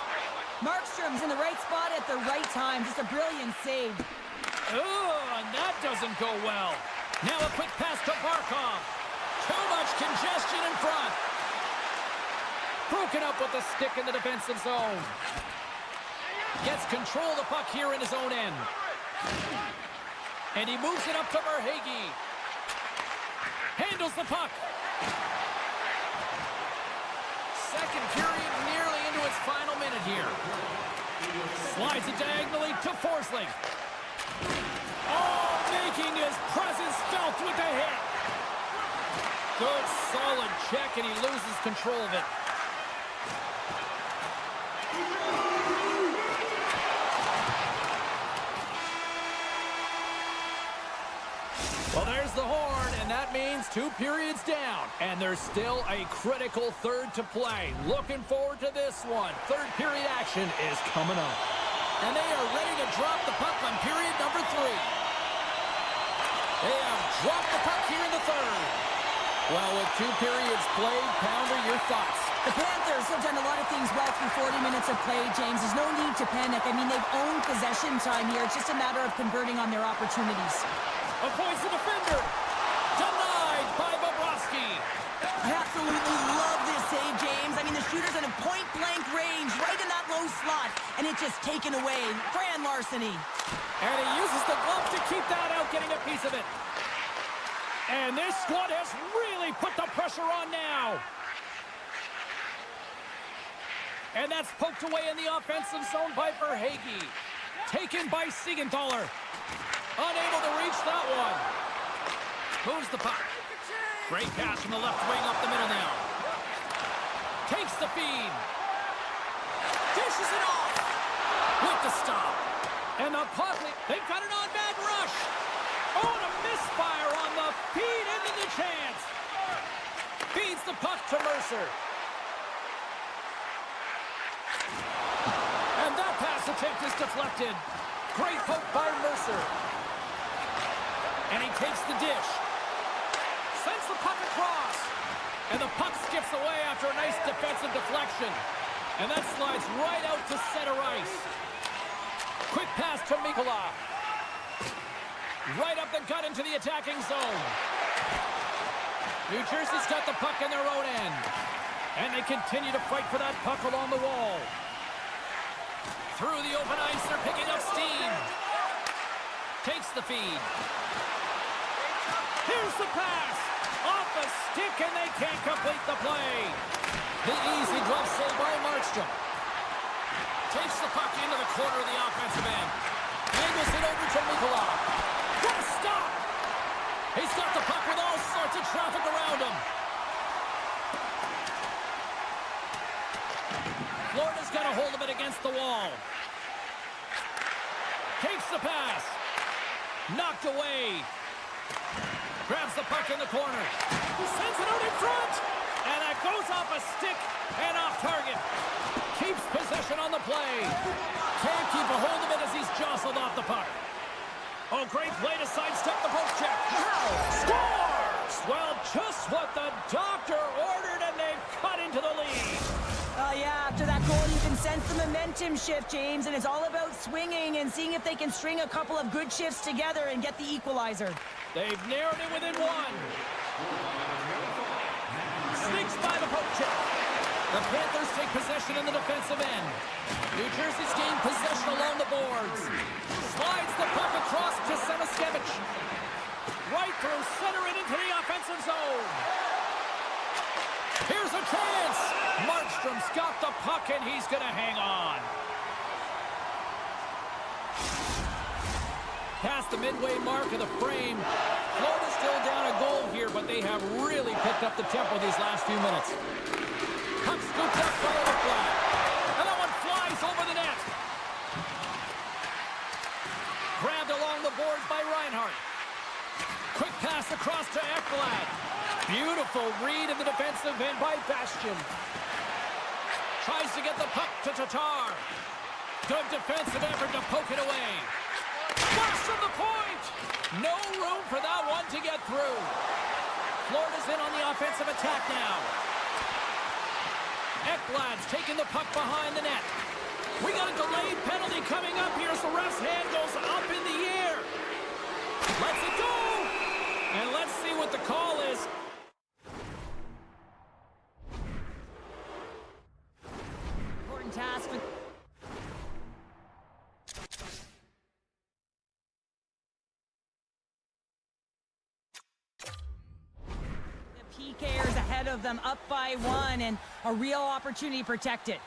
Markstrom's in the right spot at the right time. Just a brilliant save. Oh, and that doesn't go well. Now a quick pass to Barkov. Too much congestion in front. Broken up with the stick in the defensive zone. Gets control of the puck here in his own end. And he moves it up to Verhaeghe. Handles the puck. Second period nearly into its final minute here. Slides it diagonally to Forsling. Oh, making his presence felt with the hit. Good, solid check, and he loses control of it. Well, there's the horn, and that means 2 periods down. And there's still a critical third to play. Looking forward to this one. Third period action is coming up. And they are ready to drop the puck on period number 3. They have dropped the puck here in the third. Well, with 2 periods played, Pounder, your thoughts? The Panthers have done a lot of things well through 40 minutes of play, James. There's no need to panic. I mean, they've owned possession time here. It's just a matter of converting on their opportunities. Avoids the defender. Denied by Bobrovsky. I absolutely love this save, James. I mean, the shooter's in a point-blank range, right in that low slot, and it's just taken away. Grand larceny. And he uses the glove to keep that out, getting a piece of it. And this squad has really put the pressure on now. And that's poked away in the offensive zone by Verhaeghe. Taken by Siegenthaler. Unable to reach that one. Moves the puck. Great pass from the left wing up the middle now. Takes the feed. Dishes it off. With the stop. And the puck, they've got an on-man rush. Oh, and a misfire on the feed into the chance. Feeds the puck to Mercer. And that pass attempt is deflected. Great poke by Mercer. And he takes the dish. Sends the puck across. And the puck skips away after a nice defensive deflection. And that slides right out to center ice. Quick pass to Mikkola. Right up the gut into the attacking zone. New Jersey's got the puck in their own end. And they continue to fight for that puck along the wall. Through the open ice, they're picking up steam. Takes the feed. Here's the pass. Off a stick, and they can't complete the play. The easy glove save by Markstrom. Takes the puck into the corner of the offensive end. Angles it over to Mikkola. What a stop! He's got the puck with all sorts of traffic around him. Florida's got a hold of it against the wall. Takes the pass. Knocked away. Grabs the puck in the corner. Sends it out in front. And that goes off a stick and off target. Keeps possession on the play. Can't keep a hold of it as he's jostled off the puck. Oh, great play to sidestep the poke check. Wow. Scores! Well, just what the doctor ordered, and they've cut into the lead. Yeah, after that goal, you can sense the momentum shift, James, and it's all about swinging and seeing if they can string a couple of good shifts together and get the equalizer. They've narrowed it within one. Sneaks by the poke check. The Panthers take possession in the defensive end. New Jersey's gained possession along the boards. Slides the puck across to Semiskevich. Right through center and into the offensive zone. Here's a chance. Markstrom's got the puck, and he's going to hang on. Past the midway mark of the frame. Florida's still down a goal here, but they have really picked up the tempo these last few minutes. Puck scooped up by Ekblad. And that one flies over the net. Grabbed along the boards by Reinhart. Quick pass across to Ekblad. Beautiful read in the defensive end by Bastian. Tries to get the puck to Tatar. Good defensive effort to poke it away. Flash from the point! No room for that one to get through. Florida's in on the offensive attack now. Ekblad's taking the puck behind the net. We got a delayed penalty coming up here, so ref's hand goes up in the air. Lets it go! And let's see what the call is. Important task with... PKers ahead of them, up by one, and a real opportunity to protect it.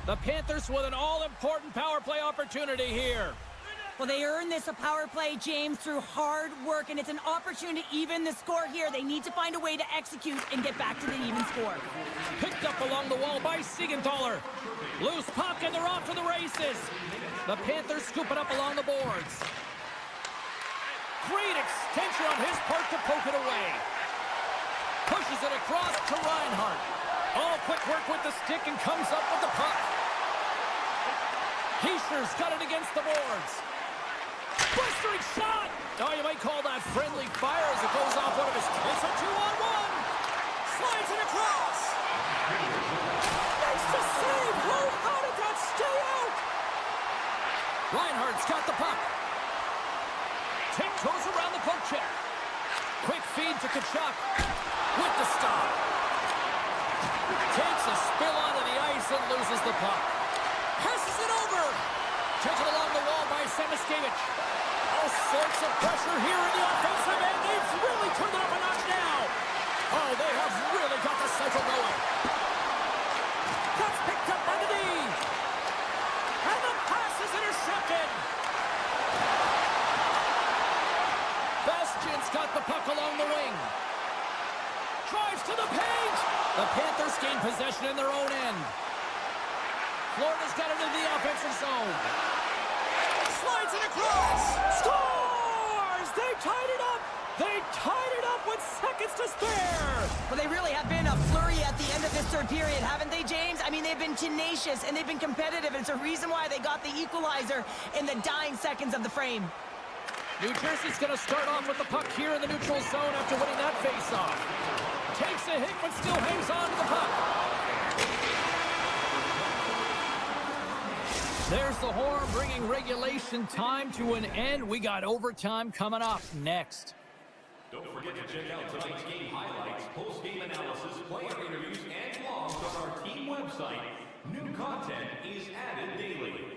The Panthers with an all-important power play opportunity here. Well, they earned this a power play, James, through hard work, and it's an opportunity to even the score here. They need to find a way to execute and get back to the even score. Picked up along the wall by Siegenthaler. Loose puck, and they're off to the races. The Panthers scoop it up along the boards. Great extension on his part to poke it away. Pushes it across to Reinhart. All quick work with the stick and comes up with the puck. Heischer's got it against the boards. Blistering shot! Oh, you might call that friendly fire as it goes off one of his... It's a 2-on-1! Slides it across! Nice to save! How did that stay out? Reinhardt's got the puck. Tiptoes around the poke check. Quick feed to Tkachuk. With the stop. Takes a spill onto the ice and loses the puck. Passes it over. Taken along the wall by Semiskevich. All sorts of pressure here in the offensive end. They've really turned it up a notch now. Oh, they have really got the cycle going. That's picked up by the D. And the pass is intercepted. Bastian's got the puck along the wing. Drives to the paint. The Panthers gain possession in their own end. Florida's got it into the offensive zone. Slides it across. Scores! They tied it up. They tied it up with seconds to spare. Well, they really have been a flurry at the end of this third period, haven't they, James? I mean, they've been tenacious and they've been competitive. It's a reason why they got the equalizer in the dying seconds of the frame. New Jersey's going to start off with the puck here in the neutral zone after winning that faceoff. Takes a hit, but still hangs on to the puck. There's the horn, bringing regulation time to an end. We got overtime coming up next. Don't forget to check out tonight's game highlights, post-game analysis, player interviews, and vlogs on our team website. New content is added daily.